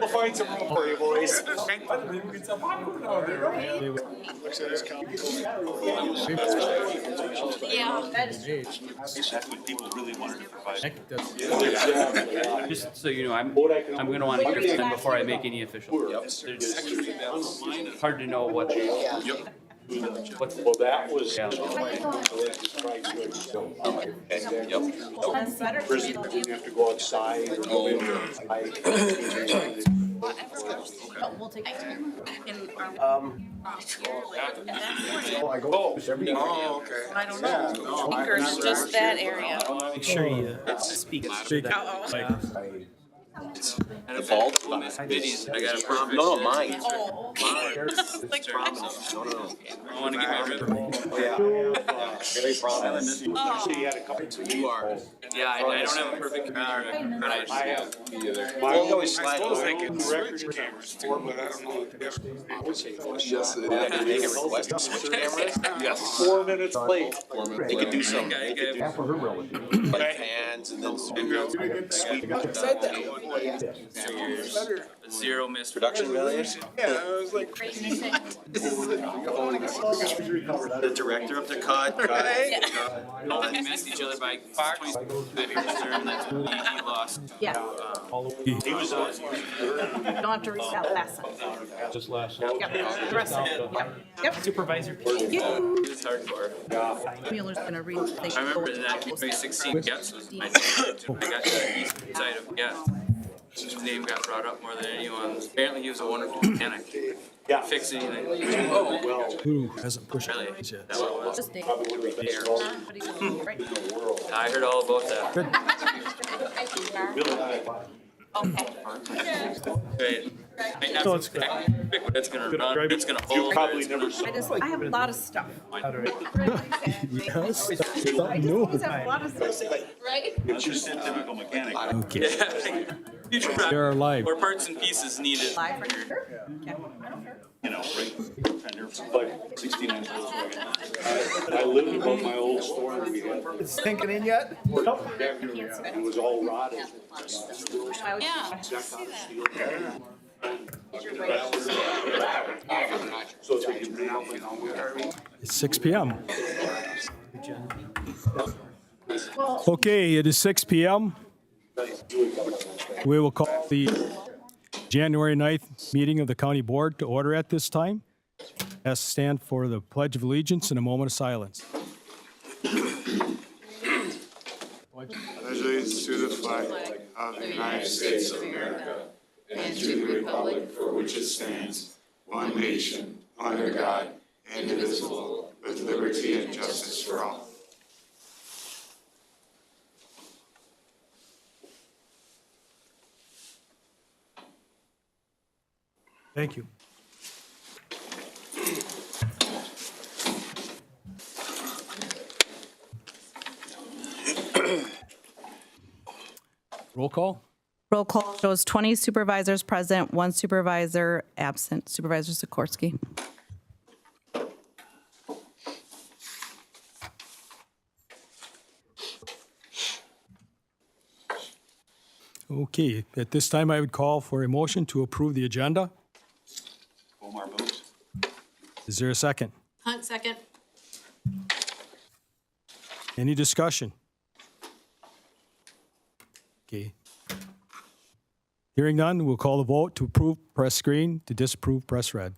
We'll find some room for you, boys. Yeah. That's what people really wanted to provide. Just so you know, I'm going to want to hear them before I make any official. It's hard to know what. Well, that was. Prison didn't have to go outside or go in. We'll take it. I don't know. It's just that area. Make sure you speak. Default on this videos. I got a perfect. No, mine. Oh. Like, I want to get my rhythm. Very promise. So you had a couple. You are. Yeah, I don't have a perfect computer, but I have. I always slide over. Record cameras too, but I don't know. Yes, they make a request to switch cameras. Yes. 4 minutes late. They could do some. They could do like fans and then sweep. Said that. zero missed Production value. Yeah, I was like. The director of the cut. all they missed each other by 25 years and that's when he lost. yeah. He was on. Don't have to read that lesson. Just last. Yep. The rest of it. Yep. Supervisor. Thank you. It's hardcore. Mueller's gonna read. I remember that 2016 Getz was my favorite. I got to the east side of Getz. His name got brought up more than anyone. Apparently he was a wonderful mechanic. Yeah. Fix anything. Oh, well. Who hasn't pushed Really? it yet? That's what it was. Just Dave. Right. I heard all about that. Right. Might not So be it's good. quick, but it's gonna run, it's gonna hold. Probably it's never gonna- saw. I have a lot of stuff. Yes. Something new. I have a lot of stuff. Right? It's just a typical mechanic. Okay. Yeah. Future project. They're live. Or parts and pieces needed. Live right here. Okay. You know, right? But 69 Volkswagen. I lived above my old store we had. It's sinking in yet? It was all rotted. Yeah. So it's like you now, you know, It's 6 p.m. Okay, it is 6 p.m. We will call the January 9th meeting of the County Board to order at this time. Ask to stand for the Pledge of Allegiance and a moment of silence. Allegiance to the flag of the United States of America and to the republic for which it stands, one nation, under God, indivisible, with liberty and justice for all. Thank you. Roll call. Roll call shows 20 supervisors present, 1 supervisor absent. Supervisor Sikorsky. Okay, at this time, I would call for a motion to approve the agenda. Omar moves. Is there a second? Hunt second. Any discussion? Okay. Hearing none, we'll call the vote to approve, press green, to disapprove, press red.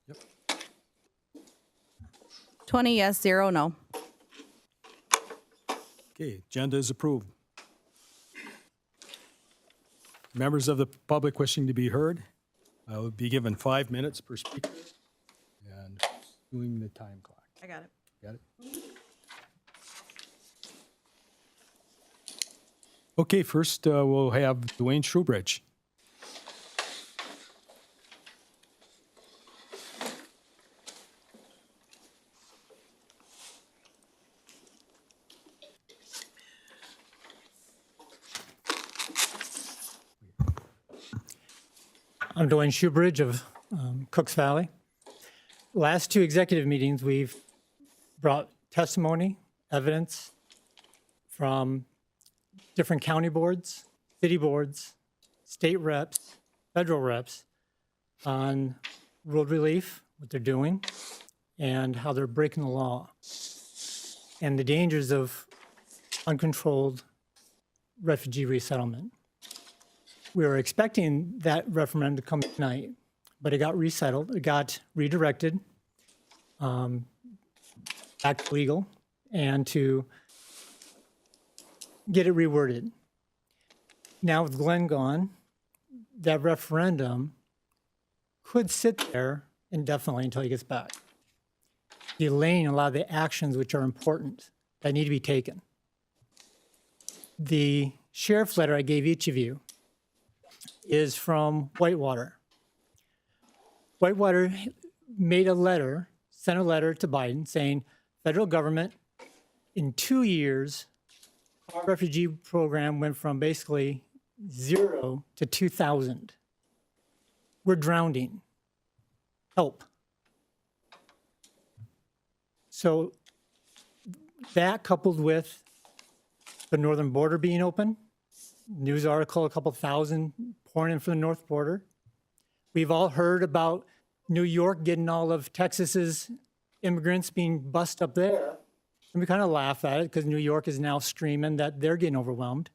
Yep. 20 yes, 0 no. Okay, agenda is approved. Members of the public wishing to be heard will be given 5 minutes per speaker. And doing the time clock. I got it. Got it? Okay, first we'll have Dwayne Shrewbridge. I'm Dwayne Shoebridge of Cooks Valley. Last two executive meetings, we've brought testimony, evidence from different county boards, city boards, state reps, federal reps on road relief, what they're doing, and how they're breaking the law, and the dangers of uncontrolled refugee resettlement. We were expecting that referendum to come tonight, but it got resettled, it got redirected back to legal and to get it reworded. Now with Glenn gone, that referendum could sit there indefinitely until he gets back, delaying a lot of the actions which are important that need to be taken. The sheriff's letter I gave each of you is from Whitewater. Whitewater made a letter, sent a letter to Biden saying, federal government, in 2 years, our refugee program went from basically 0 to 2,000. We're drowning. Help. So that coupled with the northern border being open, news article, a couple thousand pouring in from the north border. We've all heard about New York getting all of Texas's immigrants being bussed up there. And we kind of laugh at it because New York is now screaming that they're getting overwhelmed.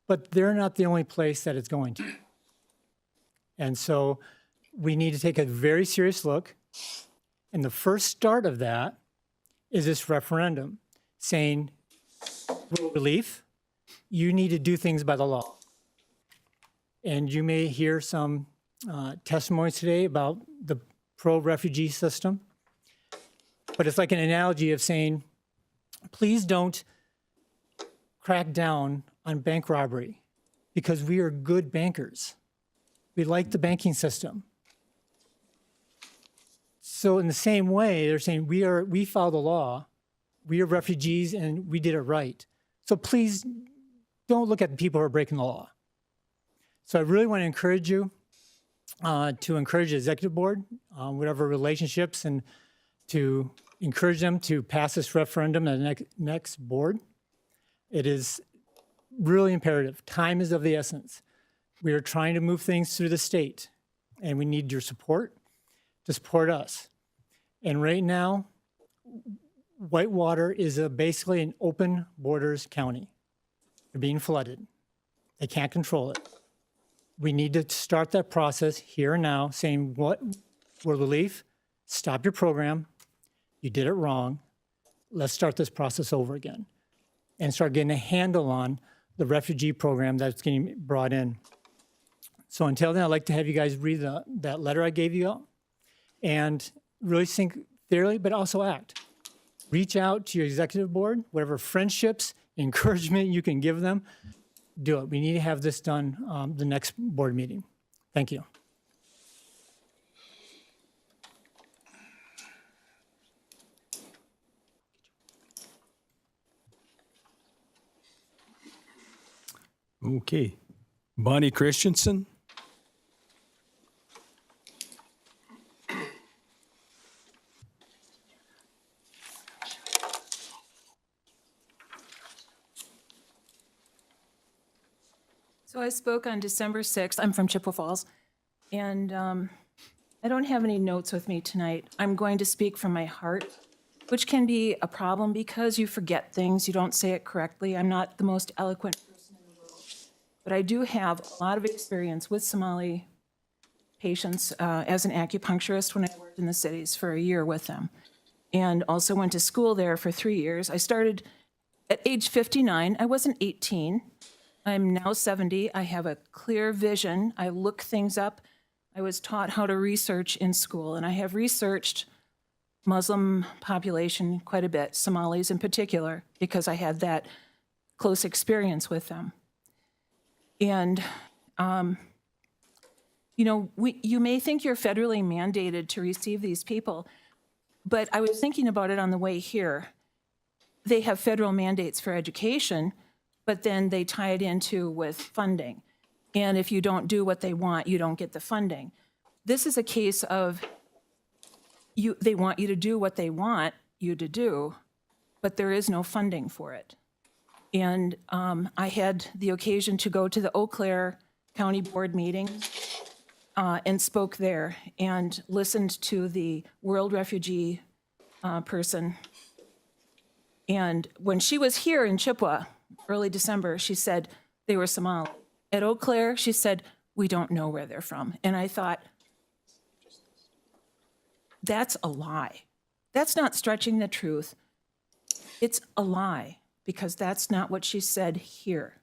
But they're not the only place that it's going to. And so we need to take a very serious look. And the first start of that is this referendum saying, relief, you need to do things by the law. And you may hear some testimonies today about the pro-refugee system. But it's like an analogy of saying, please don't crack down on bank robbery because we are good bankers. We like the banking system. So in the same way, they're saying we follow the law, we are refugees and we did it right. So please don't look at the people who are breaking the law. So I really want to encourage you to encourage the executive board, whatever relationships, and to encourage them to pass this referendum at the next board. It is really imperative. Time is of the essence. We are trying to move things through the state, and we need your support to support us. And right now, Whitewater is basically an open borders county. They're being flooded. They can't control it. We need to start that process here and now, saying, what, World Relief, stop your program. You did it wrong. Let's start this process over again and start getting a handle on the refugee program that's getting brought in. So until then, I'd like to have you guys read that letter I gave you and really think thoroughly, but also act. Reach out to your executive board, whatever friendships, encouragement you can give them, do it. We need to have this done the next board meeting. Thank you. Okay. Bonnie Christensen. So I spoke on December 6th. I'm from Chippewa Falls, and I don't have any notes with me tonight. I'm going to speak from my heart, which can be a problem because you forget things, you don't say it correctly. I'm not the most eloquent person in the world, but I do have a lot of experience with Somali patients as an acupuncturist when I worked in the cities for a year with them, and also went to school there for 3 years. I started at age 59. I wasn't 18. I'm now 70. I have a clear vision. I look things up. I was taught how to research in school, and I have researched Muslim population quite a bit, Somalis in particular, because I had that close experience with them. And, you know, you may think you're federally mandated to receive these people, but I was thinking about it on the way here. They have federal mandates for education, but then they tie it into with funding. And if you don't do what they want, you don't get the funding. this is a case of they want you to do what they want you to do, but there is no funding for it. And I had the occasion to go to the Eau Claire County Board meeting and spoke there and listened to the World Refugee person. And when she was here in Chippewa, early December, she said they were Somali. At Eau Claire, she said, we don't know where they're from. And I thought, that's a lie. That's not stretching the truth. It's a lie, because that's not what she said here.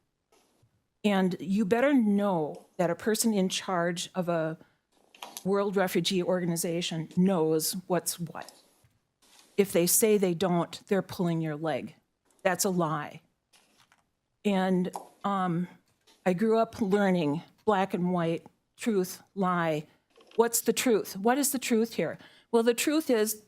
And you better know that a person in charge of a World Refugee Organization knows what's what. If they say they don't, they're pulling your leg. That's a lie. And I grew up learning black and white, truth, lie. What's the truth? What is the truth here? Well, the truth is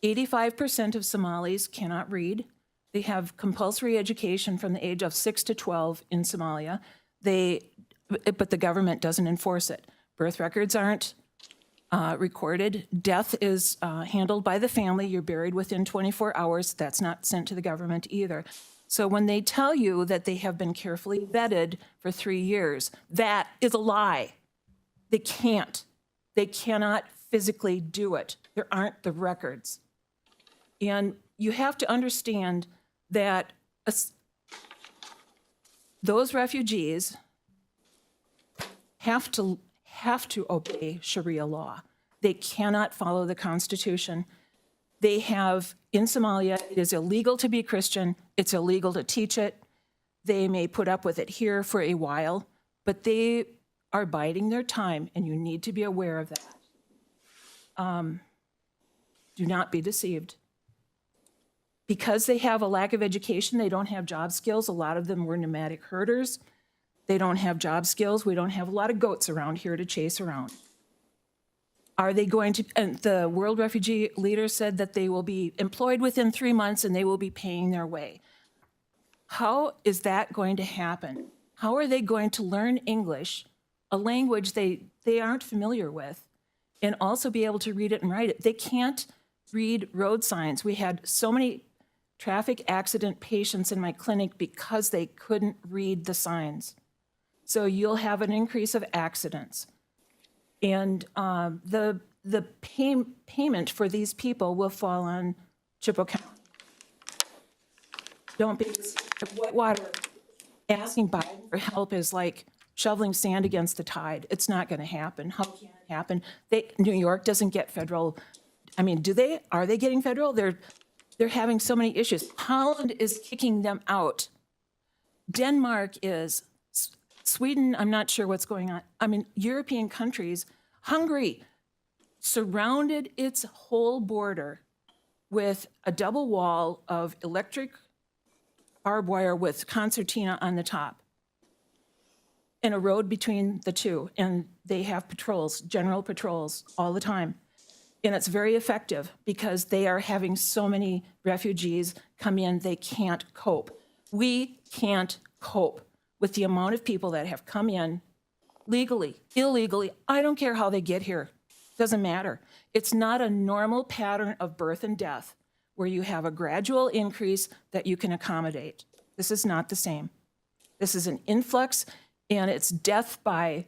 85% of Somalis cannot read. They have compulsory education from the age of 6 to 12 in Somalia. But the government doesn't enforce it. Birth records aren't recorded. Death is handled by the family. You're buried within 24 hours. That's not sent to the government either. So when they tell you that they have been carefully vetted for 3 years, that is a lie. They can't. They cannot physically do it. There aren't the records. And you have to understand that those refugees have to obey Sharia law. They cannot follow the Constitution. They have, in Somalia, it is illegal to be Christian. It's illegal to teach it. They may put up with it here for a while, but they are biding their time, and you need to be aware of that. Do not be deceived. Because they have a lack of education, they don't have job skills. A lot of them were nomadic herders. They don't have job skills. We don't have a lot of goats around here to chase around. Are they going to, and the World Refugee leader said that they will be employed within 3 months and they will be paying their way. How is that going to happen? How are they going to learn English, a language they aren't familiar with, and also be able to read it and write it? They can't read road signs. We had so many traffic accident patients in my clinic because they couldn't read the signs. So you'll have an increase of accidents. And the payment for these people will fall on Chippewa County. Don't be Whitewater. Asking Biden for help is like shoveling sand against the tide. It's not going to happen. How can it happen? New York doesn't get federal. I mean, do they? Are they getting federal? They're having so many issues. Holland is kicking them out. Denmark is. Sweden, I'm not sure what's going on. I mean, European countries, Hungary surrounded its whole border with a double wall of electric barbed wire with concertina on the top and a road between the two. And they have patrols, general patrols all the time. And it's very effective because they are having so many refugees come in, they can't cope. We can't cope with the amount of people that have come in legally, illegally. I don't care how they get here. Doesn't matter. It's not a normal pattern of birth and death where you have a gradual increase that you can accommodate. This is not the same. This is an influx, and it's death by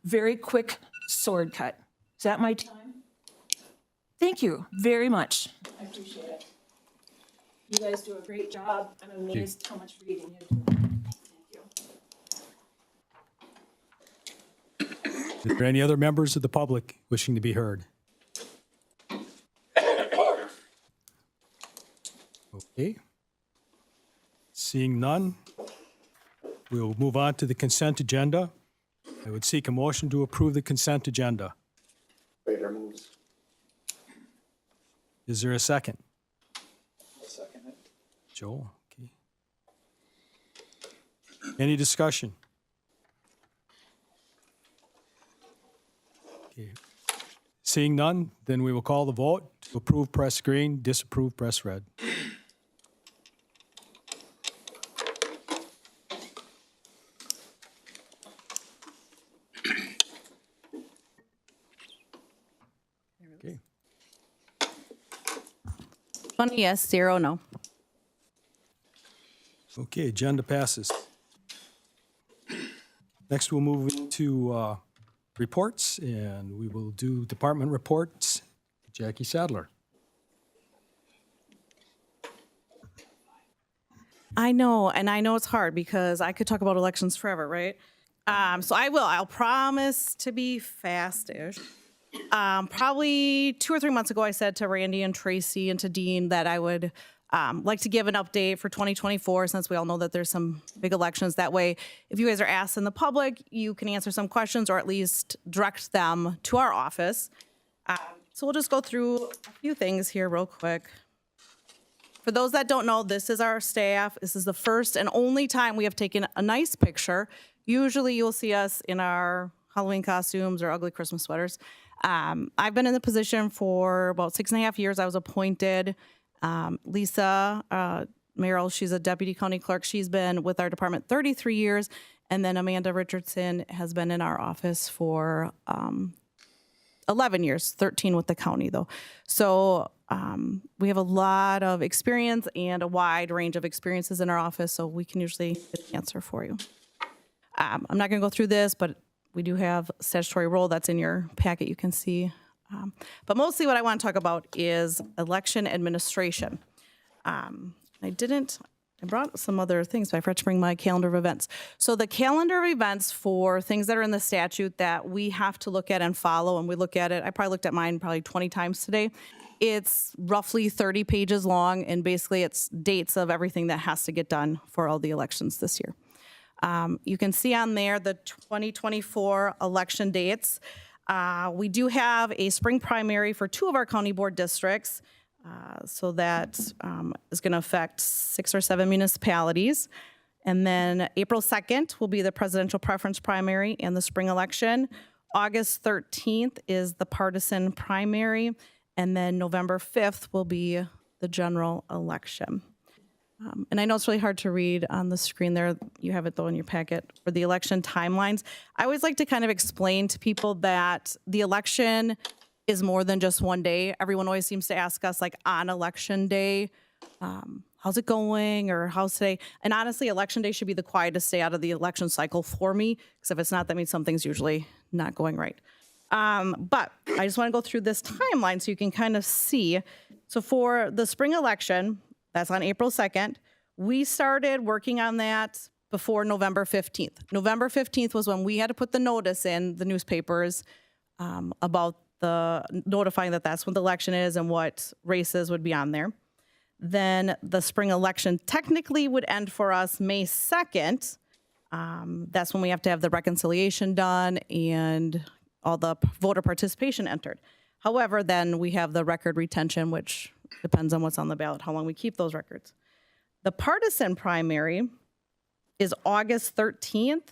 very quick sword cut. Is that my time? Thank you very much. I appreciate it. You guys do a great job. I'm amazed how much reading you do. Is there any other members of the public wishing to be heard? Okay. Seeing none, we will move on to the consent agenda. I would seek a motion to approve the consent agenda. Vader moves. Is there a second? I'll second it. Joel, okay. Any discussion? Okay. Seeing none, then we will call the vote. To approve, press green. Disapprove, press red. Okay. 20 yes, 0 no. Okay, agenda passes. Next, we'll move into reports, and we will do department reports. Jackie Sadler. I know, and I know it's hard because I could talk about elections forever, right? So I will. I'll promise to be fast-ish. Probably 2 or 3 months ago, I said to Randy and Tracy and to Dean that I would like to give an update for 2024, since we all know that there's some big elections. That way, if you guys are asked in the public, you can answer some questions or at least direct them to our office. So we'll just go through a few things here real quick. For those that don't know, this is our staff. This is the first and only time we have taken a nice picture. Usually you'll see us in our Halloween costumes or ugly Christmas sweaters. I've been in the position for about 6.5 years. I was appointed. Lisa Merrill, she's a deputy county clerk. She's been with our department 33 years. And then Amanda Richardson has been in our office for 11 years, 13 with the county though. So we have a lot of experience and a wide range of experiences in our office, so we can usually get an answer for you. I'm not going to go through this, but we do have statutory role that's in your packet you can see. But mostly what I want to talk about is election administration. I brought some other things, but I forgot to bring my calendar of events. So the calendar of events for things that are in the statute that we have to look at and follow, and we look at it, I probably looked at mine probably 20 times today. It's roughly 30 pages long, and basically it's dates of everything that has to get done for all the elections this year. You can see on there the 2024 election dates. We do have a spring primary for 2 of our county board districts. So that is going to affect 6 or 7 municipalities. And then April 2nd will be the presidential preference primary and the spring election. August 13th is the partisan primary. And then November 5th will be the general election. And I know it's really hard to read on the screen there. You have it, though, in your packet for the election timelines. I always like to kind of explain to people that the election is more than just one day. Everyone always seems to ask us, like, on election day, how's it going, or how's today? And honestly, election day should be the quietest day out of the election cycle for me, because if it's not, that means something's usually not going right. But I just want to go through this timeline so you can kind of see. So for the spring election, that's on April 2nd, we started working on that before November 15th. November 15th was when we had to put the notice in the newspapers about the notifying that that's when the election is and what races would be on there. Then the spring election technically would end for us May 2nd. That's when we have to have the reconciliation done and all the voter participation entered. However, then we have the record retention, which depends on what's on the ballot, how long we keep those records. The partisan primary is August 13th,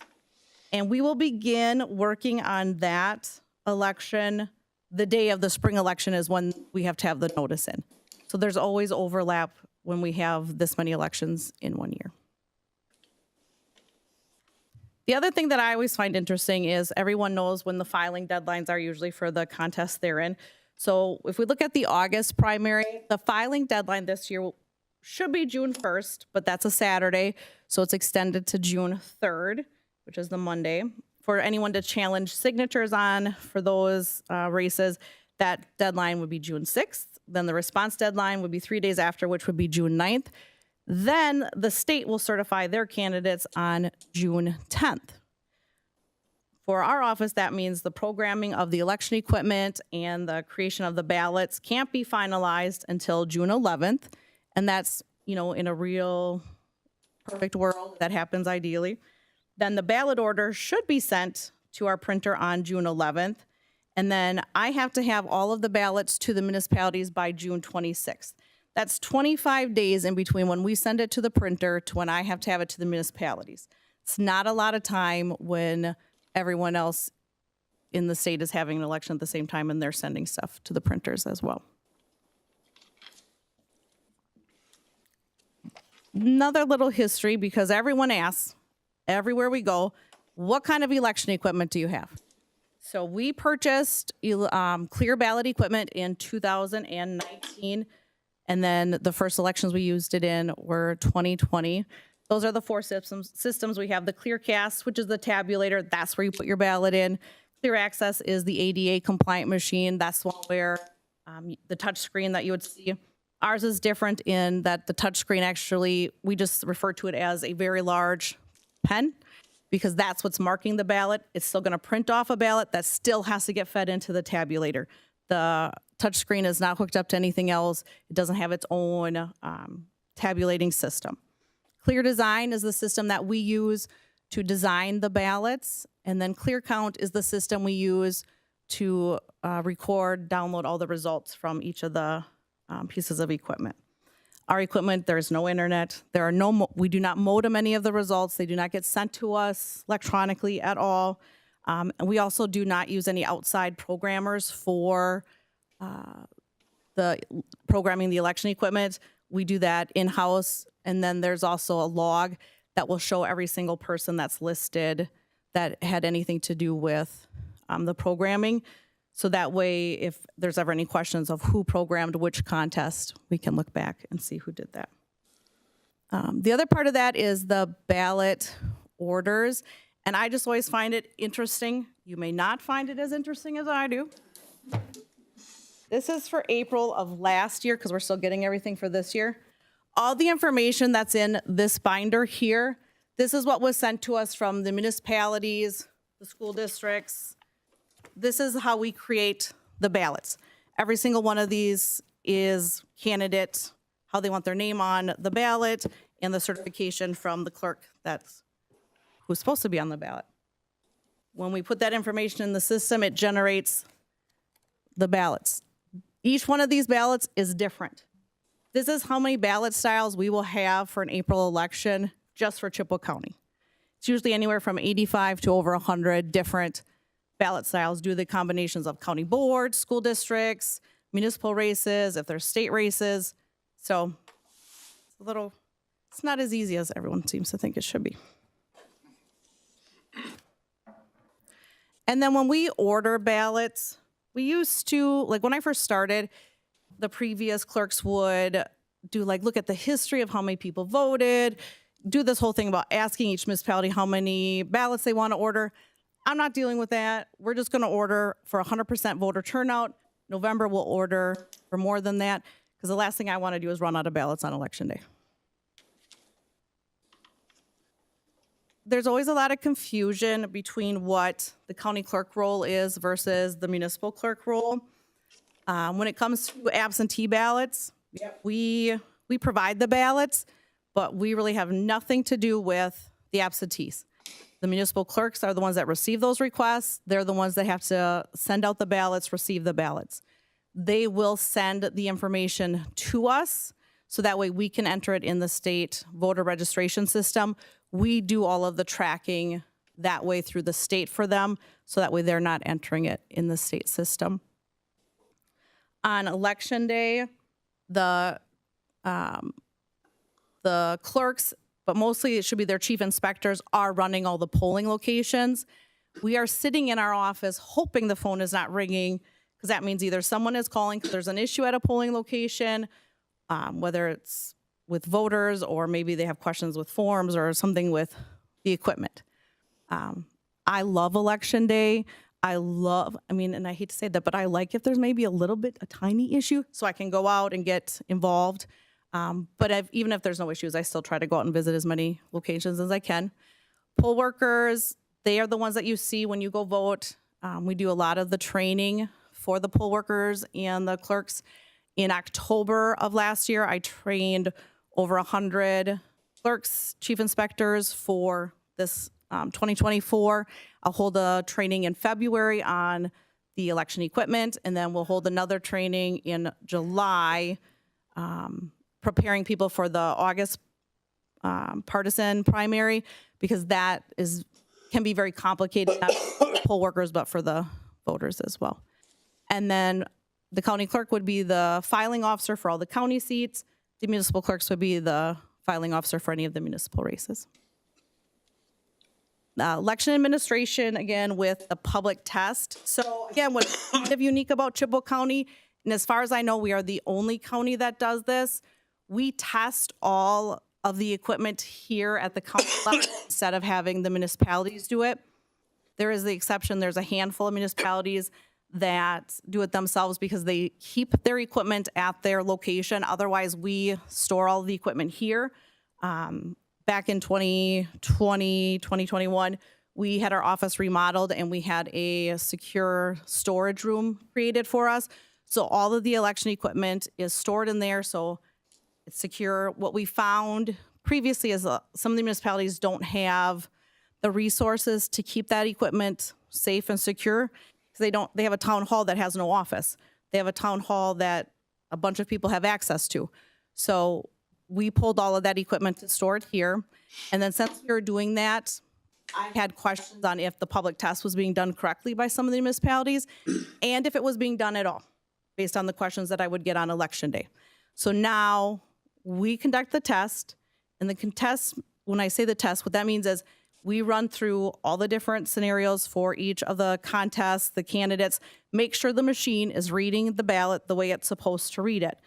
and we will begin working on that election. The day of the spring election is when we have to have the notice in. So there's always overlap when we have this many elections in one year. The other thing that I always find interesting is everyone knows when the filing deadlines are usually for the contest they're in. So if we look at the August primary, the filing deadline this year should be June 1st, but that's a Saturday. So it's extended to June 3rd, which is the Monday. For anyone to challenge signatures on for those races, that deadline would be June 6th. Then the response deadline would be 3 days after, which would be June 9th. Then the state will certify their candidates on June 10th. For our office, that means the programming of the election equipment and the creation of the ballots can't be finalized until June 11th. And that's, in a real perfect world, that happens ideally. Then the ballot order should be sent to our printer on June 11th. And then I have to have all of the ballots to the municipalities by June 26th. That's 25 days in between when we send it to the printer to when I have to have it to the municipalities. It's not a lot of time when everyone else in the state is having an election at the same time and they're sending stuff to the printers as well. Another little history, because everyone asks, everywhere we go, what kind of election equipment do you have? So we purchased clear ballot equipment in 2019, and then the first elections we used it in were 2020. Those are the four systems. We have the ClearCast, which is the tabulator. That's where you put your ballot in. Clear Access is the ADA compliant machine. That's one where the touch screen that you would see. Ours is different in that the touch screen actually, we just refer to it as a very large pen, because that's what's marking the ballot. It's still going to print off a ballot that still has to get fed into the tabulator. The touch screen is not hooked up to anything else. It doesn't have its own tabulating system. Clear Design is the system that we use to design the ballots, and then Clear Count is the system we use to record, download all the results from each of the pieces of equipment. Our equipment, there's no internet. We do not modem any of the results. They do not get sent to us electronically at all. And we also do not use any outside programmers for the programming the election equipment. We do that in-house. And then there's also a log that will show every single person that's listed that had anything to do with the programming. So that way, if there's ever any questions of who programmed which contest, we can look back and see who did that. The other part of that is the ballot orders. And I just always find it interesting. You may not find it as interesting as I do. This is for April of last year, because we're still getting everything for this year. All the information that's in this binder here, this is what was sent to us from the municipalities, the school districts. This is how we create the ballots. Every single one of these is candidate, how they want their name on the ballot, and the certification from the clerk who's supposed to be on the ballot. When we put that information in the system, it generates the ballots. Each one of these ballots is different. This is how many ballot styles we will have for an April election just for Chippewa County. It's usually anywhere from 85 to over 100 different ballot styles due to the combinations of county boards, school districts, municipal races, if there's state races. So it's not as easy as everyone seems to think it should be. And then when we order ballots, we used to, like when I first started, the previous clerks would do look at the history of how many people voted, do this whole thing about asking each municipality how many ballots they want to order. I'm not dealing with that. We're just going to order for 100% voter turnout. November, we'll order for more than that, because the last thing I want to do is run out of ballots on election day. There's always a lot of confusion between what the county clerk role is versus the municipal clerk role. When it comes to absentee ballots, we provide the ballots, but we really have nothing to do with the absentees. The municipal clerks are the ones that receive those requests. They're the ones that have to send out the ballots, receive the ballots. They will send the information to us, so that way we can enter it in the state voter registration system. We do all of the tracking that way through the state for them, so that way they're not entering it in the state system. On election day, the clerks, but mostly it should be their chief inspectors, are running all the polling locations. We are sitting in our office hoping the phone is not ringing, because that means either someone is calling because there's an issue at a polling location, whether it's with voters or maybe they have questions with forms or something with the equipment. I love election day. And I hate to say that, but I like if there's maybe a tiny issue, so I can go out and get involved. But even if there's no issues, I still try to go out and visit as many locations as I can. Poll workers, they are the ones that you see when you go vote. We do a lot of the training for the poll workers and the clerks. In October of last year, I trained over 100 clerks, chief inspectors for this 2024. I'll hold a training in February on the election equipment, and then we'll hold another training in July, preparing people for the August partisan primary, because that can be very complicated, not for the poll workers, but for the voters as well. And then the county clerk would be the filing officer for all the county seats. The municipal clerks would be the filing officer for any of the municipal races. Election administration, again, with the public test. So again, what's kind of unique about Chippewa County, and as far as I know, we are the only county that does this. We test all of the equipment here at the county level instead of having the municipalities do it. There is the exception. There's a handful of municipalities that do it themselves because they keep their equipment at their location. Otherwise, we store all the equipment here. Back in 2020, 2021, we had our office remodeled and we had a secure storage room created for us. So all of the election equipment is stored in there, so it's secure. What we found previously is some of the municipalities don't have the resources to keep that equipment safe and secure. They have a town hall that has no office. They have a town hall that a bunch of people have access to. So we pulled all of that equipment to store it here. And then since we were doing that, I had questions on if the public test was being done correctly by some of the municipalities and if it was being done at all, based on the questions that I would get on election day. So now we conduct the test, and the contest, when I say the test, what that means is we run through all the different scenarios for each of the contests, the candidates, make sure the machine is reading the ballot the way it's supposed to read it,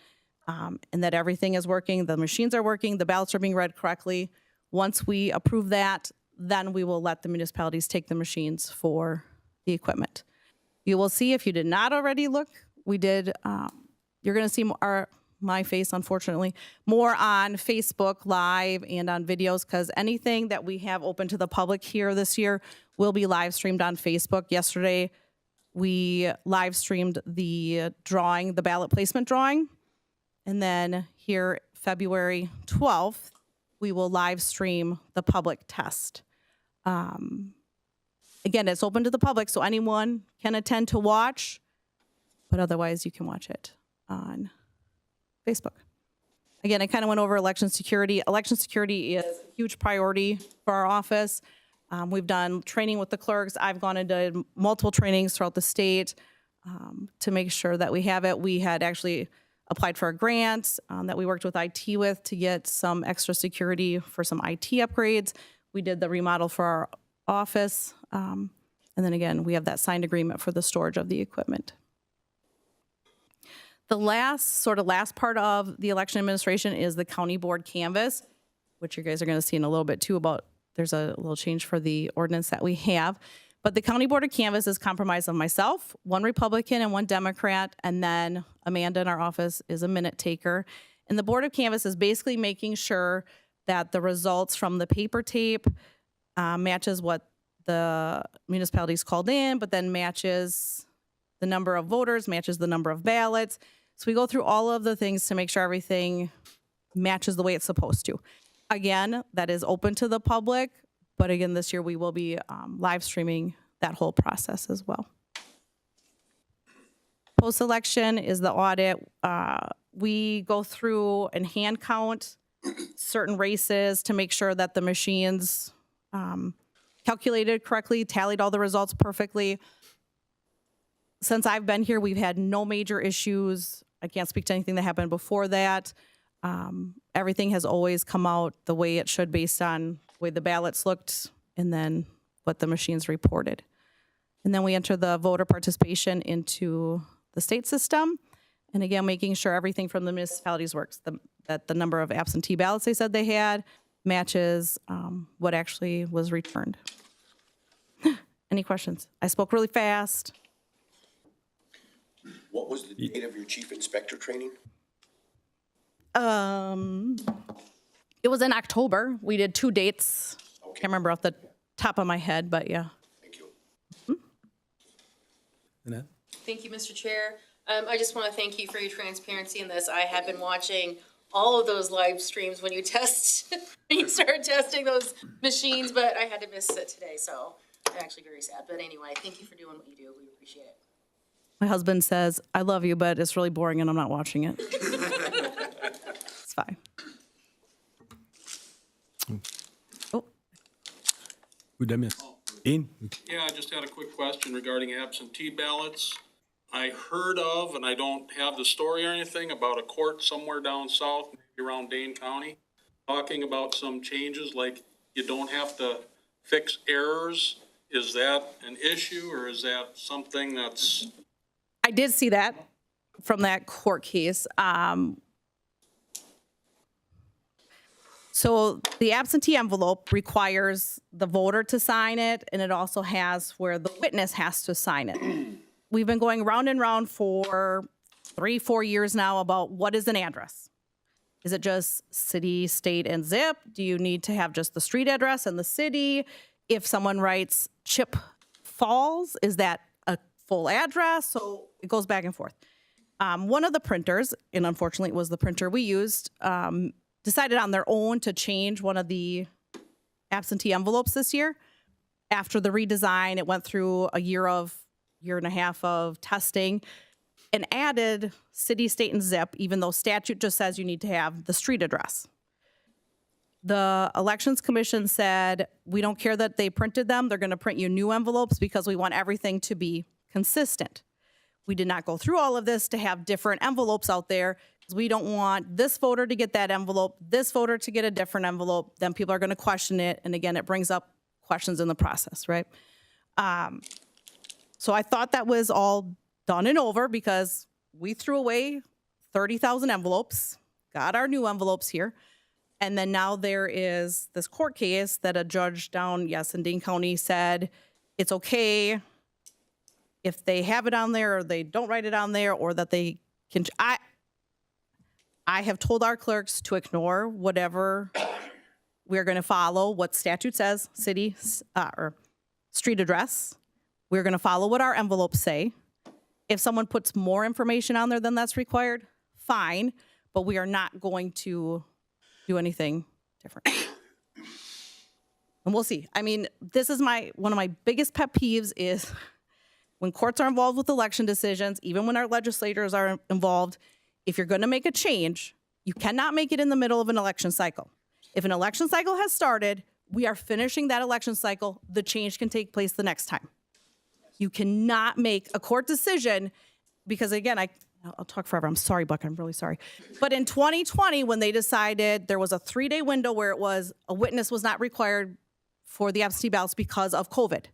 and that everything is working, the machines are working, the ballots are being read correctly. Once we approve that, then we will let the municipalities take the machines for the equipment. You will see, if you did not already look, we did, you're going to see my face, unfortunately, more on Facebook Live and on videos, because anything that we have open to the public here this year will be live streamed on Facebook. Yesterday, we live streamed the drawing, the ballot placement drawing. And then here, February 12th, we will live stream the public test. Again, it's open to the public, so anyone can attend to watch, but otherwise you can watch it on Facebook. Again, I kind of went over election security. Election security is a huge priority for our office. We've done training with the clerks. I've gone into multiple trainings throughout the state to make sure that we have it. We had actually applied for a grant that we worked with IT with to get some extra security for some IT upgrades. We did the remodel for our office. And then again, we have that signed agreement for the storage of the equipment. The last part of the election administration is the county board canvas, which you guys are going to see in a little bit too about, there's a little change for the ordinance that we have. But the county board of canvas is comprised of myself, one Republican and one Democrat, and then Amanda in our office is a minute taker. And the board of canvas is basically making sure that the results from the paper tape matches what the municipalities called in, but then matches the number of voters, matches the number of ballots. So we go through all of the things to make sure everything matches the way it's supposed to. Again, that is open to the public, but again, this year we will be live streaming that whole process as well. Post-election is the audit. We go through and hand count certain races to make sure that the machines calculated correctly, tallied all the results perfectly. Since I've been here, we've had no major issues. I can't speak to anything that happened before that. Everything has always come out the way it should based on the way the ballots looked and then what the machines reported. And then we enter the voter participation into the state system. And again, making sure everything from the municipalities works, that the number of absentee ballots they said they had matches what actually was returned. Any questions? I spoke really fast. What was the date of your chief inspector training? It was in October. We did 2 dates. Okay. Can't remember off the top of my head, but yeah. Thank you. Annette? Thank you, Mr. Chair. I just want to thank you for your transparency in this. I have been watching all of those live streams when you start testing those machines, but I had to miss it today, so I'm actually very sad. But anyway, thank you for doing what you do. We appreciate it. My husband says, I love you, but it's really boring and I'm not watching it. It's fine. Oh, Who did I miss? Dean? Yeah, I just had a quick question regarding absentee ballots. I heard of, and I don't have the story or anything, about a court somewhere down south, maybe around Dane County, talking about some changes, like you don't have to fix errors. Is that an issue, or is that something that's, I did see that from that court case. So the absentee envelope requires the voter to sign it, and it also has where the witness has to sign it. We've been going round and round for 3-4 years now about what is an address. Is it just city, state, and zip? Do you need to have just the street address and the city? If someone writes Chip Falls, is that a full address? So it goes back and forth. One of the printers, and unfortunately it was the printer we used, decided on their own to change one of the absentee envelopes this year. After the redesign, it went through a year and a half of testing and added city, state, and zip, even though statute just says you need to have the street address. The Elections Commission said, we don't care that they printed them. They're going to print you new envelopes because we want everything to be consistent. We did not go through all of this to have different envelopes out there because we don't want this voter to get that envelope, this voter to get a different envelope. Then people are going to question it. And again, it brings up questions in the process, right? So I thought that was all done and over because we threw away 30,000 envelopes, got our new envelopes here. And then now there is this court case that a judge down, in Dane County said it's okay if they have it on there or they don't write it on there, or that they can. I have told our clerks to ignore whatever we're going to follow, what statute says, city or street address. We're going to follow what our envelopes say. If someone puts more information on there than that's required, fine, but we are not going to do anything different. And we'll see. I mean, this is one of my biggest pet peeves is when courts are involved with election decisions, even when our legislators are involved, if you're going to make a change, you cannot make it in the middle of an election cycle. If an election cycle has started, we are finishing that election cycle, the change can take place the next time. You cannot make a court decision because, again, I'll talk forever. I'm sorry, Buck. I'm really sorry. But in 2020, when they decided there was a 3-day window where it was a witness was not required for the absentee ballots because of COVID.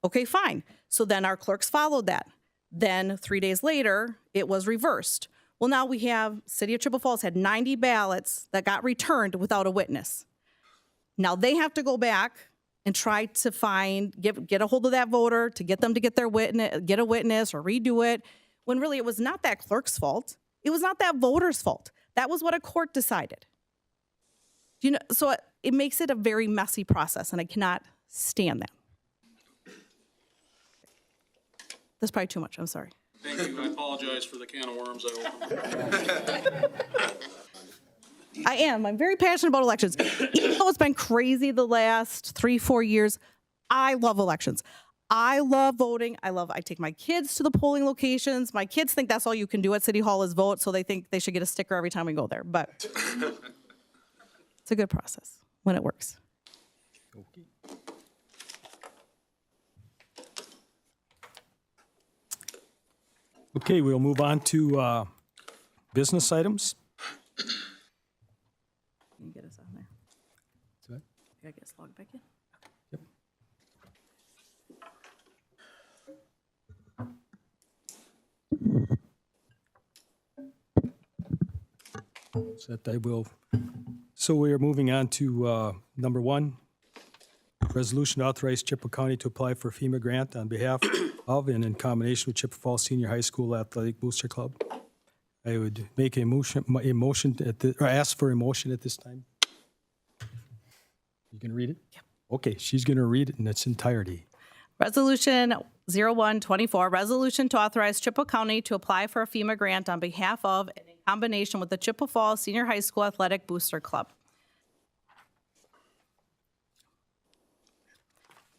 Okay, fine. So then our clerks followed that. Then 3 days later, it was reversed. Well, now we have City of Chippewa Falls had 90 ballots that got returned without a witness. Now they have to go back and try to get a hold of that voter to get them to get their witness, get a witness or redo it. When really it was not that clerk's fault. It was not that voter's fault. That was what a court decided. So it makes it a very messy process, and I cannot stand that. That's probably too much. I'm sorry. thank you, I apologize for the can of worms I opened. I'm very passionate about elections. Even though it's been crazy the last 3-4 years, I love elections. I love voting. I take my kids to the polling locations. My kids think that's all you can do at City Hall is vote, so they think they should get a sticker every time we go there. But it's a good process when it works. Okay, we'll move on to business items. Can you get us on there? Sorry? You gotta get us logged back in. Yep. So that I will. So we are moving on to number 1, resolution to authorize Chippewa County to apply for a FEMA grant on behalf of and in combination with Chippewa Falls Senior High School Athletic Booster Club. I would make a motion or ask for a motion at this time. You can read it? Yep. Okay, she's going to read it in its entirety. Resolution 0124, resolution to authorize Chippewa County to apply for a FEMA grant on behalf of and in combination with the Chippewa Falls Senior High School Athletic Booster Club.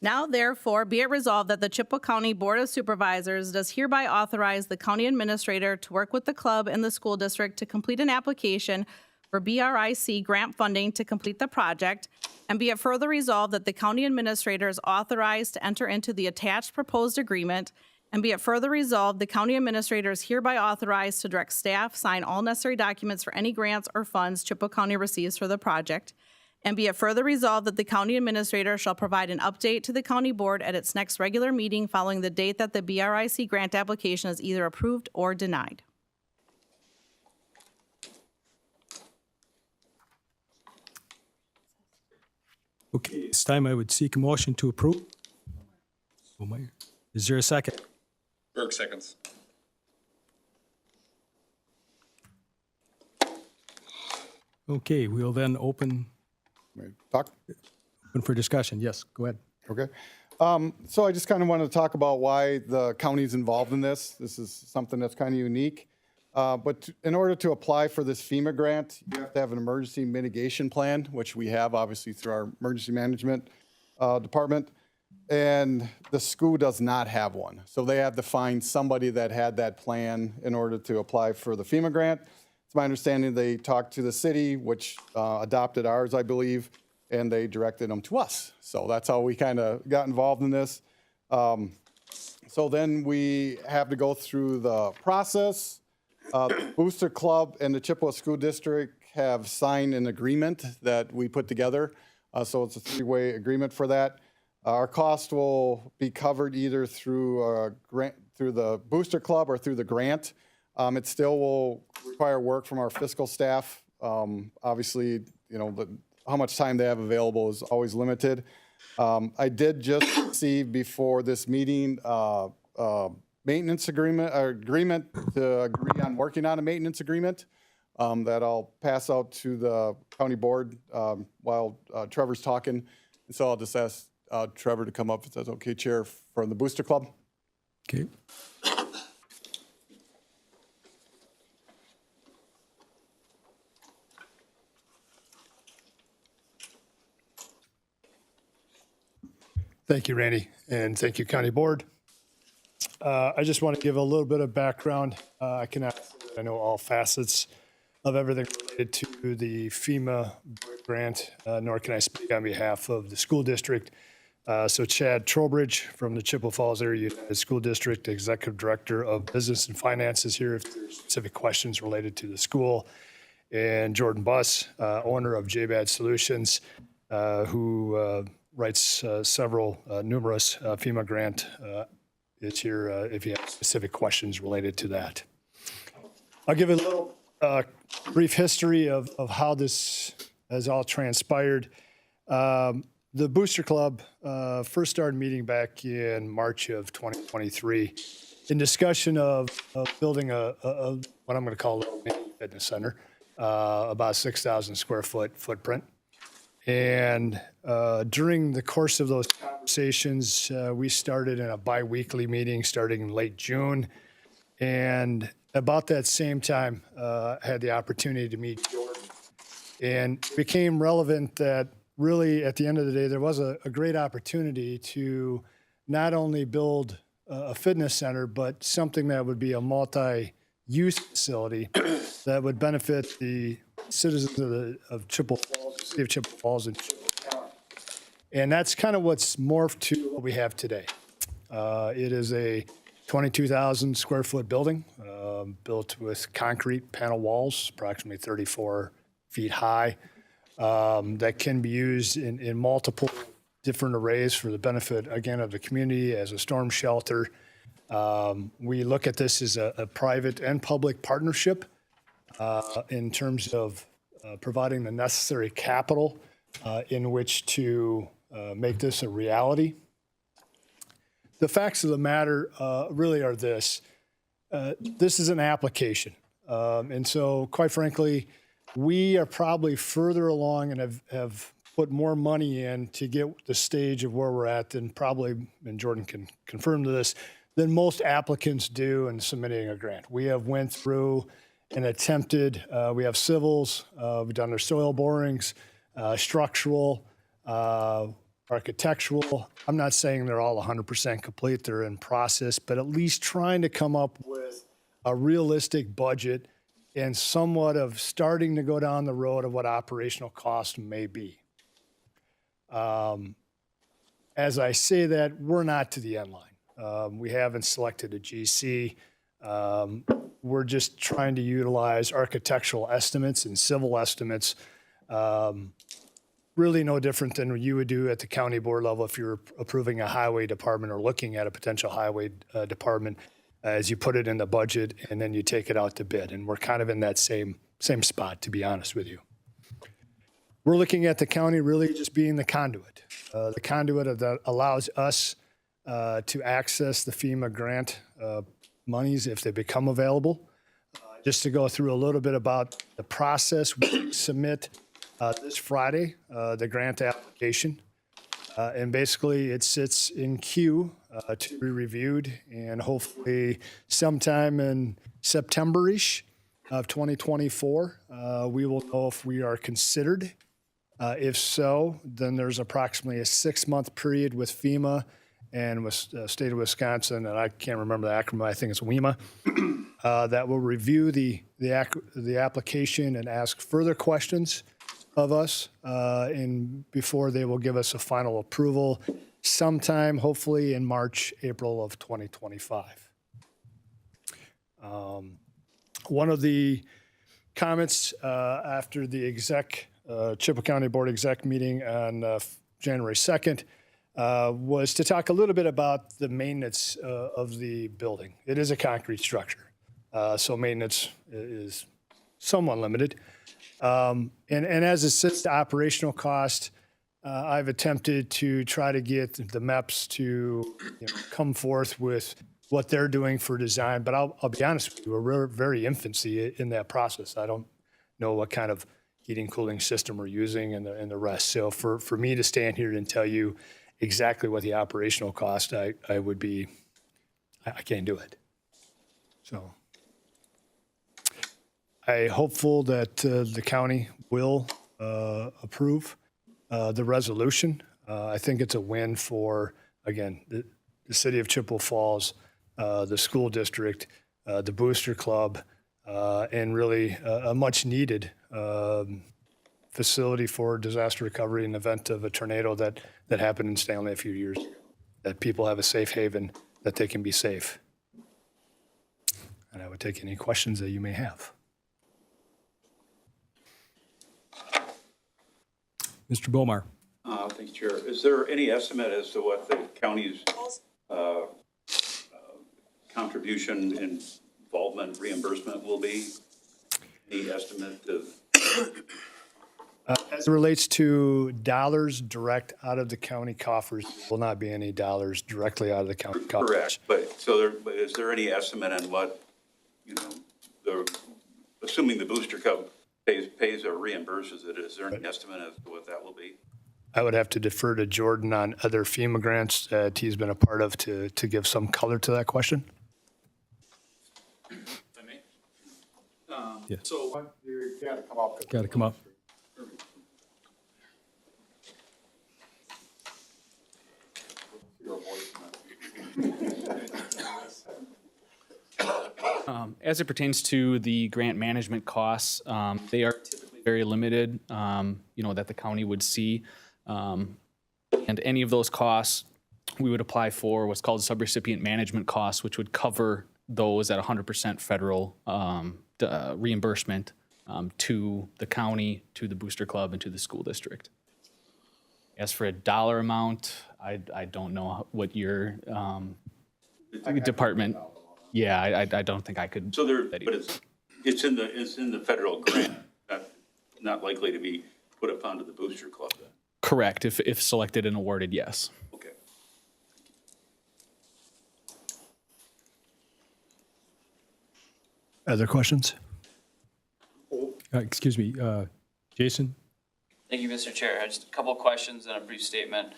Now, therefore, be it resolved that the Chippewa County Board of Supervisors does hereby authorize the county administrator to work with the club and the school district to complete an application for BRIC grant funding to complete the project, and be it further resolved that the county administrator is authorized to enter into the attached proposed agreement, and be it further resolved the county administrator is hereby authorized to direct staff sign all necessary documents for any grants or funds Chippewa County receives for the project. And be it further resolved that the county administrator shall provide an update to the county board at its next regular meeting following the date that the BRIC grant application is either approved or denied. Okay, this time I would seek a motion to approve. Is there a second? Burke seconds. Okay, we'll then open Talk? for discussion. Yes, go ahead. Okay. So I just kind of wanted to talk about why the county's involved in this. This is something that's kind of unique. But in order to apply for this FEMA grant, you have to have an emergency mitigation plan, which we have obviously through our emergency management department. And the school does not have one. So they have to find somebody that had that plan in order to apply for the FEMA grant. It's my understanding they talked to the city, which adopted ours, I believe, and they directed them to us. So that's how we kind of got involved in this. So then we have to go through the process. Booster Club and the Chippewa School District have signed an agreement that we put together. So it's a three-way agreement for that. Our cost will be covered either through through the Booster Club or through the grant. It still will require work from our fiscal staff. Obviously, you know, how much time they have available is always limited. I did just receive before this meeting maintenance agreement to agree on working on a maintenance agreement that I'll pass out to the county board while Trevor's talking. And so I'll just ask Trevor to come up if that's okay, Chair, from the Booster Club. Okay. Thank you, Randy, and thank you, County Board. I just want to give a little bit of background. I know all facets of everything related to the FEMA grant, nor can I speak on behalf of the school district. So Chad Trowbridge from the Chippewa Falls Area United School District, Executive Director of Business and Finance, is here if there's specific questions related to the school. And Jordan Buss, owner of JBAD Solutions, who writes numerous FEMA grant, is here if you have specific questions related to that. I'll give a little brief history of how this has all transpired. The Booster Club first started meeting back in March of 2023 in discussion of building what I'm going to call a fitness center, about 6,000 square foot footprint. And during the course of those conversations, we started in a bi-weekly meeting starting in late June. And about that same time, I had the opportunity to meet Jordan. And it became relevant that really at the end of the day, there was a great opportunity to not only build a fitness center, but something that would be a multi-use facility that would benefit the citizens of Chippewa Falls, the city of Chippewa Falls, and Chippewa County. And that's kind of what's morphed to what we have today. It is a 22,000 square foot building built with concrete panel walls, approximately 34 feet high, that can be used in multiple different arrays for the benefit, again, of the community as a storm shelter. We look at this as a private and public partnership in terms of providing the necessary capital in which to make this a reality. The facts of the matter really are this. This is an application. And so, quite frankly, we are probably further along and have put more money in to get the stage of where we're at than probably, and Jordan can confirm to this, than most applicants do in submitting a grant. We have went through and attempted, we have civils, we've done our soil borings, structural, architectural. I'm not saying they're all 100% complete, they're in process, but at least trying to come up with a realistic budget and somewhat of starting to go down the road of what operational cost may be. As I say that, we're not to the end line. We haven't selected a GC. We're just trying to utilize architectural estimates and civil estimates really no different than you would do at the county board level if you're approving a highway department or looking at a potential highway department, as you put it in the budget and then you take it out to bid. And we're kind of in that same spot, to be honest with you. We're looking at the county really just being the conduit that allows us to access the FEMA grant monies if they become available. Just to go through a little bit about the process, we submit this Friday the grant application. And basically it sits in queue to be reviewed, and hopefully sometime in September-ish of 2024, we will know if we are considered. If so, then there's approximately a 6-month period with FEMA and with the state of Wisconsin, and I can't remember the acronym, I think it's WEMA, that will review the application and ask further questions of us, and before they will give us a final approval sometime, hopefully in March, April of 2025. One of the comments after the Chippewa County Board exec meeting on January 2nd was to talk a little bit about the maintenance of the building. It is a concrete structure, so maintenance is somewhat limited. And as it sits to operational cost, I've attempted to try to get the MEPs to come forth with what they're doing for design, but I'll be honest with you, we're very infancy in that process. I don't know what kind of heating, cooling system we're using and the rest. So for me to stand here and tell you exactly what the operational cost, I can't do it. So I'm hopeful that the county will approve the resolution. I think it's a win for, again, the city of Chippewa Falls, the school district, the Booster Club, and really a much needed facility for disaster recovery in the event of a tornado that happened in Stanley a few years ago, that people have a safe haven, that they can be safe. And I would take any questions that you may have. Mr. Bomar. Thank you, Chair. Is there any estimate as to what the county's contribution, involvement, reimbursement will be? Any estimate of? As it relates to dollars direct out of the county coffers, there will not be any dollars directly out of the county coffers. Correct, but is there any estimate on what, assuming the Booster Club pays or reimburses it, is there any estimate as to what that will be? I would have to defer to Jordan on other FEMA grants that he's been a part of to give some color to that question. If I may? Yeah. So You gotta come up. Got to come up. As it pertains to the grant management costs, they are typically very limited, that the county would see. And any of those costs, we would apply for what's called subrecipient management costs, which would cover those at 100% federal reimbursement to the county, to the Booster Club, and to the school district. As for a dollar amount, I don't know what your department. Yeah, I don't think I could. So but it's in the federal grant, not likely to be put up onto the Booster Club then? Correct. If selected and awarded, yes. Okay. Other questions? Excuse me, Jason? Thank you, Mr. Chair. Just a couple of questions and a brief statement.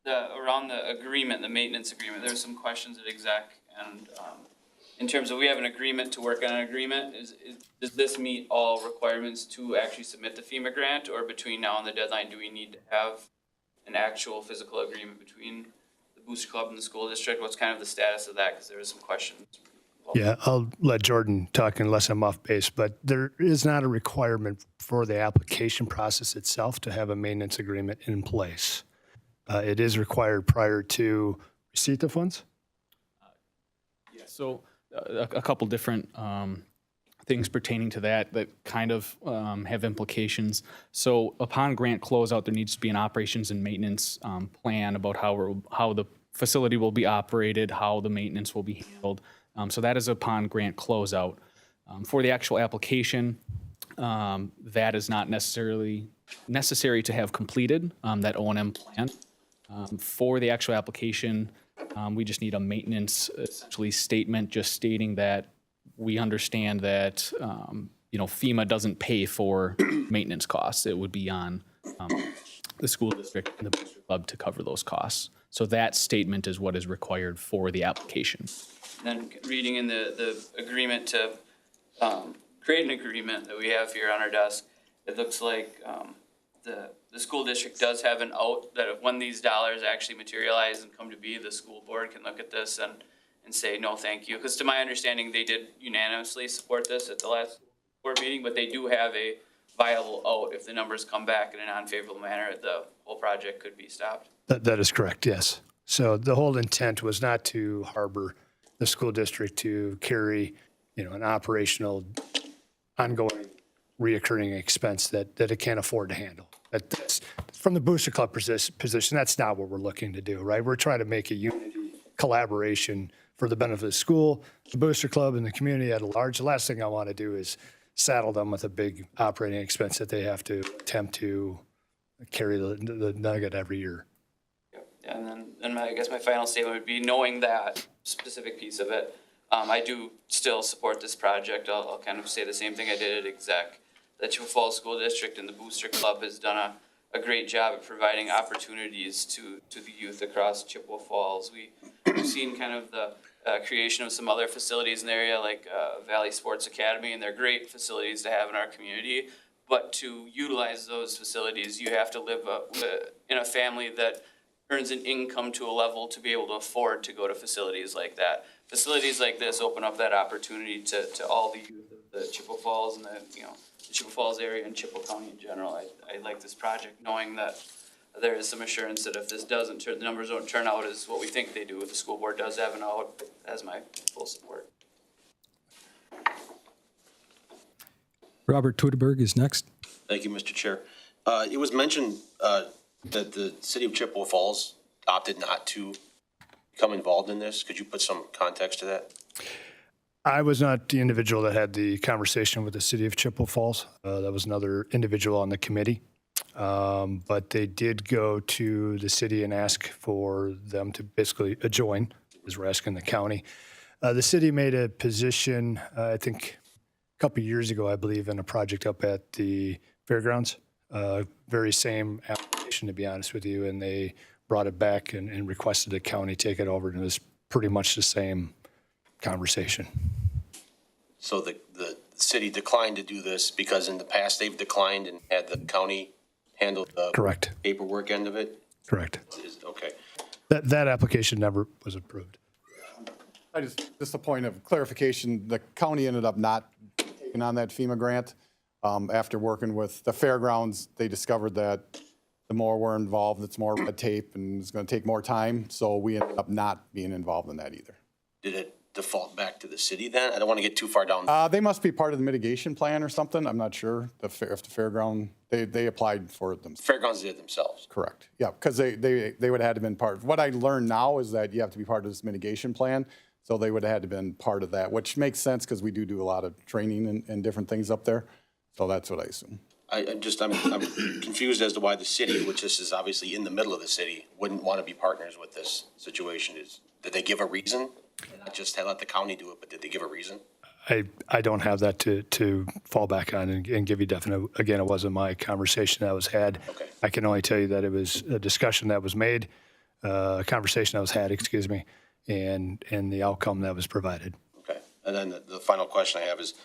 Around the agreement, the maintenance agreement, there were some questions at exec, and in terms of we have an agreement to work on an agreement, does this meet all requirements to actually submit the FEMA grant, or between now and the deadline, do we need to have an actual physical agreement between the Booster Club and the school district? What's kind of the status of that? Because there was some questions. Yeah, I'll let Jordan talk unless I'm off base, but there is not a requirement for the application process itself to have a maintenance agreement in place. It is required prior to receipt of funds? So a couple different things pertaining to that kind of have implications. So upon grant closeout, there needs to be an operations and maintenance plan about how the facility will be operated, how the maintenance will be handled. So that is upon grant closeout. For the actual application, that is not necessarily necessary to have completed, that O&M plan. For the actual application, we just need a maintenance essentially statement just stating that we understand that, FEMA doesn't pay for maintenance costs. It would be on the school district and the booster club to cover those costs. So that statement is what is required for the application. Then reading in the agreement to create an agreement that we have here on our desk, it looks like the school district does have an out that if when these dollars actually materialize and come to be, the school board can look at this and say, no, thank you. Because to my understanding, they did unanimously support this at the last board meeting, but they do have a viable out. If the numbers come back in an unfavorable manner, the whole project could be stopped. That is correct, yes. So the whole intent was not to harbor the school district to carry, an operational, ongoing, reoccurring expense that it can't afford to handle. That's, from the booster club position, that's not what we're looking to do, right? We're trying to make a unity collaboration for the benefit of the school, the booster club, and the community at large. The last thing I want to do is saddle them with a big operating expense that they have to attempt to carry the nugget every year. Yeah, and then I guess my final statement would be, knowing that specific piece of it, I do still support this project. I'll kind of say the same thing I did at exec. The Chippewa Falls School District and the Booster Club has done a great job at providing opportunities to the youth across Chippewa Falls. We've seen kind of the creation of some other facilities in the area like Valley Sports Academy, and they're great facilities to have in our community. But to utilize those facilities, you have to live in a family that earns an income to a level to be able to afford to go to facilities like that. Facilities like this open up that opportunity to all the youth of the Chippewa Falls and the Chippewa Falls area and Chippewa County in general. I like this project, knowing that there is some assurance that if this doesn't the numbers don't turn out as what we think they do, if the school board does have an out, has my full support. Robert Tudeberg is next. Thank you, Mr. Chair. It was mentioned that the city of Chippewa Falls opted not to become involved in this. Could you put some context to that? I was not the individual that had the conversation with the city of Chippewa Falls. That was another individual on the committee. But they did go to the city and ask for them to basically join, as we're asking the county. The city made a position, I think a couple of years ago, I believe, in a project up at the fairgrounds. Very same application, to be honest with you, and they brought it back and requested the county take it over, and it was pretty much the same conversation. So the city declined to do this because in the past they've declined and had the county handle the Correct. paperwork end of it? Correct. Okay. That application never was approved. Just a point of clarification, the county ended up not taking on that FEMA grant. After working with the fairgrounds, they discovered that the more we're involved, it's more red tape and it's going to take more time. So we ended up not being involved in that either. Did it default back to the city then? I don't want to get too far down. They must be part of the mitigation plan or something. I'm not sure. If the fairground, they applied for it themselves. Fairgrounds did it themselves. Correct. Yeah, because they would have had to been part. What I learned now is that you have to be part of this mitigation plan. So they would have had to been part of that, which makes sense because we do a lot of training and different things up there. So that's what I assume. I'm confused as to why the city, which this is obviously in the middle of the city, wouldn't want to be partners with this situation. Did they give a reason? Not just let the county do it, but did they give a reason? I don't have that to fall back on and give you definite. Again, it wasn't my conversation that was had. Okay. I can only tell you that it was a discussion that was made, a conversation that was had, and the outcome that was provided. Okay. And then the final question I have is,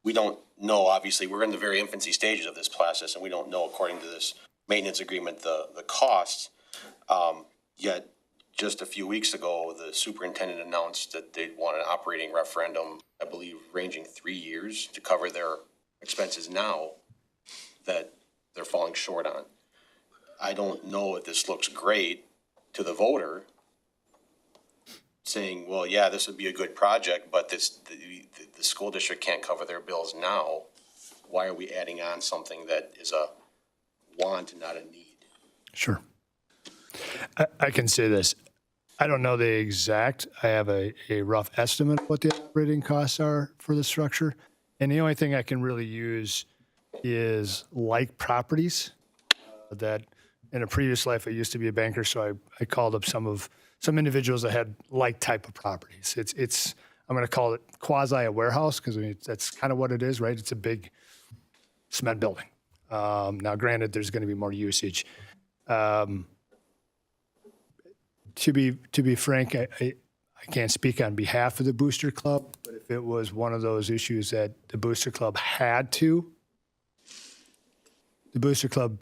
we don't know, obviously, we're in the very infancy stages of this process, and we don't know, according to this maintenance agreement, the costs. Yet, just a few weeks ago, the superintendent announced that they'd want an operating referendum, I believe, ranging 3 years to cover their expenses now that they're falling short on. I don't know if this looks great to the voter saying, well, yeah, this would be a good project, but the school district can't cover their bills now. Why are we adding on something that is a want and not a need? Sure. I can say this. I don't know the exact. I have a rough estimate of what the operating costs are for the structure. And the only thing I can really use is like properties that in a previous life, I used to be a banker. So I called up some individuals that had like type of properties. I'm going to call it quasi a warehouse because that's kind of what it is, right? It's a big cement building. Now, granted, there's going to be more usage. To be frank, I can't speak on behalf of the Booster Club, but if it was one of those issues that the Booster Club had to, the Booster Club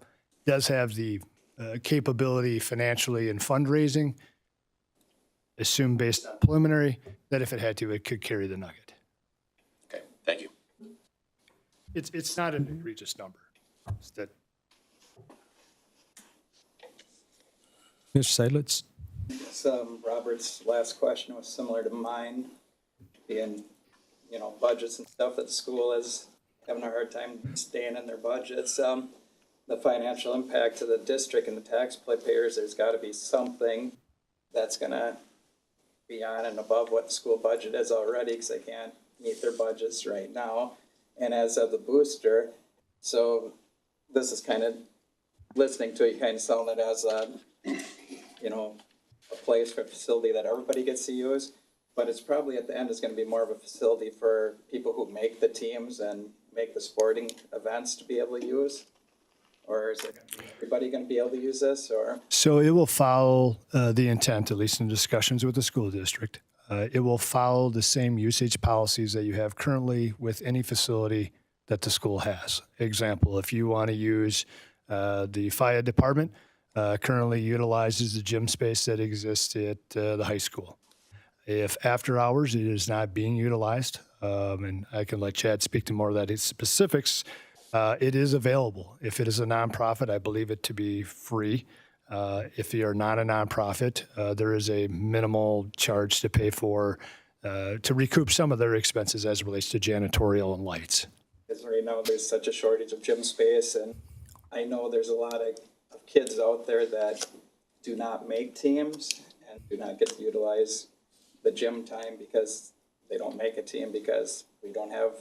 does have the capability financially and fundraising, assume based on preliminary, that if it had to, it could carry the nugget. Okay, thank you. It's not an egregious number. It's that. Mr. Seidlitz? Robert's last question was similar to mine, being, budgets and stuff that the school is having a hard time staying in their budgets. The financial impact to the district and the taxpayers, there's got to be something that's going to be on and above what the school budget is already, because they can't meet their budgets right now. And as of the booster, so this is kind of listening to you, kind of selling it as a place for a facility that everybody gets to use, but it's probably at the end is going to be more of a facility for people who make the teams and make the sporting events to be able to use. Or is everybody going to be able to use this? Or So it will follow the intent, at least in discussions with the school district. It will follow the same usage policies that you have currently with any facility that the school has. Example, if you want to use the fire department, currently utilizes the gym space that exists at the high school. If after hours it is not being utilized, and I can let Chad speak to more of that specifics, it is available. If it is a nonprofit, I believe it to be free. If you are not a nonprofit, there is a minimal charge to pay for to recoup some of their expenses as it relates to janitorial and lights. because right now there's such a shortage of gym space, and I know there's a lot of kids out there that do not make teams and do not get to utilize the gym time because they don't make a team because we don't have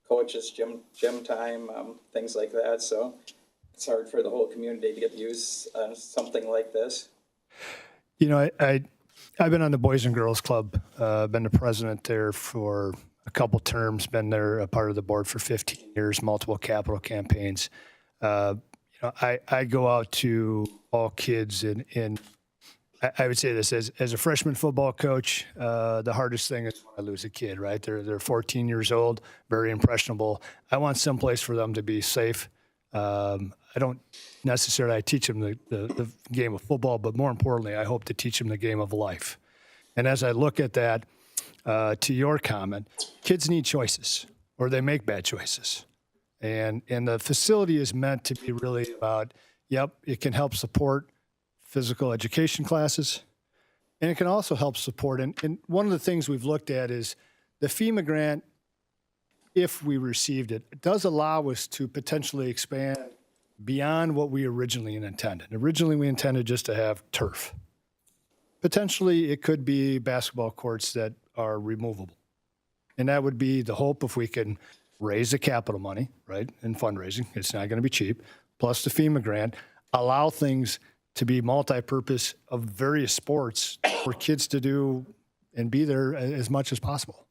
coaches, gym time, things like that. So it's hard for the whole community to get to use something like this. You know, I've been on the Boys and Girls Club, been the president there for a couple terms, been there a part of the board for 15 years, multiple capital campaigns. You know, I go out to all kids and I would say this as a freshman football coach, the hardest thing is when I lose a kid, right? They're 14 years old, very impressionable. I want someplace for them to be safe. I don't necessarily teach them the game of football, but more importantly, I hope to teach them the game of life. And as I look at that, to your comment, kids need choices or they make bad choices. And the facility is meant to be really about, yep, it can help support physical education classes, and it can also help support. And one of the things we've looked at is the FEMA grant, if we received it, it does allow us to potentially expand beyond what we originally intended. Originally, we intended just to have turf. Potentially, it could be basketball courts that are removable. And that would be the hope if we can raise the capital money, right, in fundraising. It's not going to be cheap. Plus the FEMA grant, allow things to be multi-purpose of various sports for kids to do and be there as much as possible.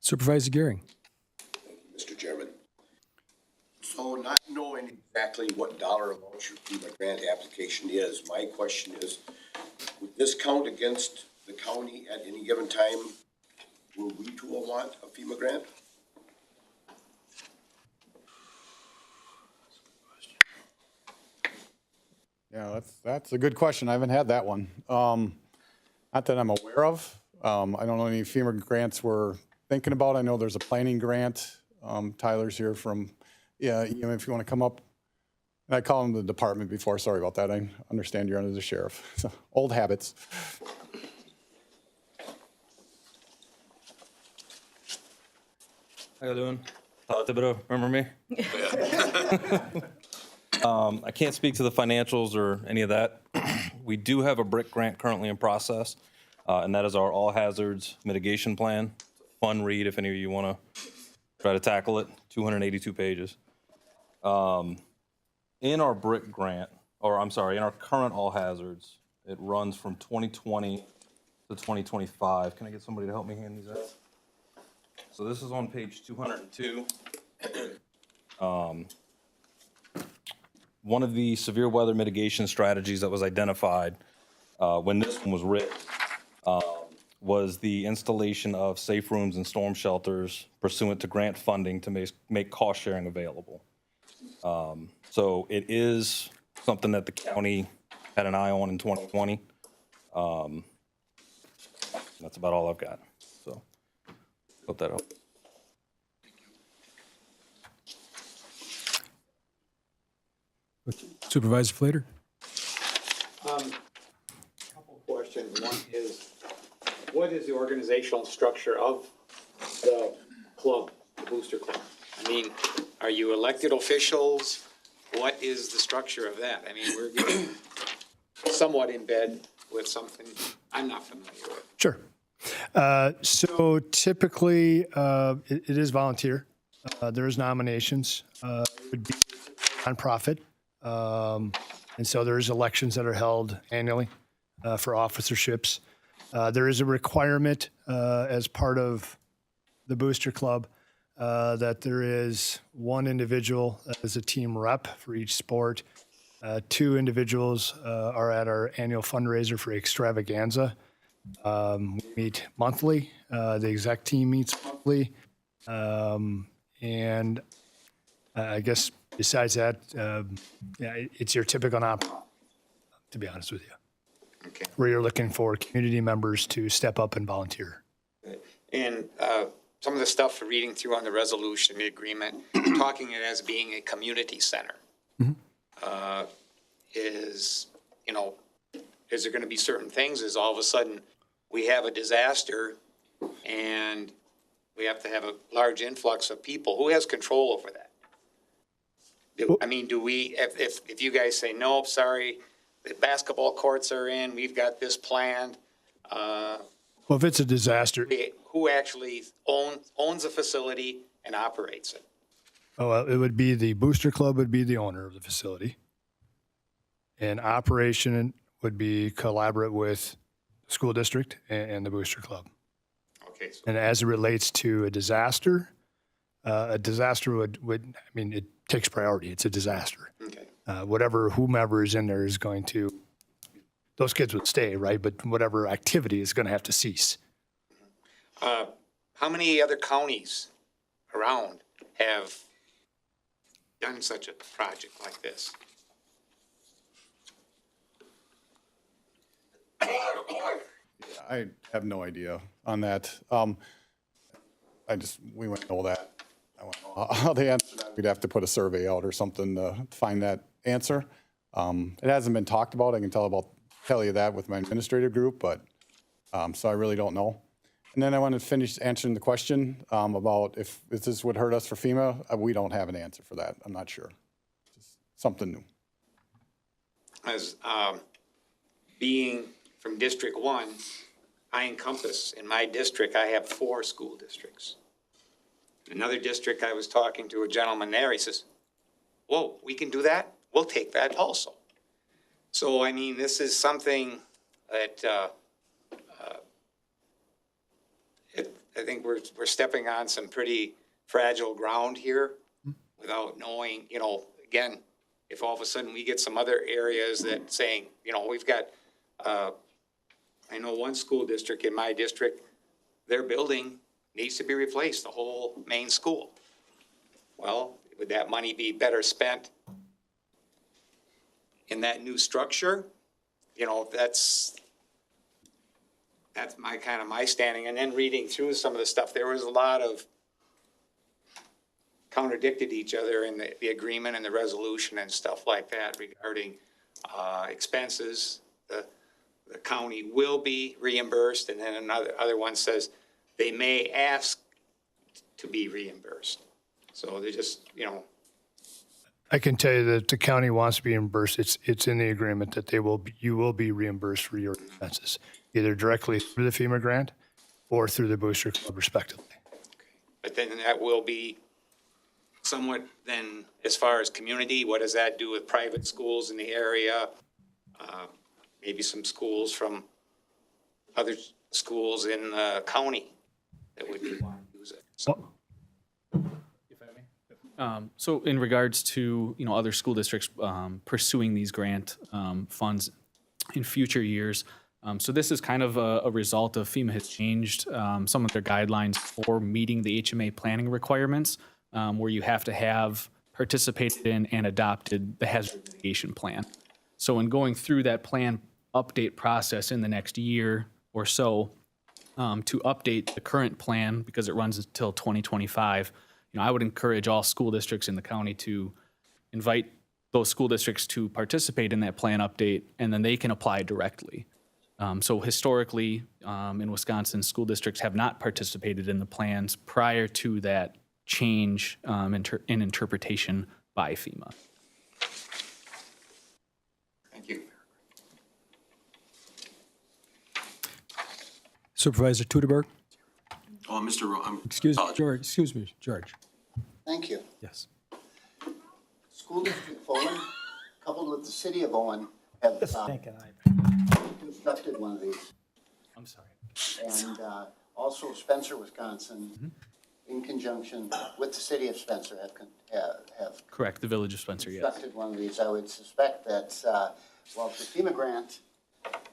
Supervisor Gearing. Mr. Chairman. So not knowing exactly what dollar amount your FEMA grant application is, my question is, would this count against the county at any given time? Will we too want a FEMA grant? Yeah, that's a good question. I haven't had that one. Not that I'm aware of. I don't know any FEMA grants we're thinking about. I know there's a planning grant. Tyler's here from, yeah, if you want to come up I called him the department before, sorry about that. I understand you're under the sheriff. So, old habits. How you doing? Thibodeau, remember me? I can't speak to the financials or any of that. We do have a BRIC grant currently in process, and that is our all hazards mitigation plan. Fun read if any of you want to try to tackle it. 282 pages. In our BRIC grant, or I'm sorry, in our current all hazards, it runs from 2020 to 2025. Can I get somebody to help me hand these out? So this is on page 202. One of the severe weather mitigation strategies that was identified when this one was written was the installation of safe rooms and storm shelters pursuant to grant funding to make cost sharing available. So it is something that the county had an eye on in 2020. That's about all I've got. So hope that helps. Supervisor Flater? Couple questions. One is, what is the organizational structure of the club, the Booster Club? I mean, are you elected officials? What is the structure of that? I mean, we're getting somewhat in bed with something I'm not familiar with. Sure. So typically, it is volunteer. There is nominations. It would be nonprofit. And so there's elections that are held annually for officerships. There is a requirement as part of the Booster Club that there is one individual as a team rep for each sport. 2 individuals are at our annual fundraiser for Extravaganza. We meet monthly. The exec team meets monthly. And I guess besides that, yeah, it's your typical nonprofit, to be honest with you. Okay. Where you're looking for community members to step up and volunteer. And some of the stuff for reading through on the resolution, the agreement, talking it as being a community center. Is, you know, is there going to be certain things? Is all of a sudden we have a disaster and we have to have a large influx of people? Who has control over that? I mean, do we, if you guys say, no, sorry, the basketball courts are in, we've got this planned. Well, if it's a disaster. Who actually owns a facility and operates it? Oh, well, it would be the Booster Club would be the owner of the facility. And operation would be collaborate with the school district and the Booster Club. Okay. So And as it relates to a disaster would, I mean, it takes priority. It's a disaster. okay. Whomever is in there is going to, those kids would stay, right? But whatever activity is going to have to cease. How many other counties around have done such a project like this? I have no idea on that. We wouldn't know that. I wouldn't know how they answer that. We'd have to put a survey out or something to find that answer. It hasn't been talked about. I can tell you that with my administrative group, but, so I really don't know. And then I want to finish answering the question about if this would hurt us for FEMA. We don't have an answer for that. I'm not sure. Just something new. As being from District 1, I encompass, in my district, I have 4 school districts. Another district, I was talking to a gentleman there, he says, whoa, we can do that? We'll take that also. So, I mean, this is something that I think we're stepping on some pretty fragile ground here without knowing, you know, again, if all of a sudden we get some other areas that saying, you know, we've got, I know one school district in my district, their building needs to be replaced, the whole main school. Well, would that money be better spent in that new structure? You know, that's my kind of my standing. And then reading through some of the stuff, there was a lot of contradicted each other in the agreement and the resolution and stuff like that regarding, expenses. The county will be reimbursed, and then other one says they may ask to be reimbursed. So they just, I can tell you that the county wants to be reimbursed. It's in the agreement that you will be reimbursed for your expenses, either directly through the FEMA grant or through the Booster Club respectively. But then that will be somewhat then, as far as community, what does that do with private schools in the area? Maybe some schools from other schools in the county that would want to use it. So, So in regards to, other school districts pursuing these grant funds in future years, so this is kind of a result of FEMA has changed some of their guidelines for meeting the HMA planning requirements, where you have to have participated in and adopted the hazard mitigation plan. So in going through that plan update process in the next year or so, to update the current plan, because it runs until 2025, I would encourage all school districts in the county to invite those school districts to participate in that plan update, and then they can apply directly. So historically, in Wisconsin, school districts have not participated in the plans prior to that change in interpretation by FEMA. thank you. Supervisor Teuteberg? Oh, Mr. Excuse me, George. Thank you. Yes. School District Owen, coupled with the City of Owen, have constructed one of these. I'm sorry. And also Spencer, Wisconsin, in conjunction with the City of Spencer, have Correct, the Village of Spencer, yes. constructed one of these. I would suspect that, while the FEMA grant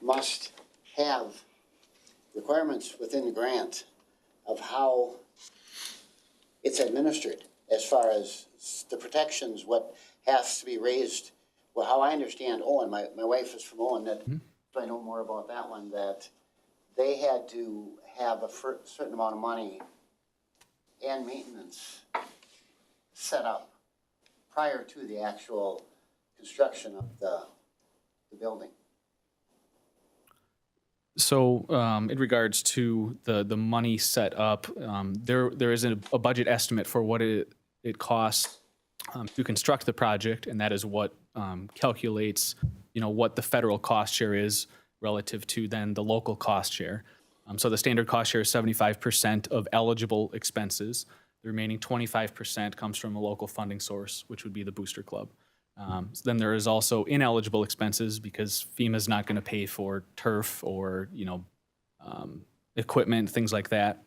must have requirements within the grant of how it's administered, as far as the protections, what has to be raised. Well, how I understand Owen, my wife is from Owen, that so I know more about that one, that they had to have a certain amount of money and maintenance set up prior to the actual construction of the building. So in regards to the money set up, there is a budget estimate for what it costs to construct the project, and that is what calculates, what the federal cost share is relative to then the local cost share. So the standard cost share is 75% of eligible expenses. The remaining 25% comes from a local funding source, which would be the Booster Club. So then there is also ineligible expenses because FEMA is not going to pay for turf or, equipment, things like that.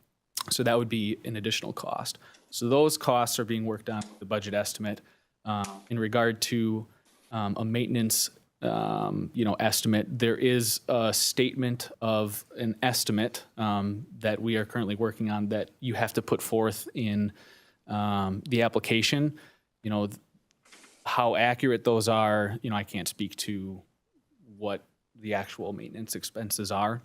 So that would be an additional cost. So those costs are being worked on with the budget estimate. In regard to a maintenance, estimate, there is a statement of an estimate that we are currently working on that you have to put forth in the application. How accurate those are, I can't speak to what the actual maintenance expenses are.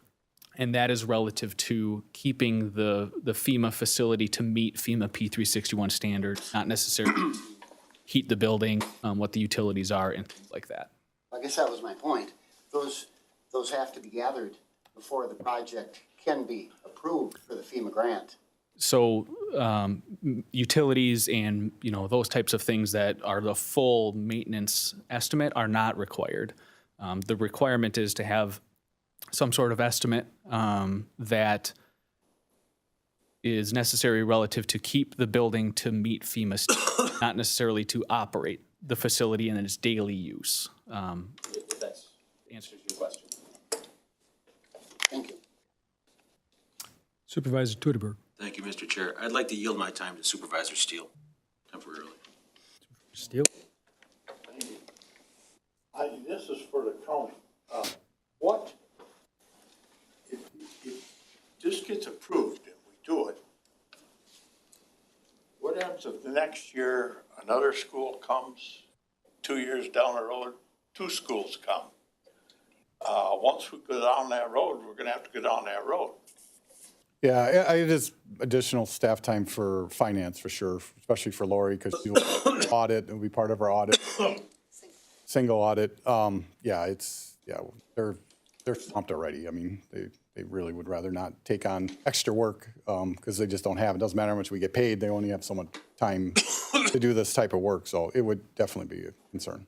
And that is relative to keeping the FEMA facility to meet FEMA P361 standards, not necessarily heat the building, what the utilities are and things like that. I guess that was my point. Those have to be gathered before the project can be approved for the FEMA grant. So utilities and, those types of things that are the full maintenance estimate are not required. The requirement is to have some sort of estimate that is necessary relative to keep the building to meet FEMA standards, not necessarily to operate the facility in its daily use. If that answers your question. Thank you. Supervisor Teuteberg. Thank you, Mr. Chair. I'd like to yield my time to Supervisor Steele temporarily. Steele? This is for the county. What, if this gets approved and we do it, what happens if the next year another school comes, 2 years down the road, 2 schools come? Once we go down that road, we're gonna have to go down that road. Yeah, it is additional staff time for finance for sure, especially for Lori, because she will audit, it'll be part of our audit. Single audit. Yeah, they're swamped already. I mean, they really would rather not take on extra work because they just don't have it. Doesn't matter how much we get paid, they only have so much time to do this type of work. So it would definitely be a concern.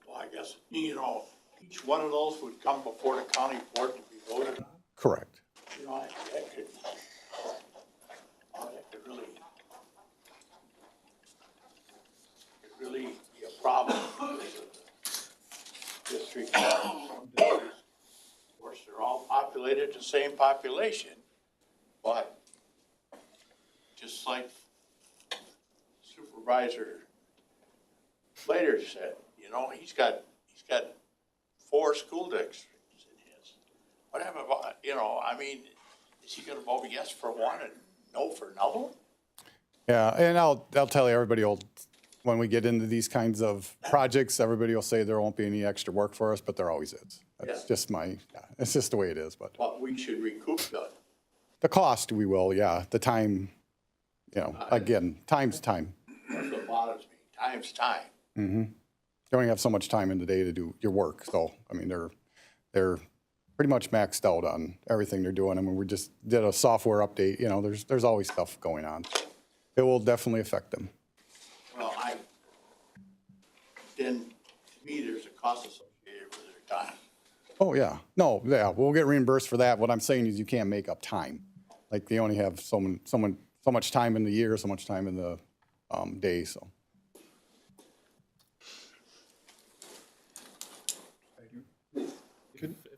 Well, I guess, you know, each one of those would come before the county board to be voted on. Correct. You know, that could really be a problem. District, of course, they're all populated the same population, but just like Supervisor Slater said, you know, he's got 4 school districts in his. Whatever, you know, I mean, is he gonna vote yes for one and no for another one? Yeah, and I'll tell you, everybody will, when we get into these kinds of projects, everybody will say there won't be any extra work for us, but there always is. That's just it's just the way it is, But we should recoup the cost, we will, yeah. The time, you know, again, time's time. That's what bothers me, time's time. Mm-hmm. You only have so much time in the day to do your work, so, I mean, they're pretty much maxed out on everything they're doing. I mean, we just did a software update, you know, there's always stuff going on. It will definitely affect them. Well, then, to me, there's a cost associated with their time. Oh, yeah. No, yeah, we'll get reimbursed for that. What I'm saying is you can't make up time. Like, they only have so much time in the year, so much time in the day, so.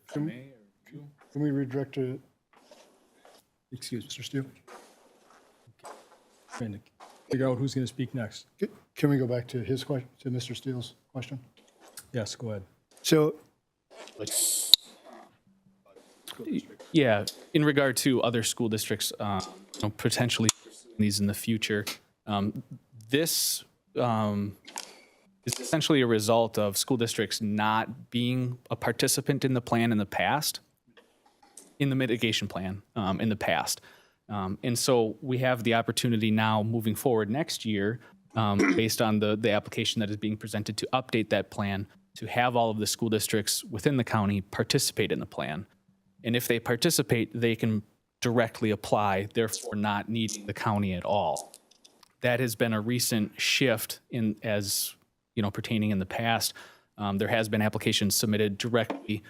Can we redirect to, excuse Mr. Steele? Trying to figure out who's going to speak next. Can we go back to his question, to Mr. Steele's question? Yes, go ahead. So, Yeah, in regard to other school districts, potentially these in the future, this is essentially a result of school districts not being a participant in the plan in the past, in the mitigation plan in the past. And so we have the opportunity now moving forward next year, based on the application that is being presented, to update that plan, to have all of the school districts within the county participate in the plan. And if they participate, they can directly apply, therefore not needing the county at all. That has been a recent shift pertaining in the past. There has been applications submitted directly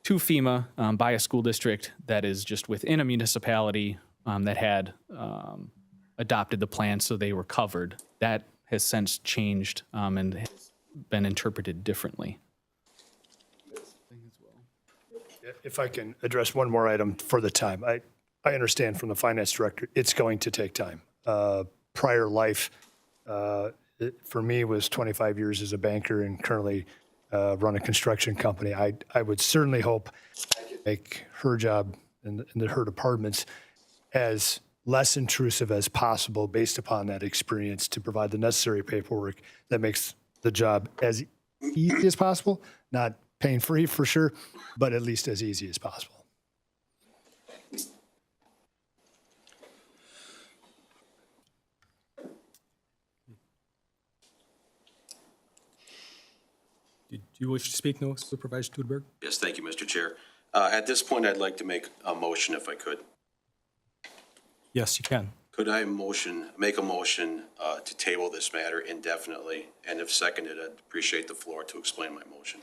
to FEMA by a school district that is just within a municipality that had adopted the plan, so they were covered. That has since changed and has been interpreted differently. if I can address one more item for the time. I understand from the finance director, it's going to take time. Prior life, for me, was 25 years as a banker and currently run a construction company. I would certainly hope I could make her job and her departments as less intrusive as possible based upon that experience to provide the necessary paperwork that makes the job as easy as possible, not pain-free for sure, but at least as easy as possible. Do you wish to speak now, Supervisor Tudberg? Yes, thank you, Mr. Chair. At this point, I'd like to make a motion if I could. Yes, you can. Could I make a motion to table this matter indefinitely? And if seconded, I'd appreciate the floor to explain my motion.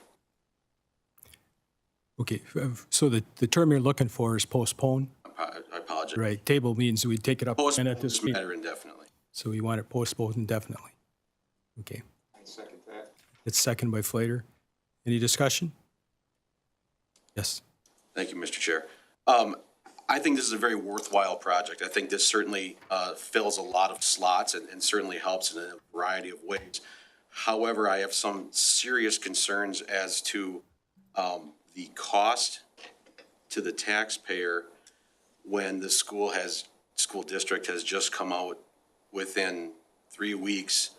Okay, so the term you're looking for is postpone? I apologize. Right, table means we take it up Postpone and at this this meeting. matter indefinitely. So you want it postponed indefinitely? Okay. I second that. It's second by Flater. Any discussion? Yes. Thank you, Mr. Chair. I think this is a very worthwhile project. I think this certainly fills a lot of slots and certainly helps in a variety of ways. However, I have some serious concerns as to the cost to the taxpayer when the school district has just come out within 3 weeks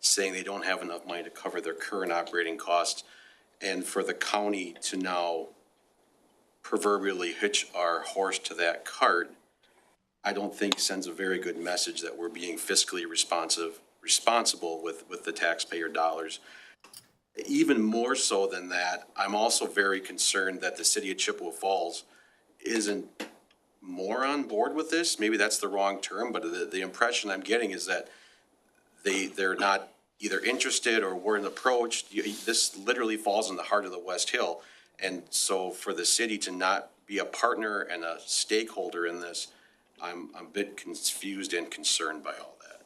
saying they don't have enough money to cover their current operating costs, and for the county to now proverbially hitch our horse to that cart I don't think sends a very good message that we're being fiscally responsible with the taxpayer dollars. Even more so than that, I'm also very concerned that the city of Chippewa Falls isn't more on board with this. Maybe that's the wrong term, but the impression I'm getting is that they're not either interested or weren't approached. This literally falls in the heart of the West Hill. And so for the city to not be a partner and a stakeholder in this, I'm a bit confused and concerned by all that.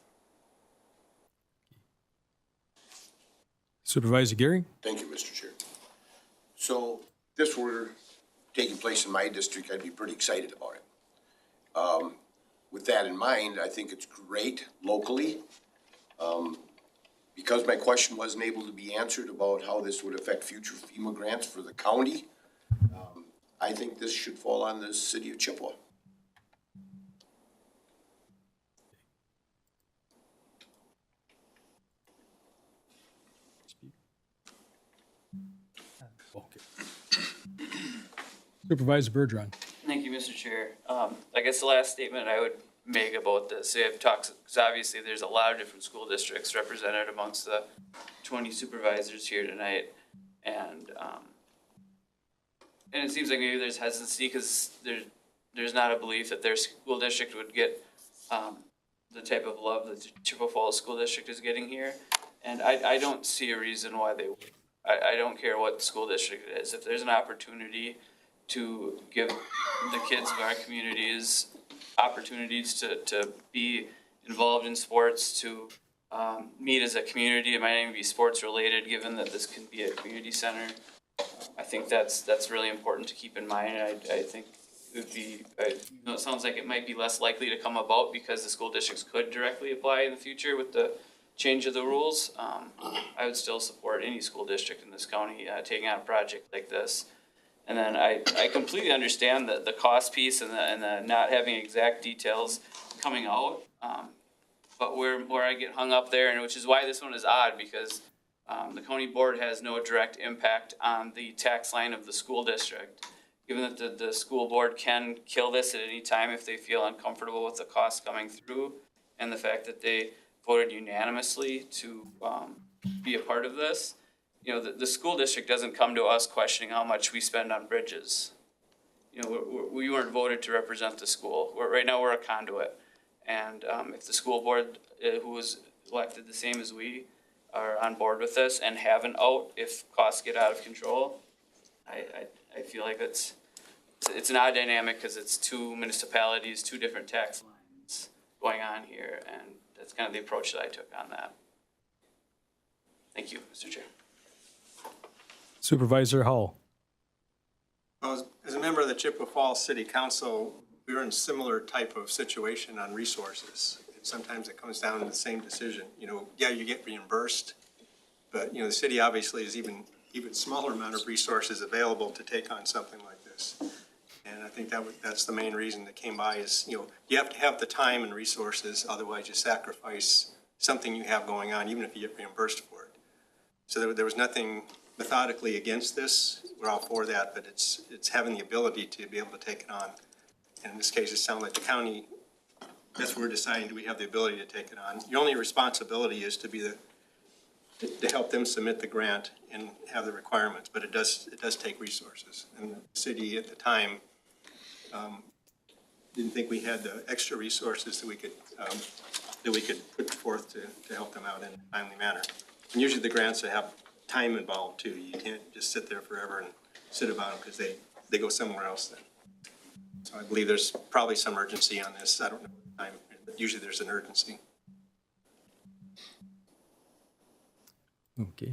Supervisor Gary? Thank you, Mr. Chair. So if this were taking place in my district, I'd be pretty excited about it. With that in mind, I think it's great locally. Because my question wasn't able to be answered about how this would affect future FEMA grants for the county, I think this should fall on the city of Chippewa. Supervisor Bergeron? Thank you, Mr. Chair. I guess the last statement I would make about this, I've talked, because obviously there's a lot of different school districts represented amongst the 20 supervisors here tonight. And it seems like maybe there's hesitancy because there's not a belief that their school district would get the type of love that the Chippewa Falls School District is getting here. And I don't see a reason why they would. I don't care what school district it is. If there's an opportunity to give the kids of our communities opportunities to be involved in sports, to meet as a community, it might even be sports related, given that this can be a community center. I think that's really important to keep in mind. I think it would be, it sounds like it might be less likely to come about because the school districts could directly apply in the future with the change of the rules. I would still support any school district in this county taking on a project like this. And then I completely understand the cost piece and the not having exact details coming out. But where I get hung up there, and which is why this one is odd, because the county board has no direct impact on the tax line of the school district. Given that the school board can kill this at any time if they feel uncomfortable with the cost coming through, and the fact that they voted unanimously to be a part of this. You know, the school district doesn't come to us questioning how much we spend on bridges. You know, we weren't voted to represent the school. Right now we're a conduit. And if the school board, who was elected the same as we, are on board with this and have an out if costs get out of control, I feel like it's an odd dynamic because it's two municipalities, two different tax lines going on here. And that's kind of the approach that I took on that. Thank you, Mr. Chair. Supervisor Howell? Well, as a member of the Chippewa Falls City Council, we were in a similar type of situation on resources. And sometimes it comes down to the same decision. You know, yeah, you get reimbursed, but you know, the city obviously is even smaller amount of resources available to take on something like this. And I think that's the main reason that came by is, you know, you have to have the time and resources, otherwise you sacrifice something you have going on, even if you get reimbursed for it. So there was nothing methodically against this. We're all for that, but it's having the ability to be able to take it on. And in this case, it sounds like the county, that's what we're deciding, do we have the ability to take it on? Your only responsibility is to help them submit the grant and have the requirements, but it does take resources. And the city at the time didn't think we had the extra resources that we could put forth to help them out in a timely manner. And usually the grants that have time involved too. You can't just sit there forever and sit about them because they go somewhere else then. So I believe there's probably some urgency on this. I don't know the time, but usually there's an urgency. Okay.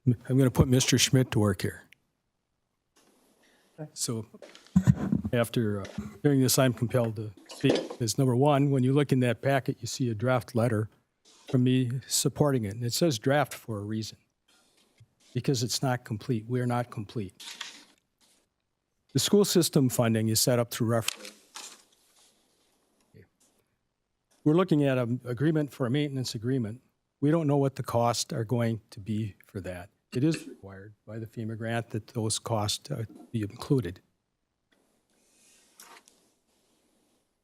I'm going to put Mr. Schmidt to work here. So after hearing this, I'm compelled to speak. Because number one, when you look in that packet, you see a draft letter from me supporting it. And it says draft for a reason. Because it's not complete. We're not complete. The school system funding is set up through referendum. We're looking at an agreement for a maintenance agreement. We don't know what the costs are going to be for that. it is required by the FEMA grant that those costs be included.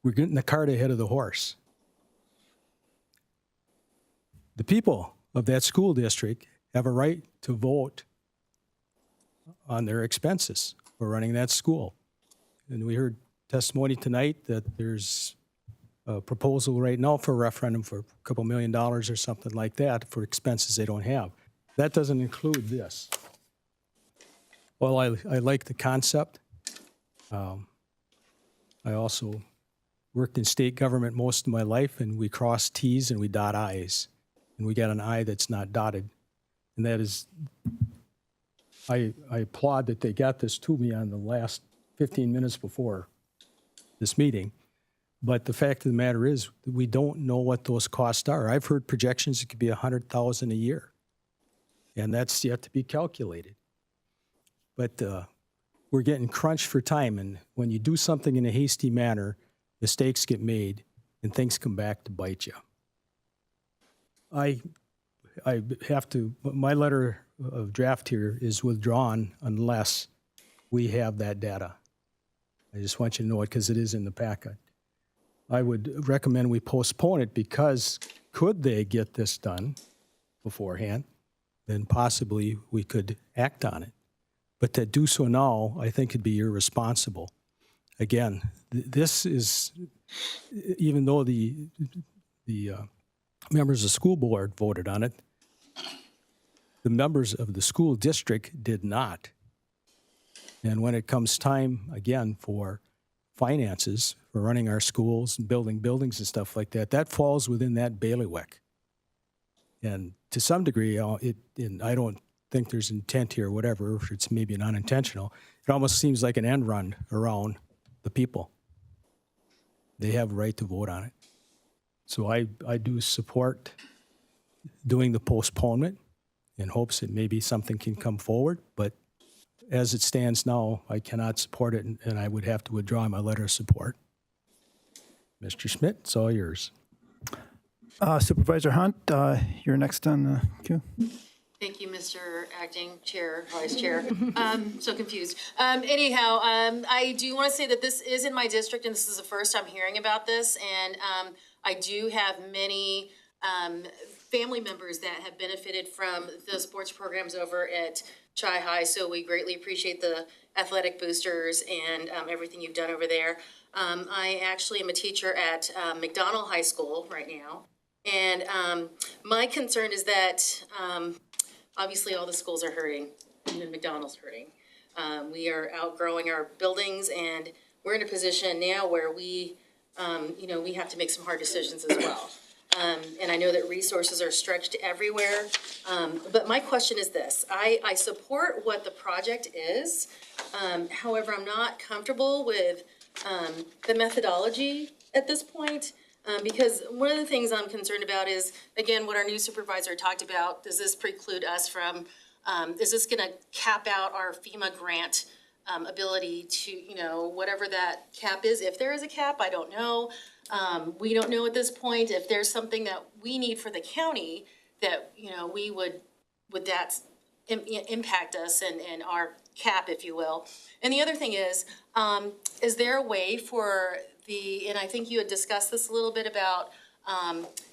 We're getting the cart ahead of the horse. The people of that school district have a right to vote on their expenses for running that school. And we heard testimony tonight that there's a proposal right now for a referendum for a couple $1 million or something like that for expenses they don't have. That doesn't include this. Well, I like the concept. I also worked in state government most of my life, and we cross T's and we dot I's. And we got an I that's not dotted. And that is, I applaud that they got this to me on the last 15 minutes before this meeting. But the fact of the matter is, we don't know what those costs are. I've heard projections it could be $100,000 a year. And that's yet to be calculated. But we're getting crunched for time. And when you do something in a hasty manner, mistakes get made and things come back to bite you. I have to, my letter of draft here is withdrawn unless we have that data. I just want you to know it because it is in the packet. I would recommend we postpone it because could they get this done beforehand, then possibly we could act on it. But to do so now, I think would be irresponsible. Again, this is, even though the members of the school board voted on it, the members of the school district did not. And when it comes time, again, for finances, for running our schools and building buildings and stuff like that, that falls within that bailiwick. And to some degree, and I don't think there's intent here, whatever, if it's maybe an unintentional, it almost seems like an end run around the people. They have a right to vote on it. So I do support doing the postponement in hopes that maybe something can come forward, but as it stands now, I cannot support it, and I would have to withdraw my letter of support. Mr. Schmidt, it's all yours. Supervisor Hunt, you're next on the queue. Thank you, Mr. Acting Chair, Vice Chair. So confused. Anyhow, I do want to say that this is in my district, and this is the first I'm hearing about this, and I do have many family members that have benefited from the sports programs over at Chi High, so we greatly appreciate the athletic boosters and everything you've done over there. I actually am a teacher at McDonald High School right now, and my concern is that obviously all the schools are hurting, even McDonald's hurting. We are outgrowing our buildings, and we're in a position now where we have to make some hard decisions as well. And I know that resources are stretched everywhere. But my question is this. I support what the project is. However, I'm not comfortable with the methodology at this point. Because one of the things I'm concerned about is, again, what our new supervisor talked about, does this preclude us from, is this gonna cap out our FEMA grant ability to, whatever that cap is? If there is a cap, I don't know. We don't know at this point if there's something that we need for the county that, would that impact us and our cap, if you will. And the other thing is there a way for and I think you had discussed this a little bit about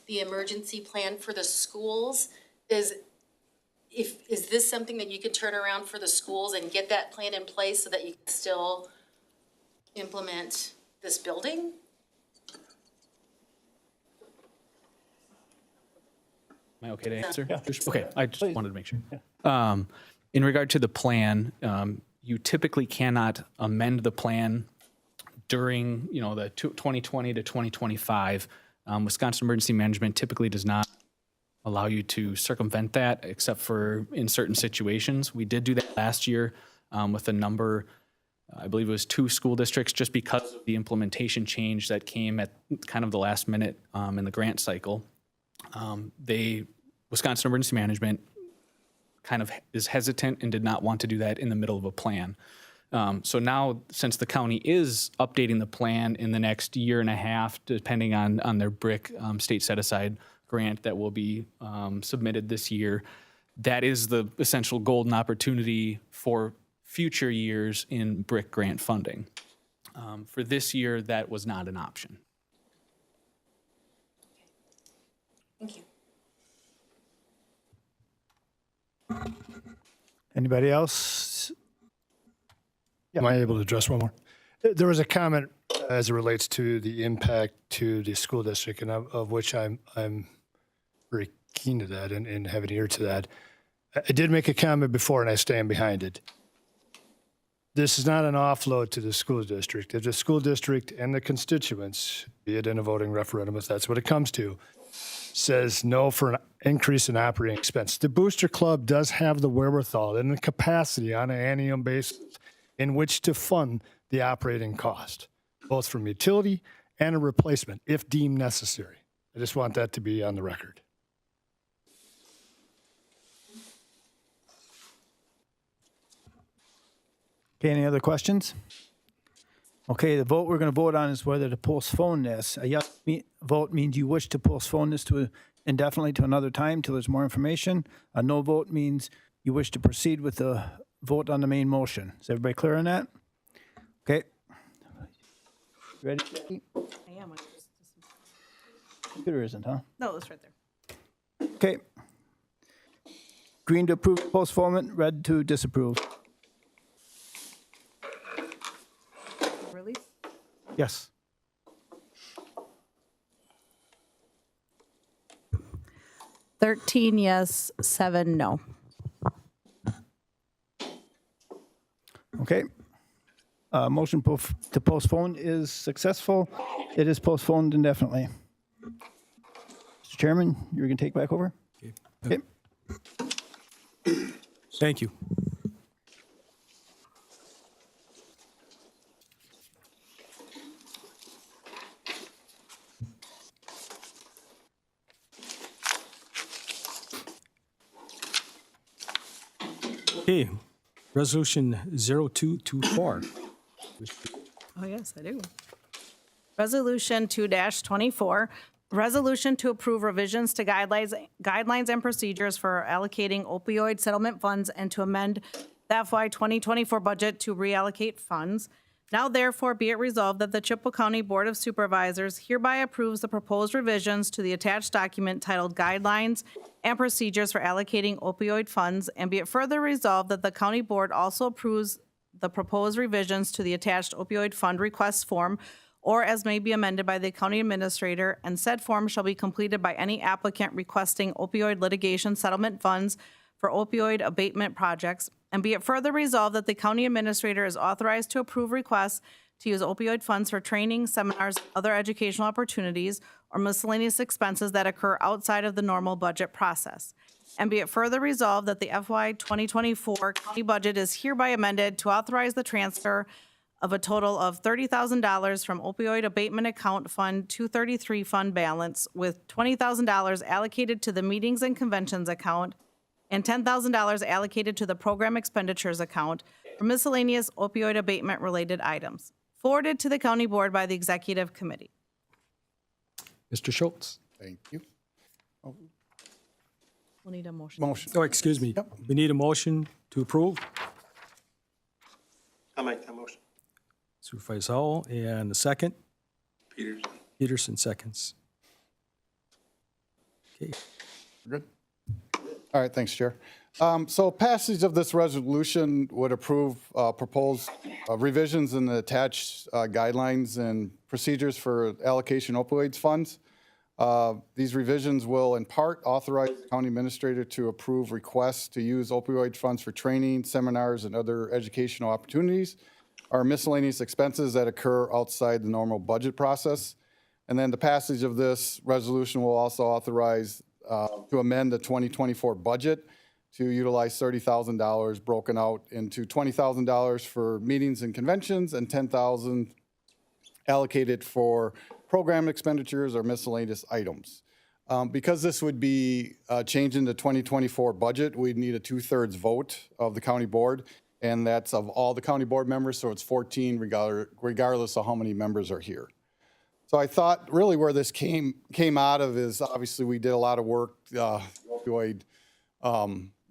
the emergency plan for the schools. Is this something that you could turn around for the schools and get that plan in place so that you can still implement this building? Am I okay to answer? Yeah. Okay, I just wanted to make sure. In regard to the plan, you typically cannot amend the plan during, the 2020 to 2025. Wisconsin Emergency Management typically does not allow you to circumvent that except for in certain situations. We did do that last year with a number, I believe it was 2 school districts, just because of the implementation change that came at kind of the last minute in the grant cycle. Wisconsin Emergency Management kind of is hesitant and did not want to do that in the middle of a plan. So now, since the county is updating the plan in the next year and a half, depending on their BRIC state set-aside grant that will be submitted this year, that is the essential golden opportunity for future years in BRIC grant funding. For this year, that was not an option. Thank you. Anybody else? Am I able to address one more? There was a comment as it relates to the impact to the school district, and of which I'm very keen to that and have an ear to that. I did make a comment before, and I stand behind it. This is not an offload to the school district. If the school district and the constituents, be it in a voting referendum, if that's what it comes to, says no for an increase in operating expense, the Booster Club does have the wherewithal and the capacity on an annual basis in which to fund the operating cost, both from utility and a replacement, if deemed necessary. I just want that to be on the record. Okay, any other questions? Okay, the vote we're going to vote on is whether to postpone this. A yes vote means you wish to postpone this to indefinitely to another time till there's more information. A no vote means you wish to proceed with the vote on the main motion. Is everybody clear on that? Okay. Ready, Jackie? I am. Computer isn't, huh? No, it's right there. Okay. Green to approve postponement, red to disapprove. Release? Yes. $13 yes, 7 no. Okay. Motion to postpone is successful. It is postponed indefinitely. Mr. Chairman, you're going to take back over? Okay. Thank you. Okay, resolution 0224. Oh, yes, I do. Resolution 2-24, resolution to approve revisions to guidelines and procedures for allocating opioid settlement funds and to amend the FY 2024 budget to reallocate funds. Now therefore be it resolved that the Chippewa County Board of Supervisors hereby approves the proposed revisions to the attached document titled Guidelines and Procedures for Allocating Opioid Funds, and be it further resolved that the county board also approves the proposed revisions to the attached opioid fund request form, or as may be amended by the county administrator, and said form shall be completed by any applicant requesting opioid litigation settlement funds for opioid abatement projects. And be it further resolved that the county administrator is authorized to approve requests to use opioid funds for training, seminars, other educational opportunities, or miscellaneous expenses that occur outside of the normal budget process. And be it further resolved that the FY 2024 county budget is hereby amended to authorize the transfer of a total of $30,000 from opioid abatement account fund 233 fund balance, with $20,000 allocated to the meetings and conventions account and $10,000 allocated to the program expenditures account for miscellaneous opioid abatement related items, forwarded to the county board by the executive committee. Mr. Schultz. Thank you. We'll need a motion. Motion. Oh, excuse me. We need a motion to approve. I'll make that motion. Supervisor Howell, and a second. Peterson. Peterson seconds. Okay. Good. All right, thanks, Chair. So passage of this resolution would approve proposed revisions in the attached guidelines and procedures for allocation opioids funds. These revisions will in part authorize the county administrator to approve requests to use opioid funds for training, seminars, and other educational opportunities, or miscellaneous expenses that occur outside the normal budget process. And then the passage of this resolution will also authorize to amend the 2024 budget to utilize $30,000 broken out into $20,000 for meetings and conventions and $10,000 allocated for program expenditures or miscellaneous items. Because this would be changing the 2024 budget, we'd need a 2/3 vote of the county board, and that's of all the county board members, so it's 14 regardless of how many members are here. So I thought really where this came out of is obviously we did a lot of work, opioid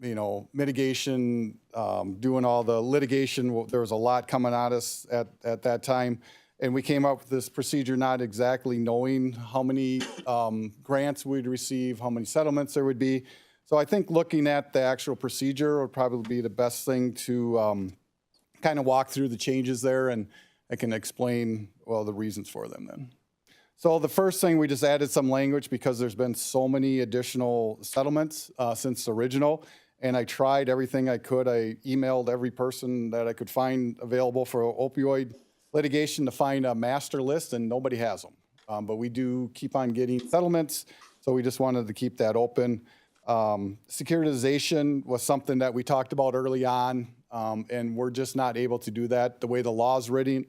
mitigation, doing all the litigation. There was a lot coming at us at that time. And we came up with this procedure not exactly knowing how many grants we'd receive, how many settlements there would be. So I think looking at the actual procedure would probably be the best thing to kind of walk through the changes there, and I can explain, well, the reasons for them then. So the first thing, we just added some language because there's been so many additional settlements since the original. And I tried everything I could. I emailed every person that I could find available for opioid litigation to find a master list, and nobody has them. But we do keep on getting settlements, so we just wanted to keep that open. Securitization was something that we talked about early on, and we're just not able to do that. The way the law is written,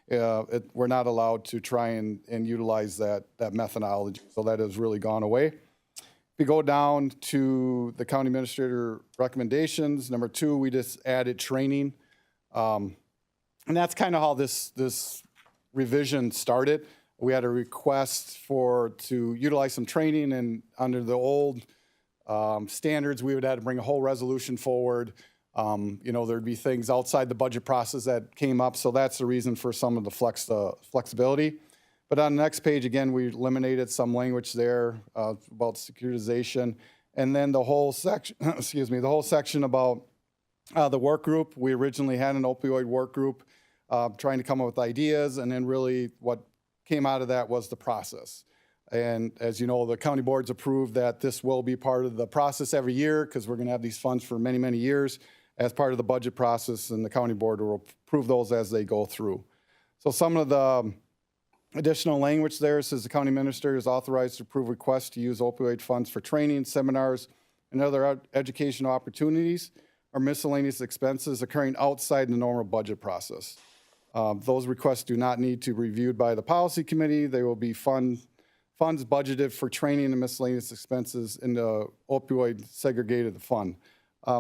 we're not allowed to try and utilize that methodology, so that has really gone away. If we go down to the county administrator recommendations, number 2, we just added training. And that's kind of how this revision started. We had a request to utilize some training, and under the old standards, we would have to bring a whole resolution forward. There'd be things outside the budget process that came up, so that's the reason for some of the flexibility. But on the next page, again, we eliminated some language there about securitization. And then the whole section, the whole section about the work group. We originally had an opioid work group trying to come up with ideas, and then really what came out of that was the process. And as you know, the county board's approved that this will be part of the process every year, because we're going to have these funds for many, many years as part of the budget process, and the county board will approve those as they go through. So some of the additional language there says the county administrator is authorized to approve requests to use opioid funds for training, seminars, and other educational opportunities or miscellaneous expenses occurring outside the normal budget process. Those requests do not need to be reviewed by the policy committee. They will be funds budgeted for training and miscellaneous expenses in the opioid segregated fund.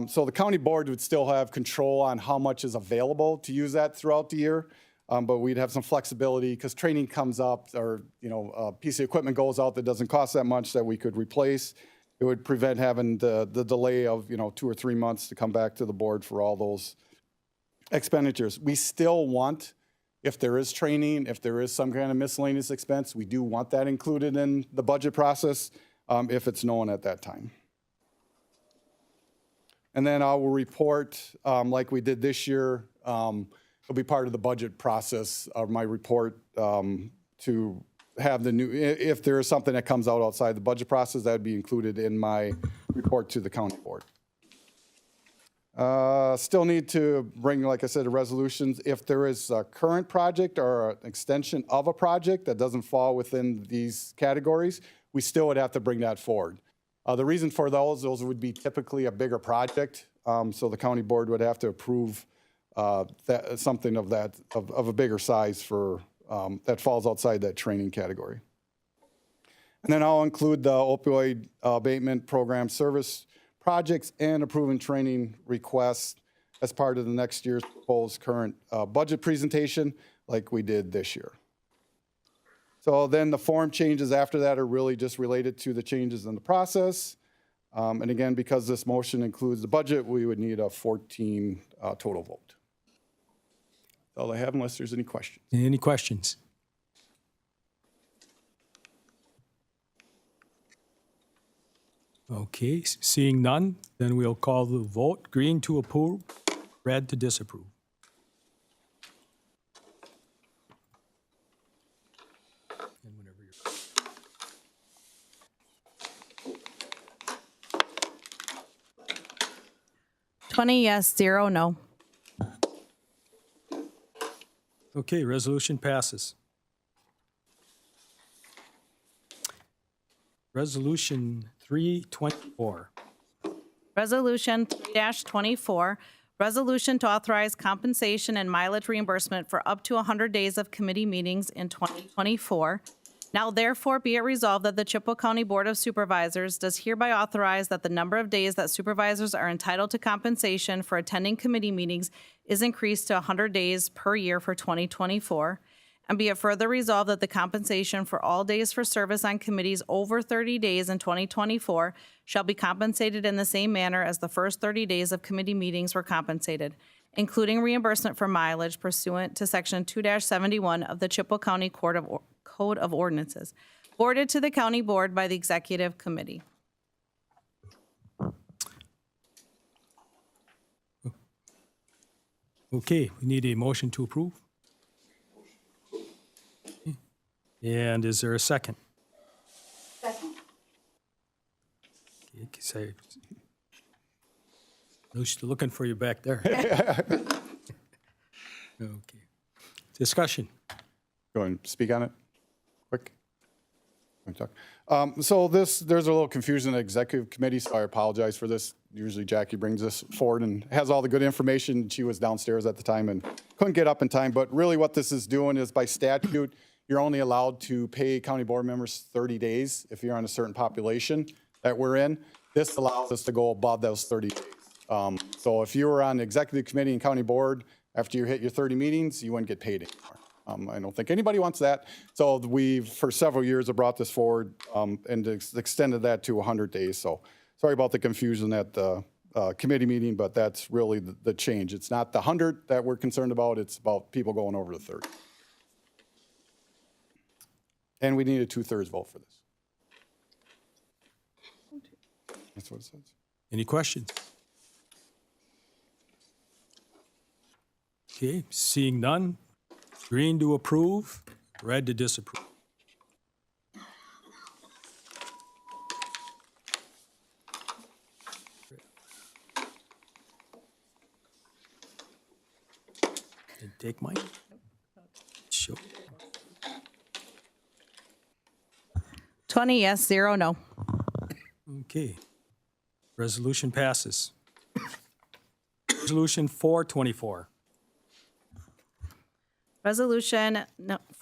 So the county board would still have control on how much is available to use that throughout the year. But we'd have some flexibility because training comes up, or a piece of equipment goes out that doesn't cost that much that we could replace. It would prevent having the delay of 2 or 3 months to come back to the board for all those expenditures. We still want, if there is training, if there is some kind of miscellaneous expense, we do want that included in the budget process if it's known at that time. And then I will report, like we did this year, it'll be part of the budget process of my report to have the new, if there is something that comes out outside the budget process, that would be included in my report to the county board. Still need to bring, like I said, the resolutions. If there is a current project or an extension of a project that doesn't fall within these categories, we still would have to bring that forward. The reason for those would be typically a bigger project. So the county board would have to approve something of a bigger size for that falls outside that training category. And then I'll include the opioid abatement program service projects and approving training requests as part of the next year's proposed current budget presentation, like we did this year. So then the form changes after that are really just related to the changes in the process. And again, because this motion includes the budget, we would need a 14 total vote. That's all I have, unless there's any questions. Any questions? Okay, seeing none, then we'll call the vote. Green to approve, red to disapprove. And whenever you're 20 yes, 0 no. Okay, resolution passes. Resolution 324. Resolution 3-24, resolution to authorize compensation and mileage reimbursement for up to 100 days of committee meetings in 2024. Now therefore be it resolved that the Chippewa County Board of Supervisors does hereby authorize that the number of days that supervisors are entitled to compensation for attending committee meetings is increased to 100 days per year for 2024. And be it further resolved that the compensation for all days for service on committees over 30 days in 2024 shall be compensated in the same manner as the first 30 days of committee meetings were compensated, including reimbursement for mileage pursuant to Section 2-71 of the Chippewa County Code of Ordinances, forwarded to the County Board by the Executive Committee. Okay, we need a motion to approve. And is there a second? Second. Okay, 'cause I was looking for you back there. Okay. Discussion. Go and speak on it, quick. Want to talk? So there's a little confusion in the executive committee, so I apologize for this. Usually Jackie brings this forward and has all the good information. She was downstairs at the time and couldn't get up in time, but really what this is doing is by statute, you're only allowed to pay county board members 30 days if you're on a certain population that we're in. This allows us to go above those 30 days. So if you were on the executive committee and county board, after you hit your 30 meetings, you wouldn't get paid anymore. I don't think anybody wants that. So we've, for several years, have brought this forward and extended that to 100 days. So sorry about the confusion at the committee meeting, but that's really the change. It's not the 100 that we're concerned about. It's about people going over the 30. And we need a 2/3 vote for this. That's what it says. Any questions? Okay, seeing none. Green to approve, red to disapprove. And take mine. Sure. 20 yes, 0 no. Okay. Resolution passes. Resolution 424. Resolution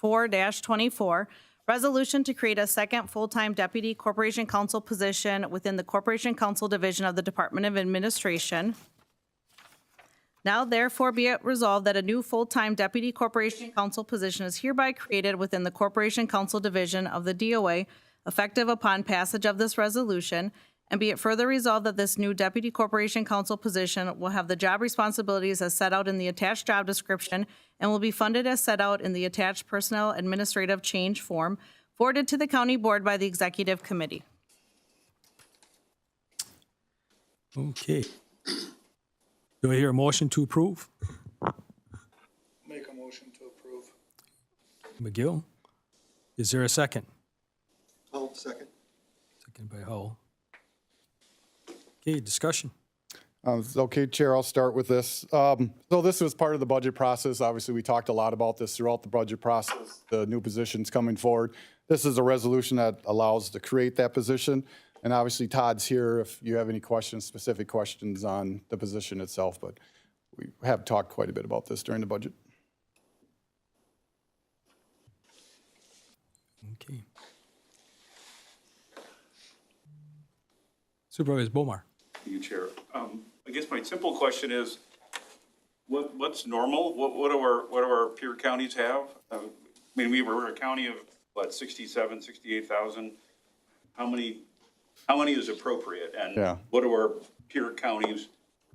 4-24, resolution to create a second full-time deputy corporation counsel position within the Corporation Counsel Division of the Department of Administration. Now therefore be it resolved that a new full-time deputy corporation counsel position is hereby created within the Corporation Counsel Division of the DOA, effective upon passage of this resolution. And be it further resolved that this new deputy corporation counsel position will have the job responsibilities as set out in the attached job description and will be funded as set out in the attached personnel administrative change form forwarded to the county board by the executive committee. Okay. Do I hear a motion to approve? Make a motion to approve. McGill? Is there a second? I'll second. Second by Hull. Okay, discussion. Okay, Chair, I'll start with this. So this was part of the budget process. Obviously, we talked a lot about this throughout the budget process, the new positions coming forward. This is a resolution that allows to create that position. And obviously, Todd's here if you have any questions, specific questions on the position itself, but we have talked quite a bit about this during the budget. Okay. Supervisor Bomar. Thank you, Chair. I guess my simple question is, what's normal? What do our peer counties have? I mean, we're a county of, what, 67, 68,000? How many is appropriate? And Yeah. what do our peer counties,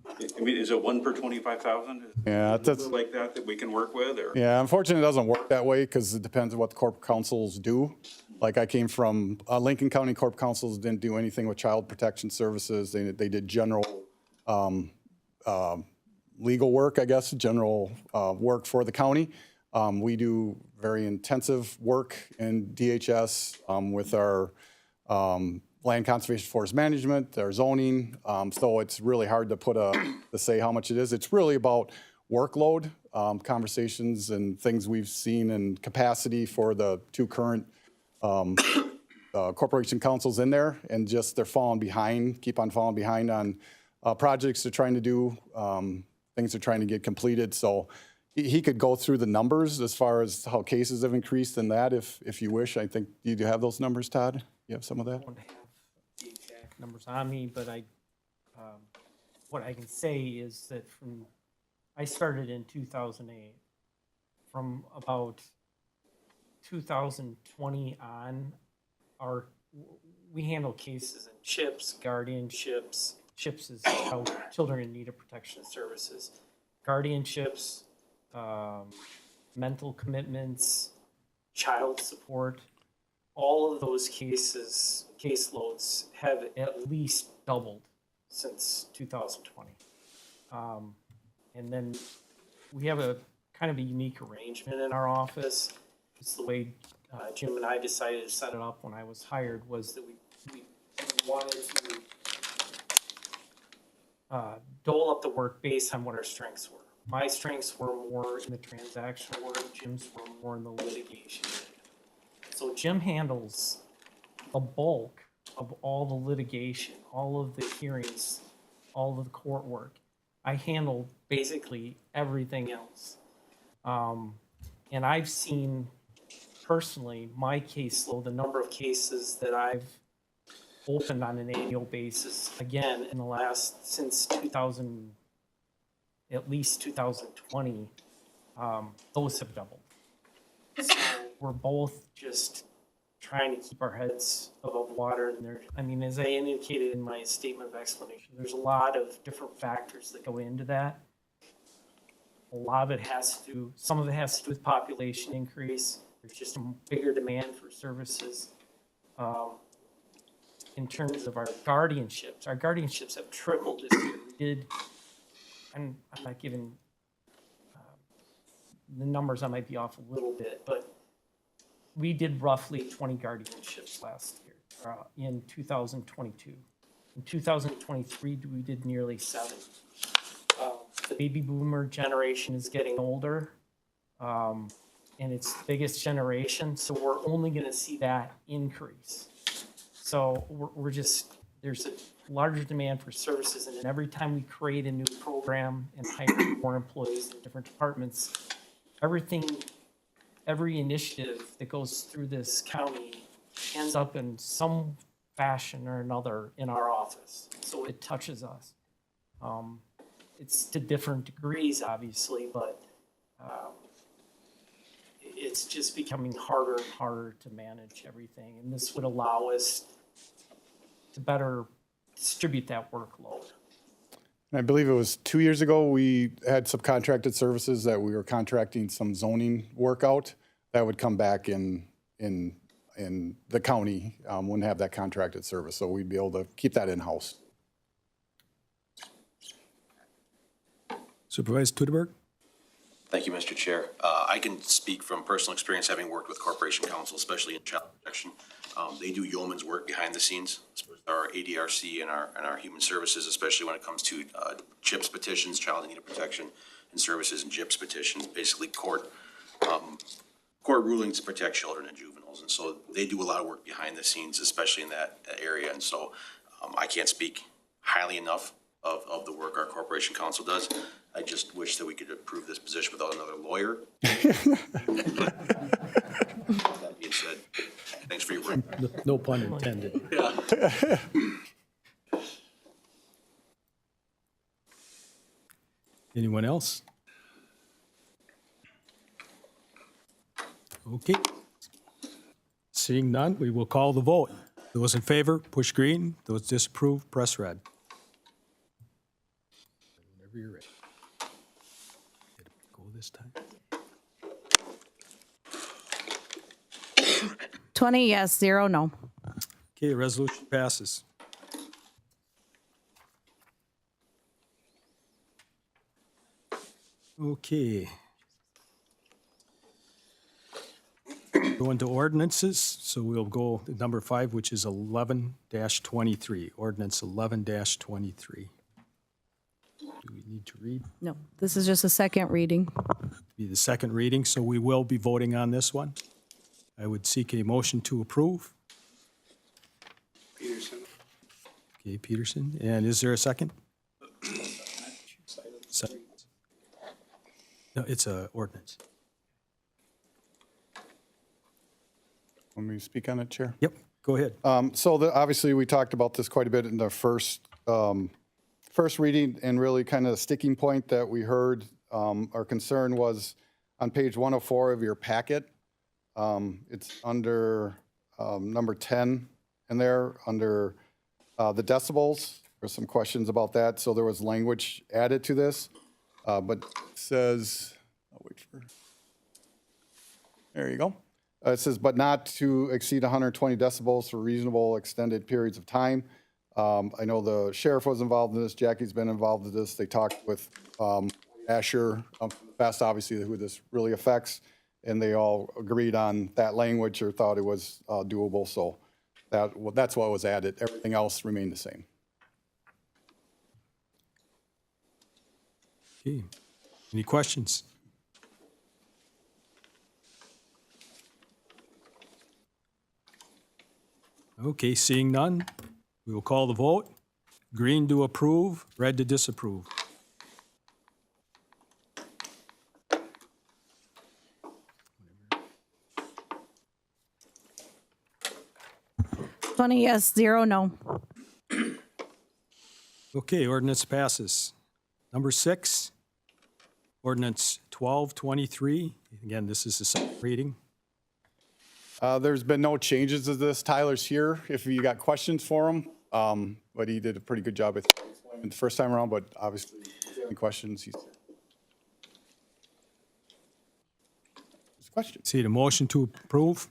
I mean, is it 1 per 25,000? Yeah, that's like that we can work with, or? Yeah, unfortunately, it doesn't work that way because it depends on what the corporate councils do. Like I came from Lincoln County Corporate Councils, didn't do anything with child protection services. They did general legal work, I guess, general work for the county. We do very intensive work in DHS with our land conservation forest management, our zoning. So it's really hard to to say how much it is. It's really about workload, conversations and things we've seen and capacity for the two current corporation councils in there, and just they're falling behind, keep on falling behind on projects they're trying to do, things they're trying to get completed. So he could go through the numbers as far as how cases have increased in that if you wish. I think, do you have those numbers, Todd? You have some of that? I don't have the exact numbers on me, but what I can say is that I started in 2008, from about 2020 on, we handle cases in CHIPS, guardianships. CHIPS is Children in Need of Protection Services. Guardianships, mental commitments, child support. All of those caseloads have at least doubled since 2020. And then we have a kind of a unique arrangement in our office. It's the way Jim and I decided to set it up when I was hired, was that we wanted to dole up the work based on what our strengths were. My strengths were more in the transactional work, Jim's were more in the litigation area. So Jim handles the bulk of all the litigation, all of the hearings, all of the court work. I handle basically everything else. And I've seen personally my caseload, the number of cases that I've opened on an annual basis, again, in the last, since at least 2020, those have doubled. So we're both just trying to keep our heads above water. And there, I mean, as I indicated in my statement of explanation, there's a lot of different factors that go into that. A lot of it has to do, some of it has to do with population increase. There's just a bigger demand for services. In terms of our guardianships have tripled this year. I'm not giving the numbers, I might be off a little bit, but we did roughly 20 guardianships last year in 2022. In 2023, we did nearly 7. The baby boomer generation is getting older, and it's the biggest generation, so we're only going to see that increase. So we're just, there's a larger demand for services, and then every time we create a new program and hire more employees in different departments, every initiative that goes through this county ends up in some fashion or another in our office. So it touches us. It's to different degrees, obviously, but it's just becoming harder and harder to manage everything. And this would allow us to better distribute that workload. And I believe it was 2 years ago, we had subcontracted services that we were contracting some zoning work out that would come back in the county, wouldn't have that contracted service. So we'd be able to keep that in-house. Supervisor Teuteberg? Thank you, Mr. Chair. I can speak from personal experience, having worked with Corporation Counsel, especially in child protection. They do yeoman's work behind the scenes, our ADRC and our human services, especially when it comes to CHIPS petitions, child in need of protection and services, and JIPS petitions, basically court rulings to protect children and juveniles. And so they do a lot of work behind the scenes, especially in that area. And so I can't speak highly enough of the work our Corporation Counsel does. I just wish that we could approve this position without another lawyer. That being said, thanks for your work. No pun intended. Yeah. Anyone else? Okay. Seeing none, we will call the vote. Those in favor, push green. Those disapprove, press red. Whenever you're ready. Go this time. 20 yes, 0 no. Okay, resolution passes. Okay. Go into ordinances, so we'll go to number 5, which is 11-23, ordinance 11-23. Do we need to read? No, this is just a second reading. Be the second reading, so we will be voting on this one. I would seek a motion to approve. Peterson. Okay, Peterson, and is there a second? Second. No, it's a ordinance. Want me to speak on it, Chair? Yep, go ahead. Obviously, we talked about this quite a bit in the first reading, and really kind of the sticking point that we heard, our concern was on page 104 of your packet. It's under number 10 in there, under the decibels. There's some questions about that, so there was language added to this. But it says, I'll wait for, there you go. It says, but not to exceed 120 decibels for reasonable extended periods of time. I know the sheriff was involved in this, Jackie's been involved in this. They talked with Asher, Fast, obviously, who this really affects, and they all agreed on that language or thought it was doable, so that's what was added. Everything else remained the same. Okay. Any questions? Okay, seeing none, we will call the vote. Green to approve, red to disapprove. 20 yes, 0 no. Okay, ordinance passes. Number 6, ordinance 1223. Again, this is the second reading. There's been no changes to this. Tyler's here if you got questions for him, but he did a pretty good job with it the first time around, but obviously, if you have any questions, he's here. Question. See the motion to approve,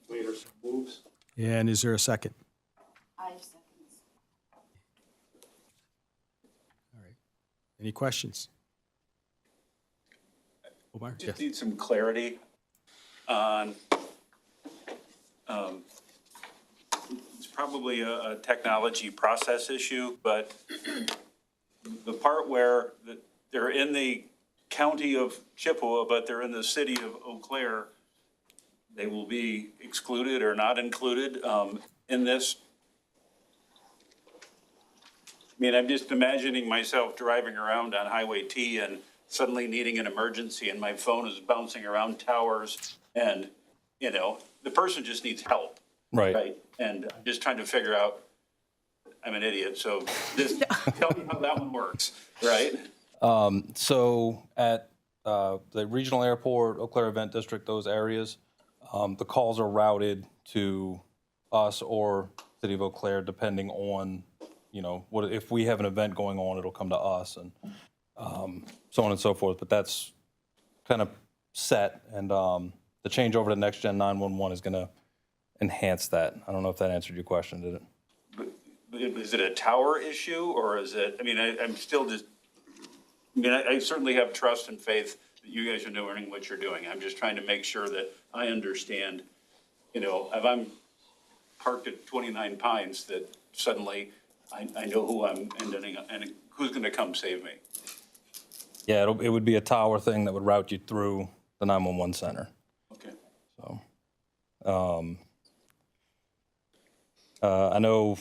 Later moves. and is there a second? Any questions? Omar? Just need some clarity on, it's probably a technology process issue, but the part where they're in the county of Chippewa, but they're in the city of Eau Claire, they will be excluded or not included in this. I mean, I'm just imagining myself driving around on Highway T and suddenly needing an emergency and my phone is bouncing around towers and, you know, the person just needs help. Right. And I'm just trying to figure out, I'm an idiot, so just tell me how that one works, right? So at the regional airport, Eau Claire Event District, those areas, the calls are routed to us or City of Eau Claire, depending on, you know, what if we have an event going on, it'll come to us and so on and so forth. But that's kind of set, and the change over to Next Gen 911 is going to enhance that. I don't know if that answered your question, did it? But is it a tower issue or is it, I mean, I'm still just, I mean, I certainly have trust and faith that you guys are doing what you're doing. I'm just trying to make sure that I understand, you know, if I'm parked at 29 Pines, that suddenly I know who I'm ending up, and who's going to come save me. Yeah, it would be a tower thing that would route you through the 911 center. Okay. So, I know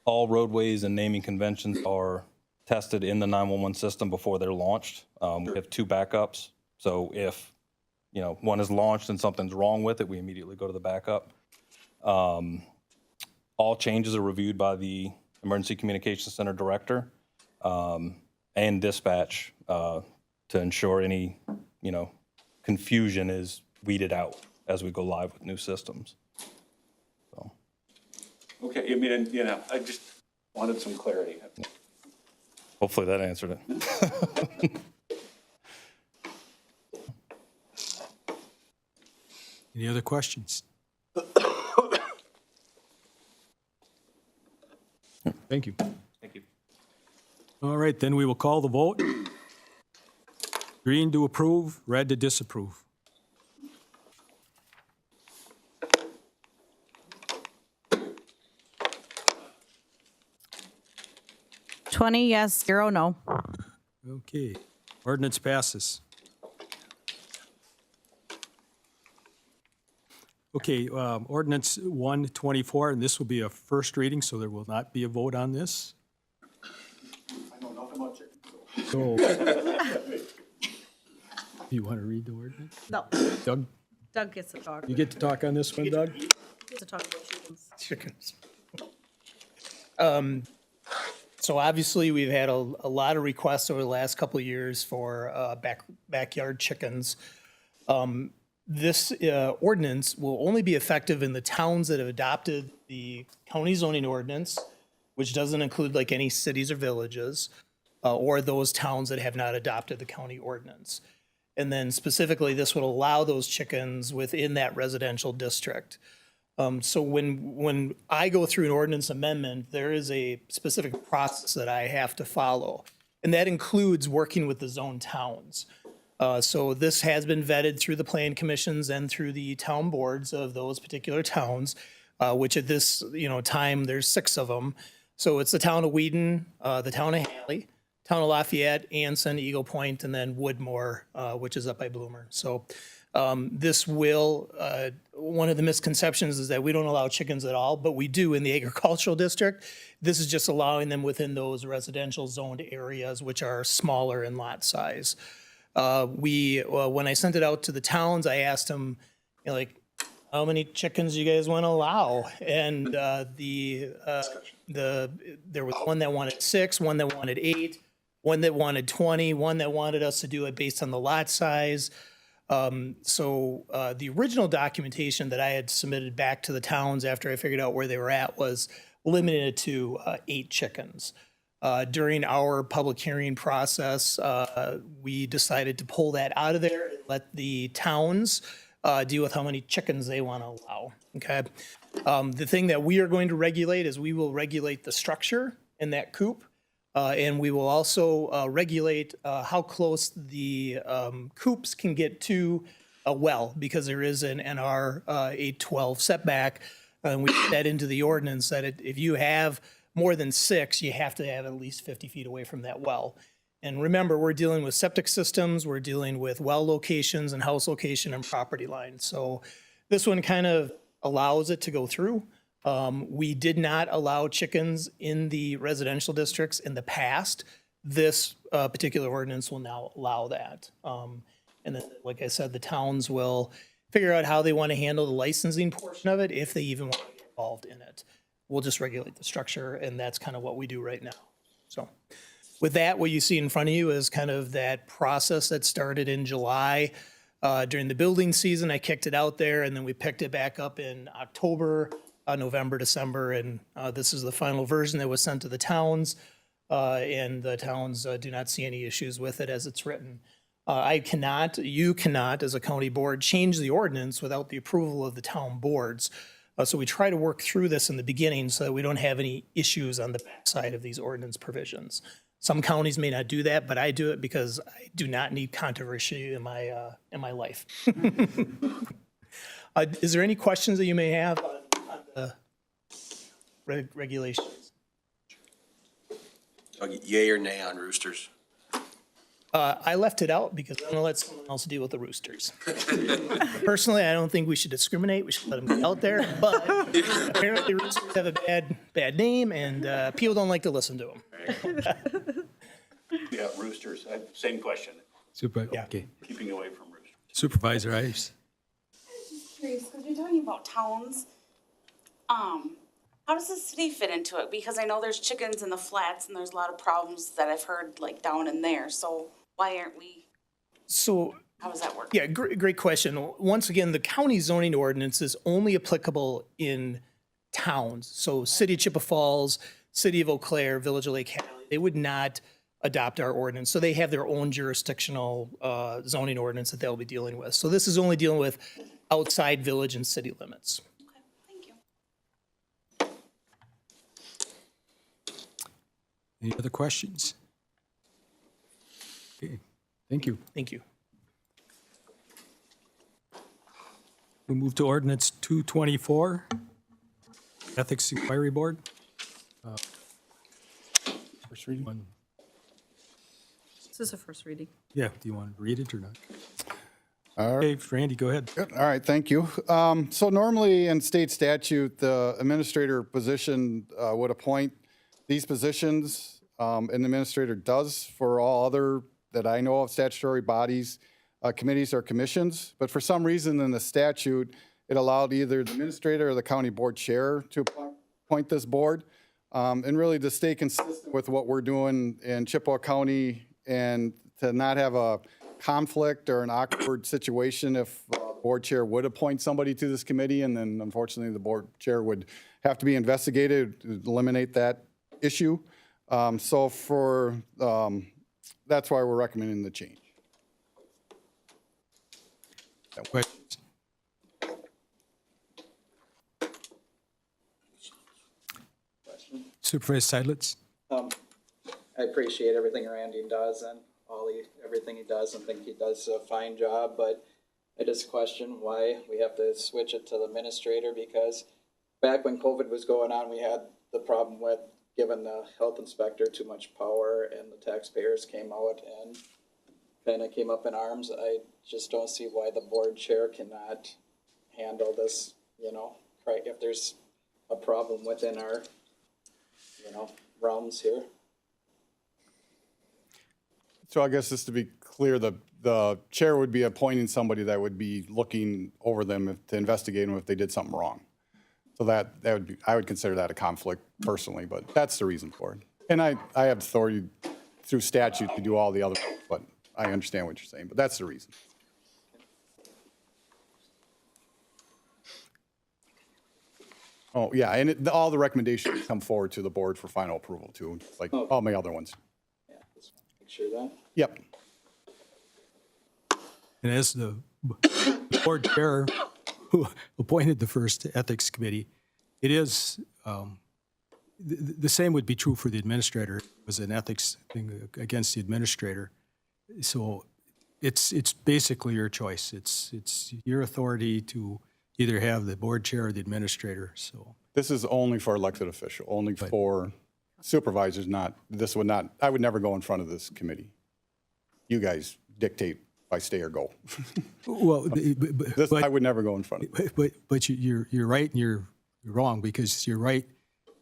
all roadways and naming conventions are tested in the 911 system before they're launched. We have 2 backups. So if, you know, one is launched and something's wrong with it, we immediately go to the backup. All changes are reviewed by the Emergency Communications Center Director and dispatch to ensure any, you know, confusion is weeded out as we go live with new systems. So. Okay, I mean, you know, I just wanted some clarity. Hopefully that answered it. Any other questions? Thank you. Thank you. All right, then we will call the vote. Green to approve, red to disapprove. 20 yes, 0 no. Okay, ordinance passes. Okay, ordinance 124, and this will be a first reading, so there will not be a vote on this. I know nothing about chickens. So, do you want to read the ordinance? No. Doug, Doug gets to talk. you get to talk on this one, Doug? Gets to talk about chickens. So obviously, we've had a lot of requests over the last couple of years for backyard chickens. This ordinance will only be effective in the towns that have adopted the county zoning ordinance, which doesn't include like any cities or villages, or those towns that have not adopted the county ordinance. And then specifically, this would allow those chickens within that residential district. So when I go through an ordinance amendment, there is a specific process that I have to follow. And that includes working with the zone towns. So this has been vetted through the plan commissions and through the town boards of those particular towns, which at this time, there's 6 of them. So it's the town of Wheaton, the town of Halley, town of Lafayette, Anson, Eagle Point, and then Woodmore, which is up by Bloomer. So this will, one of the misconceptions is that we don't allow chickens at all, but we do in the agricultural district. This is just allowing them within those residential zoned areas, which are smaller in lot size. When I sent it out to the towns, I asked them, how many chickens you guys want to allow? And there was one that wanted 6, one that wanted 8, one that wanted 20, one that wanted us to do it based on the lot size. So the original documentation that I had submitted back to the towns after I figured out where they were at was limited to 8 chickens. During our public hearing process, we decided to pull that out of there and let the towns deal with how many chickens they want to allow, okay? The thing that we are going to regulate is we will regulate the structure in that coop, and we will also regulate how close the coops can get to a well, because there is an NR 812 setback, and we put that into the ordinance that if you have more than 6, you have to have at least 50 feet away from that well. And remember, we're dealing with septic systems, we're dealing with well locations and house location and property lines. So this one kind of allows it to go through. We did not allow chickens in the residential districts in the past. This particular ordinance will now allow that. And then, like I said, the towns will figure out how they want to handle the licensing portion of it, if they even want to get involved in it. We'll just regulate the structure, and that's kind of what we do right now. So with that, what you see in front of you is kind of that process that started in July. During the building season, I kicked it out there, and then we picked it back up in October, November, December, and this is the final version that was sent to the towns, and the towns do not see any issues with it as it's written. You cannot, as a county board, change the ordinance without the approval of the town boards. So we try to work through this in the beginning so that we don't have any issues on the backside of these ordinance provisions. Some counties may not do that, but I do it because I do not need controversy in my life. Is there any questions that you may have on the regulations? Yay or nay on roosters? I left it out because I'm going to let someone else deal with the roosters. Personally, I don't think we should discriminate. We should let them be out there. But apparently roosters have a bad name, and people don't like to listen to them. Yeah, roosters, same question, Okay. keeping away from roosters. Supervisor Ives. Just curious, because you're talking about towns, how does the city fit into it? Because I know there's chickens in the flats, and there's a lot of problems that I've heard like down in there, so why aren't we? So, how does that work? yeah, great question. Once again, the county zoning ordinance is only applicable in towns. So City of Chippewa Falls, City of Eau Claire, Village of Lake Haley, they would not adopt our ordinance. So they have their own jurisdictional zoning ordinance that they'll be dealing with. So this is only dealing with outside village and city limits. Okay, thank you. Any other questions? Okay, thank you. Thank you. We move to ordinance 224, Ethics Inquiry Board. First reading. This is a first reading. Yeah, do you want to read it or not? All right. Okay, Randy, go ahead. Good. All right, thank you. So normally in state statute, the administrator position would appoint these positions, and the administrator does for all other, that I know of, statutory bodies, committees or commissions. But for some reason in the statute, it allowed either the administrator or the county board chair to appoint this board. And really to stay consistent with what we're doing in Chippewa County and to not have a conflict or an awkward situation if the board chair would appoint somebody to this committee, and then unfortunately, the board chair would have to be investigated to eliminate that issue. That's why we're recommending the change. Questions? Supervisor Seidlitz? I appreciate everything Randy does and everything he does, and think he does a fine job, but I just question why we have to switch it to the administrator, because back when COVID was going on, we had the problem with giving the health inspector too much power, and the taxpayers came out and kind of came up in arms. I just don't see why the board chair cannot handle this, if there's a problem within our, realms here. So I guess just to be clear, the chair would be appointing somebody that would be looking over them to investigate them if they did something wrong. So that would be, I would consider that a conflict personally, but that's the reason for it. And I have authority through statute to do all the other, but I understand what you're saying, but that's the reason. Oh, yeah, and all the recommendations come forward to the board for final approval too, like all my other ones. Yeah, just make sure that. Yep. And as the board chair who appointed the first ethics committee, it is, the same would be true for the administrator. It was an ethics thing against the administrator. So it's basically your choice. It's your authority to either have the board chair or the administrator, so. This is only for elected official, only for supervisors, I would never go in front of this committee. You guys dictate if I stay or go. Well, I would never go in front of it. But you're right and you're wrong, because you're right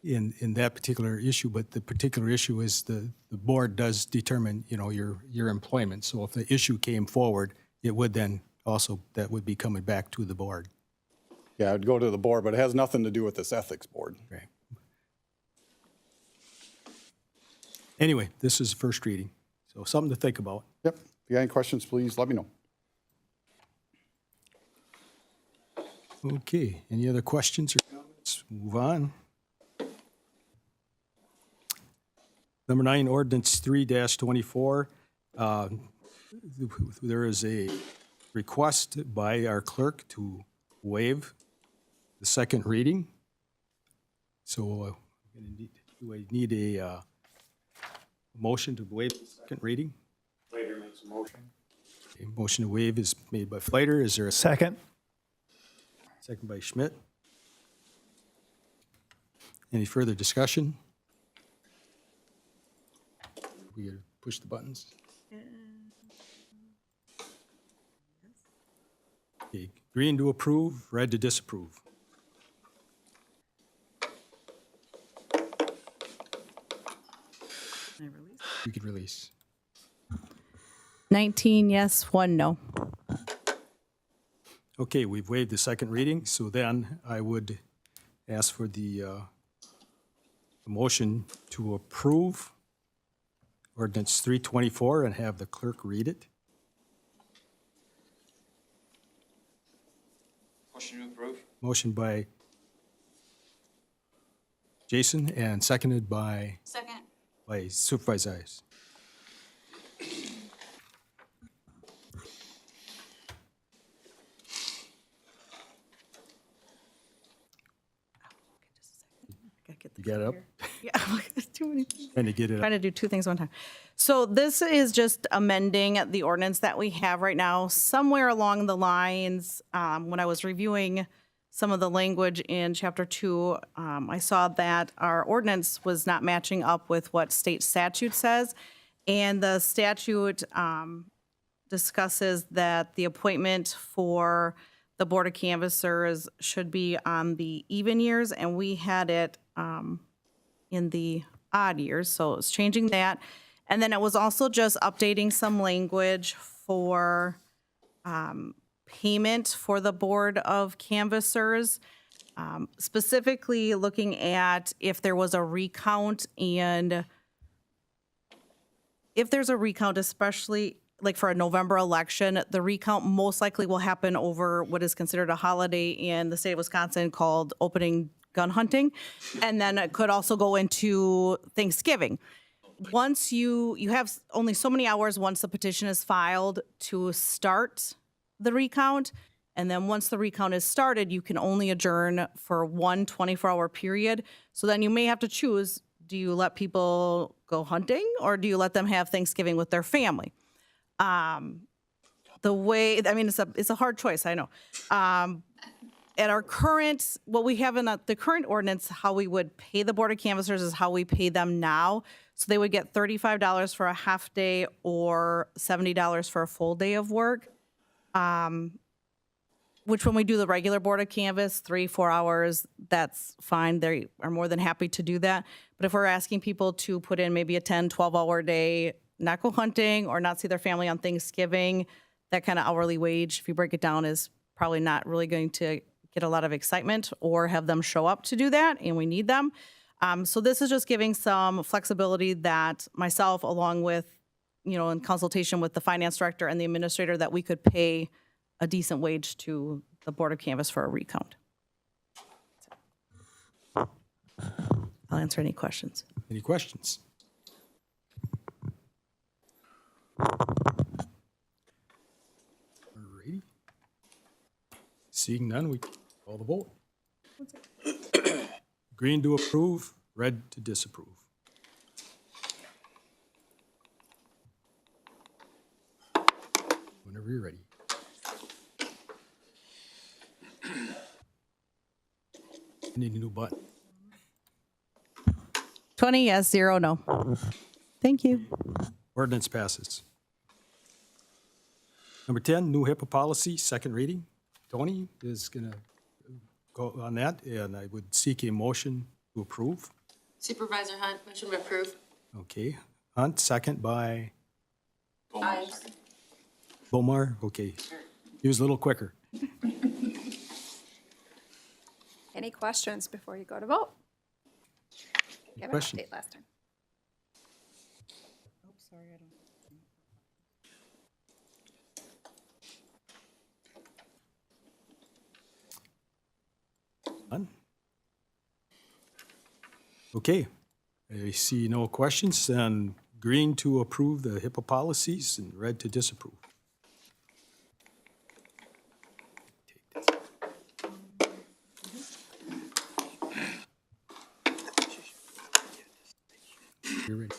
in that particular issue, but the particular issue is the board does determine, your employment. So if the issue came forward, it would then also, that would be coming back to the board. Yeah, I'd go to the board, but it has nothing to do with this ethics board. Right. Anyway, this is first reading, so something to think about. Yep. If you got any questions, please let me know. Okay, any other questions or comments? Move on. Number 9, ordinance 3-24. There is a request by our clerk to waive the second reading. So do I need a motion to waive the second reading? Later makes a motion. Okay, motion to waive is made by Flater. Is there a Second. second by Schmidt? Any further discussion? We gotta push the buttons. Okay, green to approve, red to disapprove. You could release. 19 yes, 1 no. Okay, we've waived the second reading, so then I would ask for the motion to approve ordinance 324 and have the clerk read it. Motion to approve. Motion by Jason and seconded by Supervisor Ives. You got it up? Yeah, too many things. Trying to get it up. Trying to do two things one time. So this is just amending the ordinance that we have right now. Somewhere along the lines, when I was reviewing some of the language in Chapter 2, I saw that our ordinance was not matching up with what state statute says. And the statute discusses that the appointment for the Board of Canvassers should be on the even years, and we had it in the odd years, so it's changing that. And then it was also just updating some language for payment for the Board of Canvassers, specifically looking at if there was a recount, and if there's a recount, especially like for a November election, the recount most likely will happen over what is considered a holiday in the state of Wisconsin called opening gun hunting. And then it could also go into Thanksgiving. Once you have only so many hours once the petition is filed to start the recount. And then once the recount is started, you can only adjourn for one 24-hour period. So then you may have to choose, do you let people go hunting or do you let them have Thanksgiving with their family? The way, I mean, it's a hard choice, I know. At our current, what we have in the current ordinance, how we would pay the Board of Canvassers is how we pay them now. So they would get $35 for a half day or $70 for a full day of work. Which when we do the regular Board of Canvass, 3-4 hours, that's fine. They are more than happy to do that. But if we're asking people to put in maybe a 10, 12-hour day, not go hunting or not see their family on Thanksgiving, that kind of hourly wage, if you break it down, is probably not really going to get a lot of excitement or have them show up to do that, and we need them. So this is just giving some flexibility that myself, along with, in consultation with the finance director and the administrator, that we could pay a decent wage to the Board of Canvass for a recount. I'll answer any questions. Any questions? Alrighty. Seeing none, we call the vote. Green to approve, red to disapprove. Whenever you're ready. Need a new button. 20 yes, 0 no. Thank you. Ordinance passes. Number 10, new HIPAA policy, second reading. Tony is going to go on that, and I would seek a motion to approve. Supervisor Hunt, motion to approve. Okay. Hunt, second by Aye. Bomar. Okay. He was a little quicker. Any questions before you go to vote? You have an Question? update last time. None? Okay. I see no questions, and green to approve the HIPAA policies and red to disapprove. You're ready.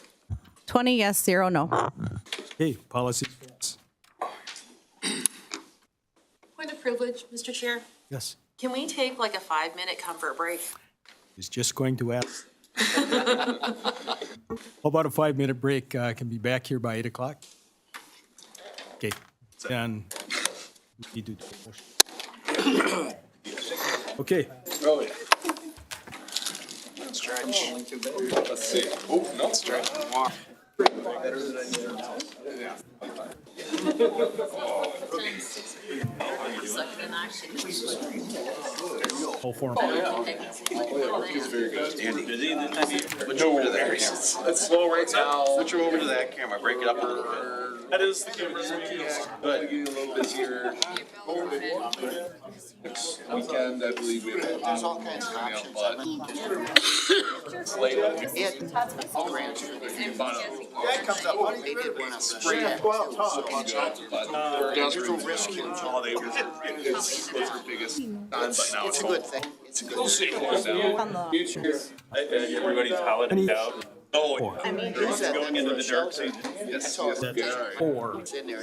20 yes, 0 no. Okay, policies pass. Point of privilege, Mr. Chair. Yes, Can we take like a 5-minute comfort break? is just going to ask. How about a 5-minute break? I can be back here by 8 o'clock. Okay, and we need to do a motion. Okay. Stretch. Let's see. Oh, no, stretch. Better than I did. All four. He's very good. Andy. Switch over to that camera. It's slow right now. Switch over to that camera. Break it up a little bit. That is the camera. Good. Getting a little busier. Next weekend, I believe we have. There's all kinds of options. It's late. It grants for That comes up. they did one on the Spring. staff, too, But there's a risk here. holiday was our biggest time, but now It's a good thing. It's a good thing. Everybody's holiday out. Oh, I mean, It's going into the dark season. yes, So yes, that's Four. it's in there.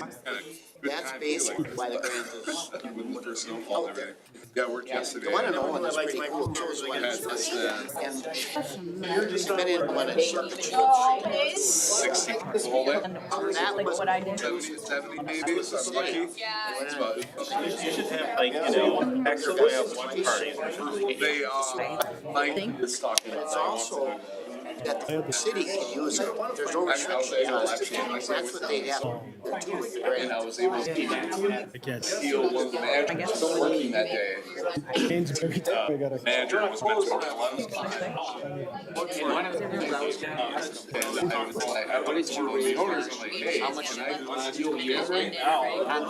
That's basically why the grant is. With winter snowfall and everything. Yeah, we're testing The it. one in Owen is pretty cool too, is when it's, and you've been in one at Chippewa. 60. Hold it. That was what I did. 70 maybe, so I'm lucky. It's about- You should have like, extra play up one party. They, Mike is talking It's about. also that the city can use it. There's no restrictions on it. That's what they have to do with the grant. I was able to steal one of the managers working that day. Manager was meant to work 11 and I was like, I went to one of the owners, I'm like, hey, how much can I steal you right now?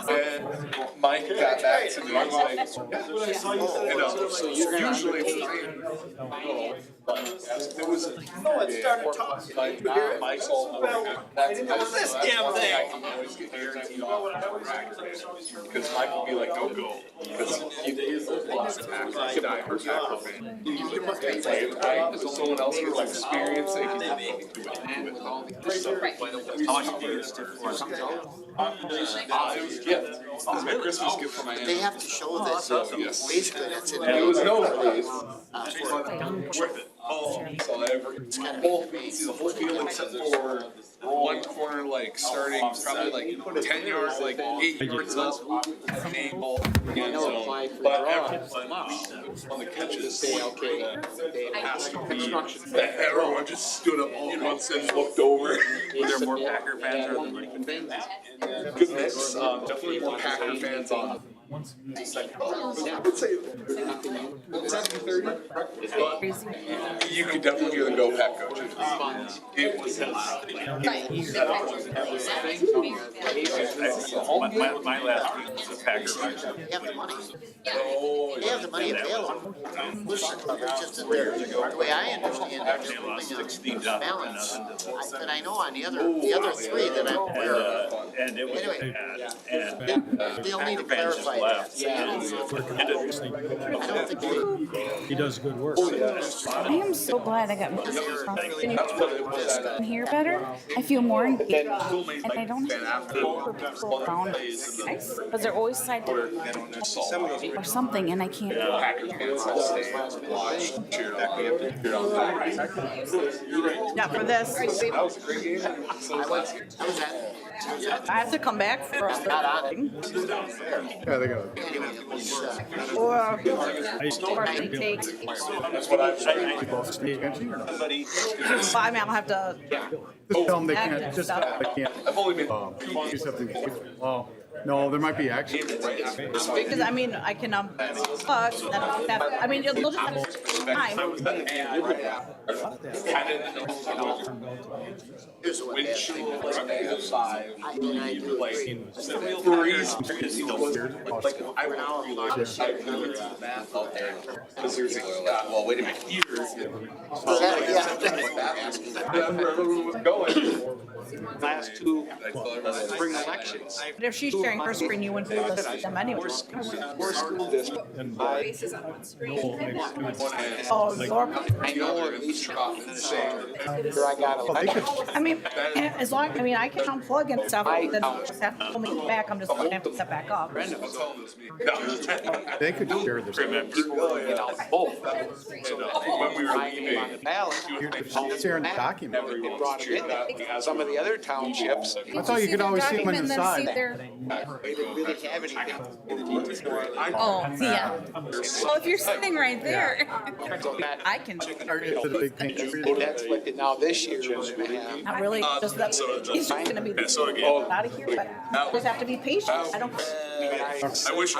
And Mike got back to me, I was like, that's what I saw you say. Usually it was it started talking. Mike's all that's this damn thing. I can always get guaranteed because Mike will be like, don't go. Because he's a lot of times I die for Packer fan. You must be saying, right? Someone else gets experience, they can do it. How much do you use it for? It was a gift. It was my Christmas gift for my aunt. They have to show that basically that's it. It was no place. Worth it. Oh, so the whole field except for one corner, like starting probably like 10 yards, like 8 yards up, angle, end zone. But everyone on the catches, has to be, everyone just stood up all at once and looked over. Were there more Packer fans or than Lincoln fans? Good mix, definitely more Packer fans on. I would say 70-30, but you could definitely hear the Go Pack coaches. It was My last week was a Packer. They have the money. They have the money available. Just the way I understand it, they're moving a balance. But I know on the other three that I'm aware of. And it was Anyway, and they'll need to clarify that. I don't think He does good work. I am so glad I got here better. I feel more engaged, and I don't have to for people around because they're always side or something, and I can't. Not for this. That was a great game. I have to come back for a Yeah, they go. or they take. That's what I'm saying. I mean, I'll have to. Just tell them they can't, just, they can't. I've only been Do something. Well, no, there might be action. Because I mean, I can plug. I mean, they'll just have time. Here's what windshield outside. I mean, I do. Freeze. Like I would now realize I really do the math out there because there's well, wait a minute here. Going. Last two spring elections. But if she's sharing her screen, you wouldn't be able to see them anyway. Four school districts. Oh, Lord. I know at least here I got a. I mean, as long, I mean, I can unplug and stuff, then just have to pull me back, I'm just gonna have to step back up. They could share this. Both. When we were leaving, Sharing the document. Some of the other townships. I thought you could always see them on the side. They didn't really have anything. Oh, yeah. Well, if you're sitting right there, I can, It's a big paint. That's what, now this year we're gonna have. not really, just that, he's just gonna be out of here, but I just have to be patient, I don't. I wish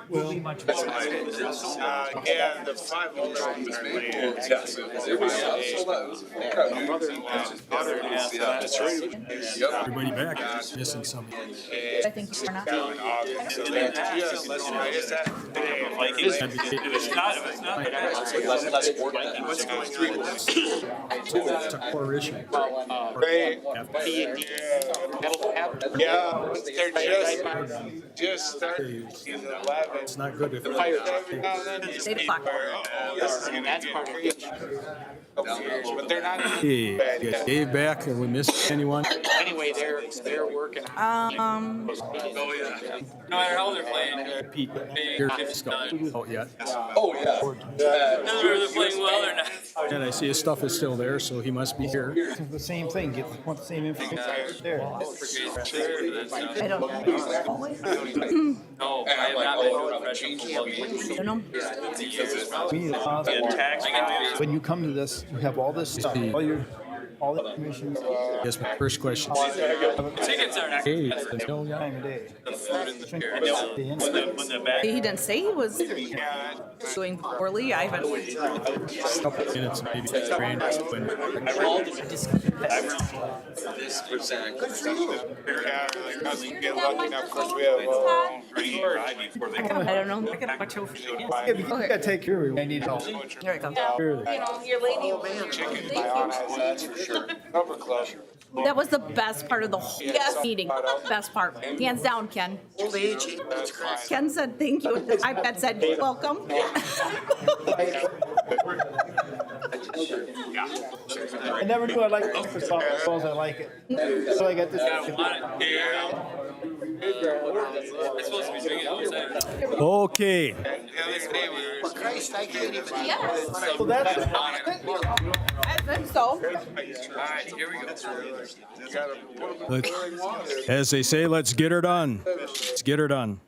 Will be much yeah, the 5 owners yes, it was Everybody back, missing something. I think you're not. It's a core issue. Yeah, they're just starting in 11. It's not good if. State o'clock. And that's part of it. But they're not. Hey, get Dave back. Have we missed anyone? Anyway, they're working. Oh, yeah. No matter how they're playing. Pete, here, oh, yeah. Oh, yeah. Doesn't matter if they're playing well or not. And I see his stuff is still there, so he must be here. The same thing, want the same information there. I don't No, I have not been to a professional football game. When you come to this, you have all this stuff, all the information. Yes, my first question. Tickets are not. Hey, Time of day. The food in the chair. He didn't say he was doing poorly. I haven't. couple minutes, maybe grand. When I don't know. I gotta watch over. Yeah, you gotta take care of it. I need help. Here it comes. Really. You know, your lady. Thank you. That's for sure. Cover club. That was the best part of the whole meeting. Best part. Hands down, Ken. Old age, Ken said thank you. I bet said welcome. I never knew I liked Microsoft as well as I like it. So I got this. It's supposed to be big outside. Okay, Christ, I can't even. So that's. I think so. as they say, let's get her done. Let's get her done.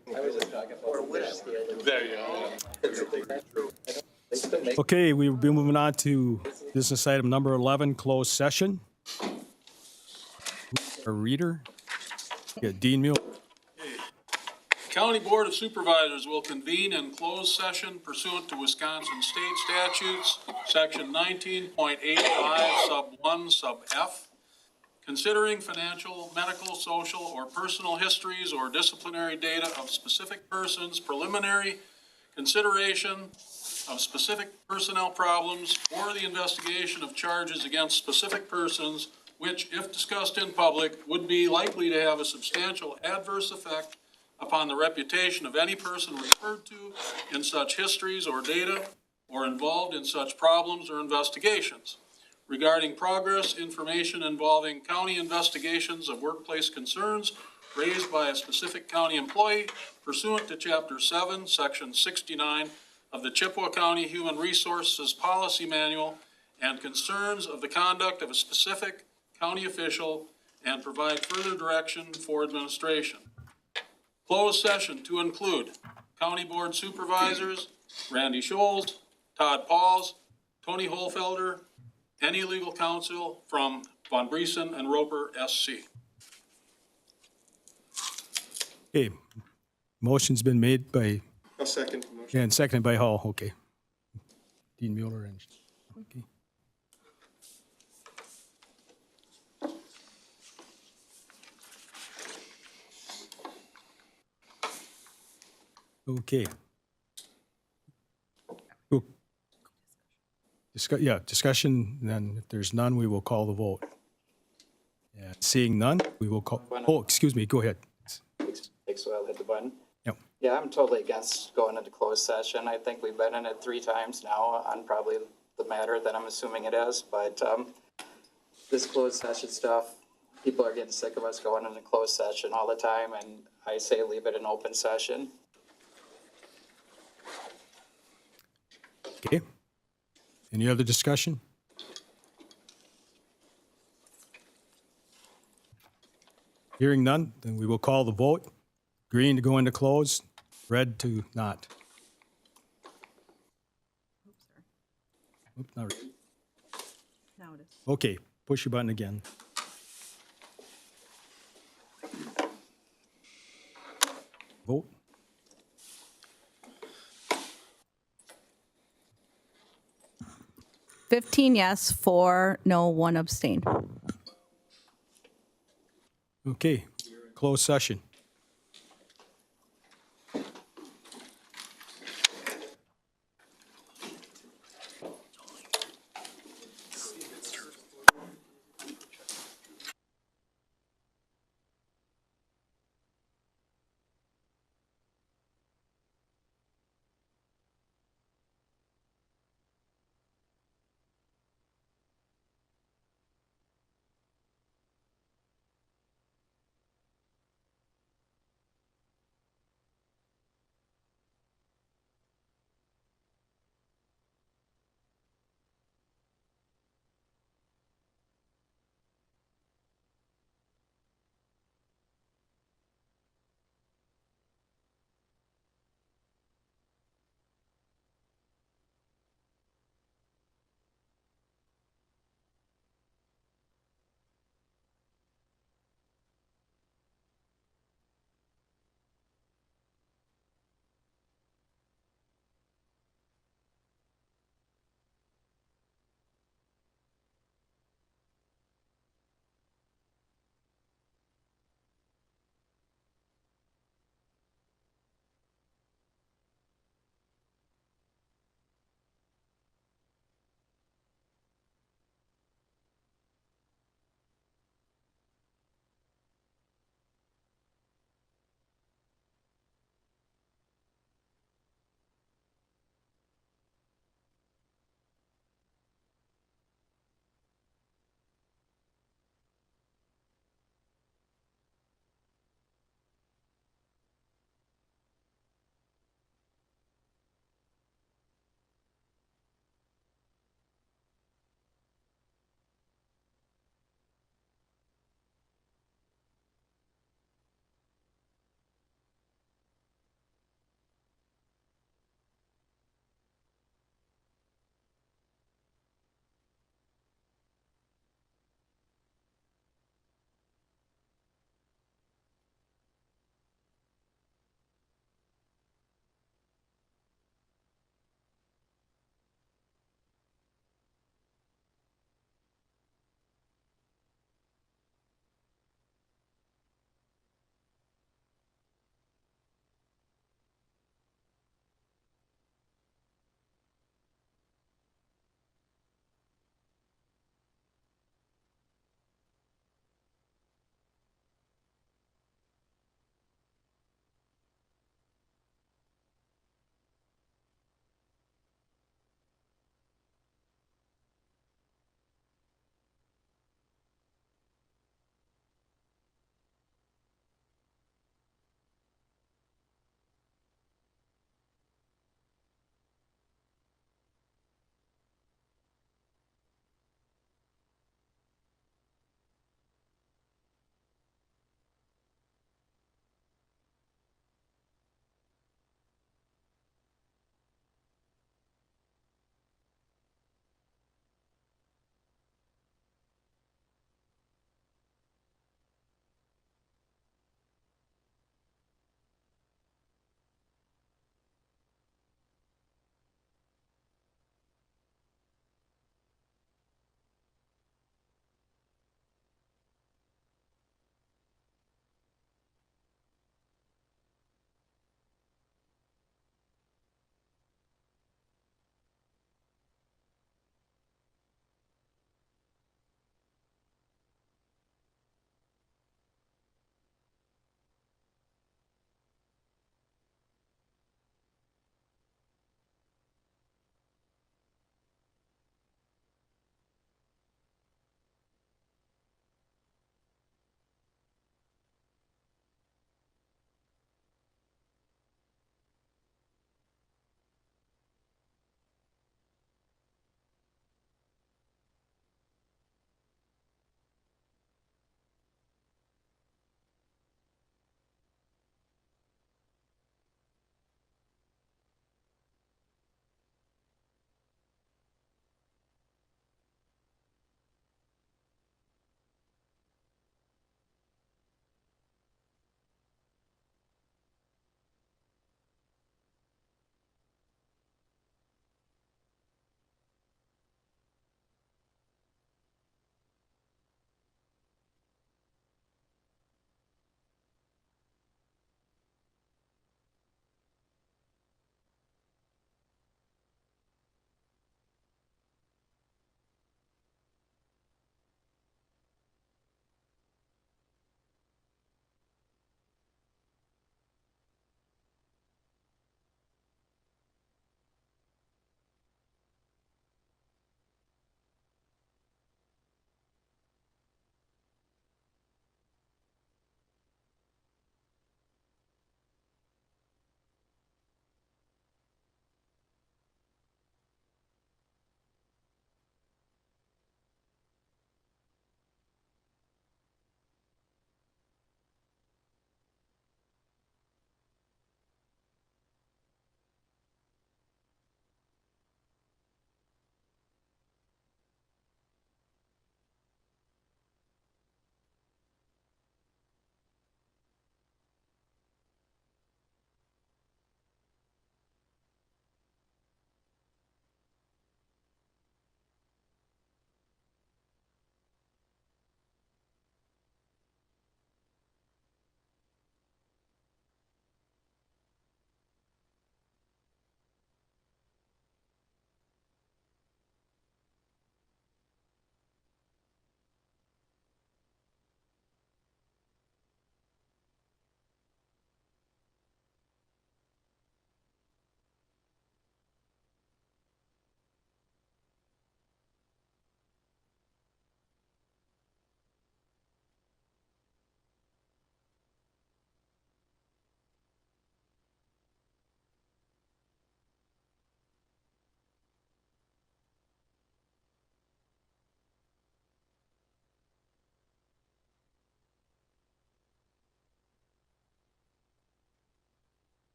Okay, we will be moving on to business item number 11, closed session. A reader. Yeah, Dean Mule. County Board of Supervisors will convene in closed session pursuant to Wisconsin State Statutes, Section 19.85, Sub 1, Sub F, considering financial, medical, social, or personal histories or disciplinary data of specific persons, preliminary consideration of specific personnel problems, or the investigation of charges against specific persons, which, if discussed in public, would be likely to have a substantial adverse effect upon the reputation of any person referred to in such histories or data or involved in such problems or investigations. Regarding progress, information involving county investigations of workplace concerns raised by a specific county employee pursuant to Chapter 7, Section 69 of the Chippewa County Human Resources Policy Manual, and concerns of the conduct of a specific county official, and provide further direction for administration. Closed session to include County Board Supervisors, Randy Scholes, Todd Pauls, Tony Holfelder, any legal counsel from Von Briesen and Roper SC. Okay, motion's been made by, I'll second the motion. and seconded by Hall, okay. Dean Mueller and, okay. Okay. Cool. Discussion, and then if there's none, we will call the vote. And seeing none, we will call, oh, excuse me, go ahead. Takes a while to hit the button. Yep. Yeah, I'm totally against going into closed session. I think we've been in it 3 times now on probably the matter that I'm assuming it is, but, this closed session stuff, people are getting sick of us going into closed session all the time, and I say leave it in open session. Okay. Any other discussion? Hearing none, then we will call the vote. Green to go into close, red to not. Oops, not red. Now it is. Okay, push your button again. Vote. $15 yes, 4 no, 1 abstain. Okay, closed session.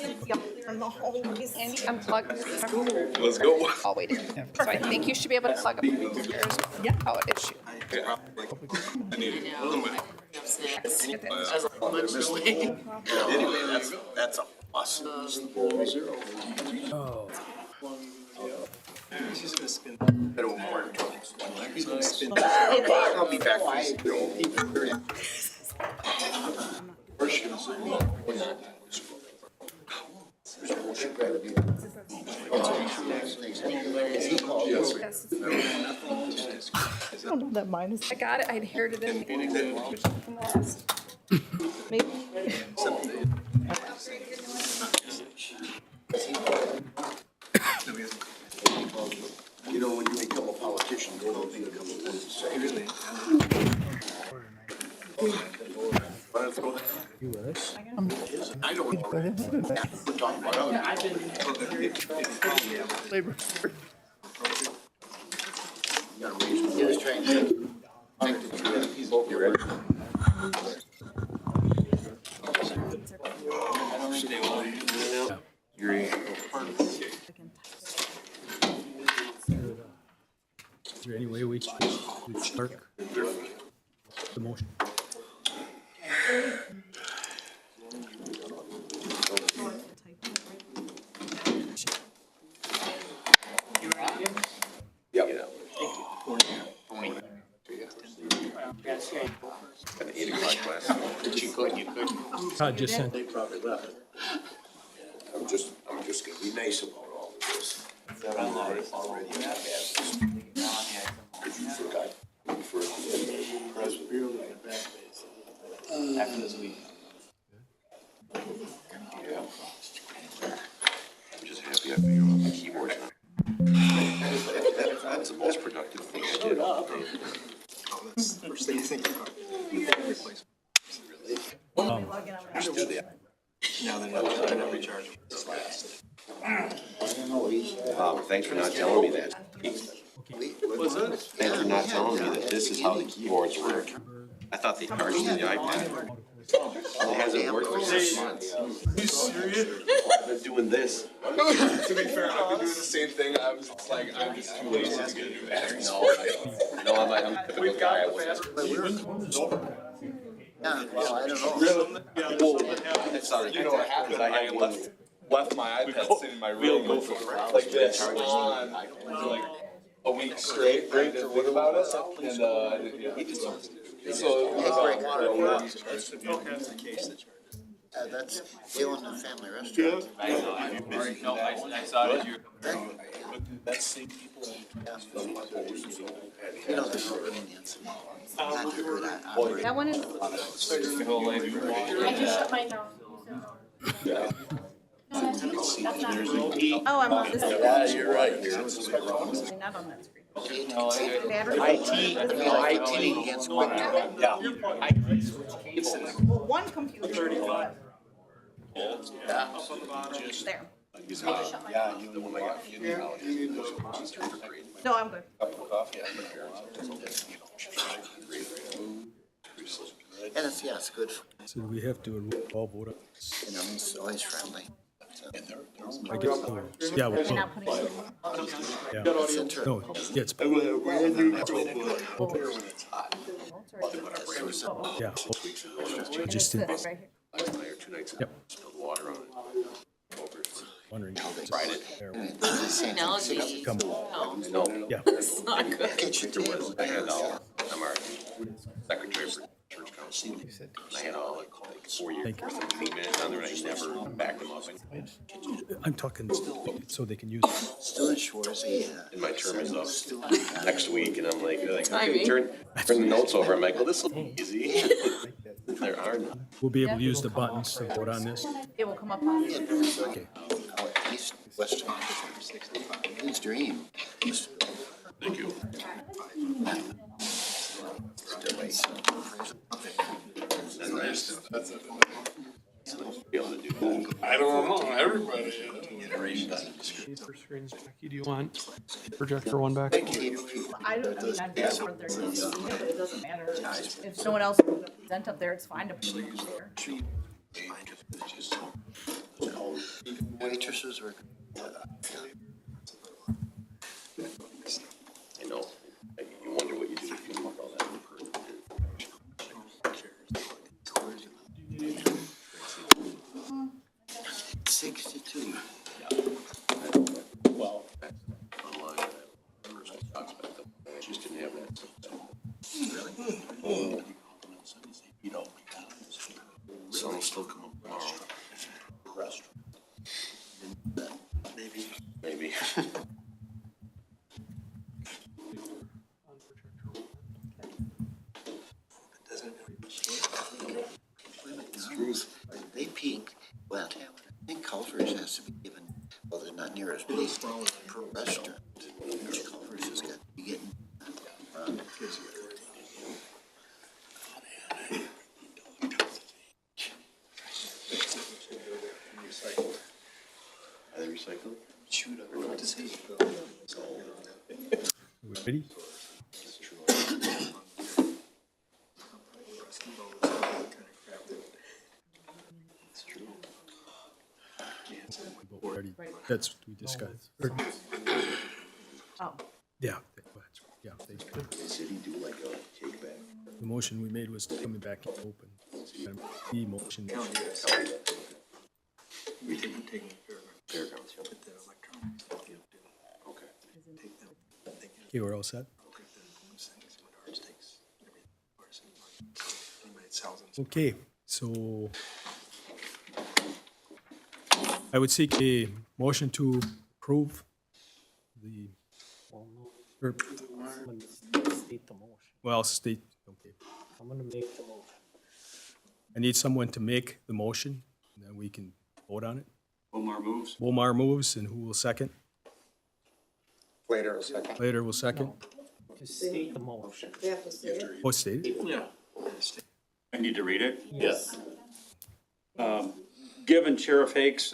Andy, unplug. Let's go. I'll wait. So I think you should be able to plug up yours without issue. I need it. Anyway, that's a plus. Oh. She's gonna spin. I'll be back. I don't know that mine is. I got it. I inherited it from the last. Maybe. You know, when you become a politician, you don't think a couple things to say. Really? I don't know. We're talking about Labor. He was trying to. Is there any way we can start the motion? Yep. At 8 o'clock class. You could. I just sent. They probably left. I'm just gonna be nice about all of this. Already you forgot. After this week. Yeah. I'm just happy I figured out the keyboard. That's the most productive thing I did all day. That's the first thing you think about. Just do that. Now then, I'm not recharging this last. Thanks for not telling me that. What's that? Thanks for not telling me that this is how the keyboards work. I thought they charged you the iPad. It hasn't worked for 6 months. Are you serious? I've been doing this. To be fair, I've been doing the same thing. I was just like, I'm just too lazy to do that. No, I'm a typical guy. Yeah, well, I don't know. That's how You know what happened? I left my iPad sitting in my room like this on for like a week straight, right, to think about it. And so That's the case that That's Galen and Family Restaurant. I know, I saw it, you. that's same people. You know, there's no ordinance. Not good at operating. That one is. I just shut mine down. Oh, I'm on this. Yeah, you're right. Not on that screen. IT against quick. One computer. There. Yeah, you the one I got. No, I'm good. Cup of coffee. And it's, yeah, it's good. So we have to all vote on this. You know, it's always friendly. I guess, yeah. You're not putting it. Yeah. It's interesting. No, yeah, it's, yeah. I just didn't, Right here. 2 nights. Yep. Spilled water on it. wondering. Tried it. Technology. Come, No. yeah. It's not good. I had I'm our secretary for church council. I had all like 4 years, 15 minutes on there, and I never backed them up. I'm talking so they can use. Stuart Schwarzy. And my term is up next week, and I'm like, okay, turn the notes over. I'm like, well, this will be easy. There are none. We'll be able to use the buttons to vote on this. It will come up on. Okay. East, West, East Dream. Thank you. Be able to do that. I don't know, everybody. Do you want projector one back? I don't, I mean, I've never heard there needs to be, but it doesn't matter. If someone else will present up there, it's fine to put it there. Waitresses were. I know, you wonder what you do if you want all that. 62. Well, online, just didn't have that. Really? You know, some still come up tomorrow. Restaurant. Maybe. Screws, they peak. Well, I think Culver's has to be given, well, they're not near us, but they per restaurant. Culver's has got to be getting. Are they recycled? Shoot, I don't know what to say. We ready? Already, that's what we discussed. Oh. Yeah, yeah. They said he do like a take back. The motion we made was coming back in open. And the motion. We can take Fairgrounds, yep. Okay. Okay, we're all set? Okay, so I would seek a motion to approve the, or, I'm gonna state the motion. well, state, okay. I'm gonna make the motion. I need someone to make the motion, and then we can vote on it. Omar moves. Omar moves, and who will second? Later, a second. Later will second. Just state the motion. Oh, state it? Yeah. I need to read it? Yes. Given Sheriff Hake's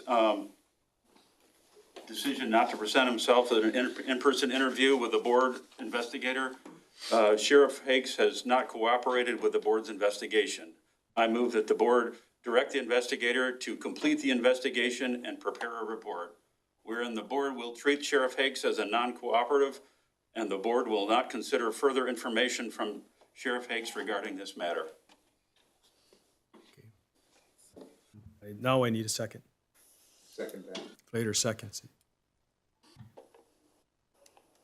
decision not to present himself at an in-person interview with the board investigator, Sheriff Hakes has not cooperated with the board's investigation. I move that the board direct the investigator to complete the investigation and prepare a report, wherein the board will treat Sheriff Hakes as a non-cooperative, and the board will not consider further information from Sheriff Hakes regarding this matter. Now I need a second. Second that. Later seconds it.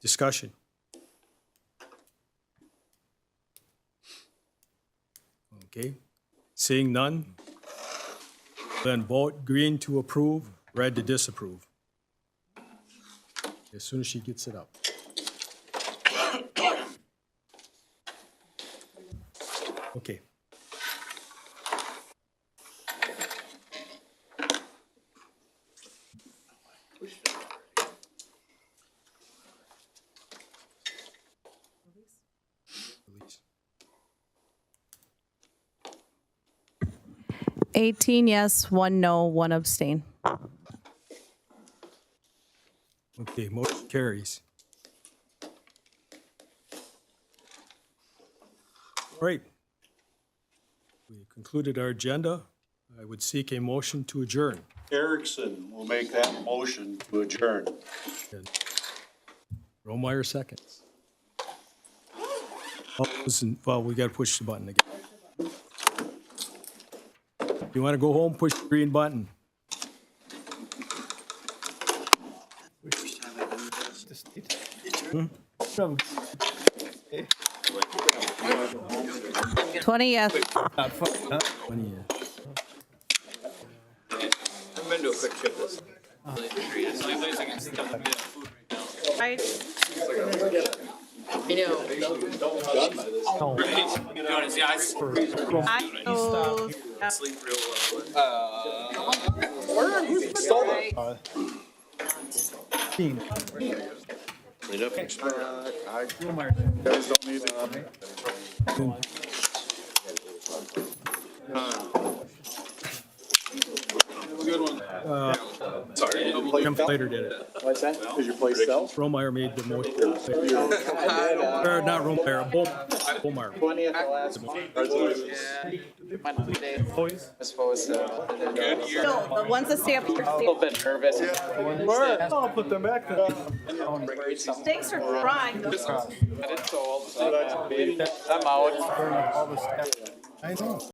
Discussion. Okay, seeing none, then vote green to approve, red to disapprove. As soon as she gets it up. Okay. Release. 18 yes, 1 no, 1 abstain. Okay, motion carries. All right. We concluded our agenda. I would seek a motion to adjourn. Erickson will make that motion to adjourn. Romeyer seconds. Oh, listen, well, we gotta push the button again. You wanna go home, push the green button. 20 yes. 20 yes. I've been to a quick trip this. It's the only place I can stop and get food right now. I know. Right? You know what I'm saying? I sleep real well. Clean up. Guys don't need to. Good one. Sorry. Jim Slater did it. What's that? Is your place sell? Romeyer made the motion. Or not Romeyer, Omar. 20 at the last one. I suppose, No, the ones that stay up here a stay. little bit nervous. I'll put them back then. Thanks for trying. But it's old, so I'm out. I know.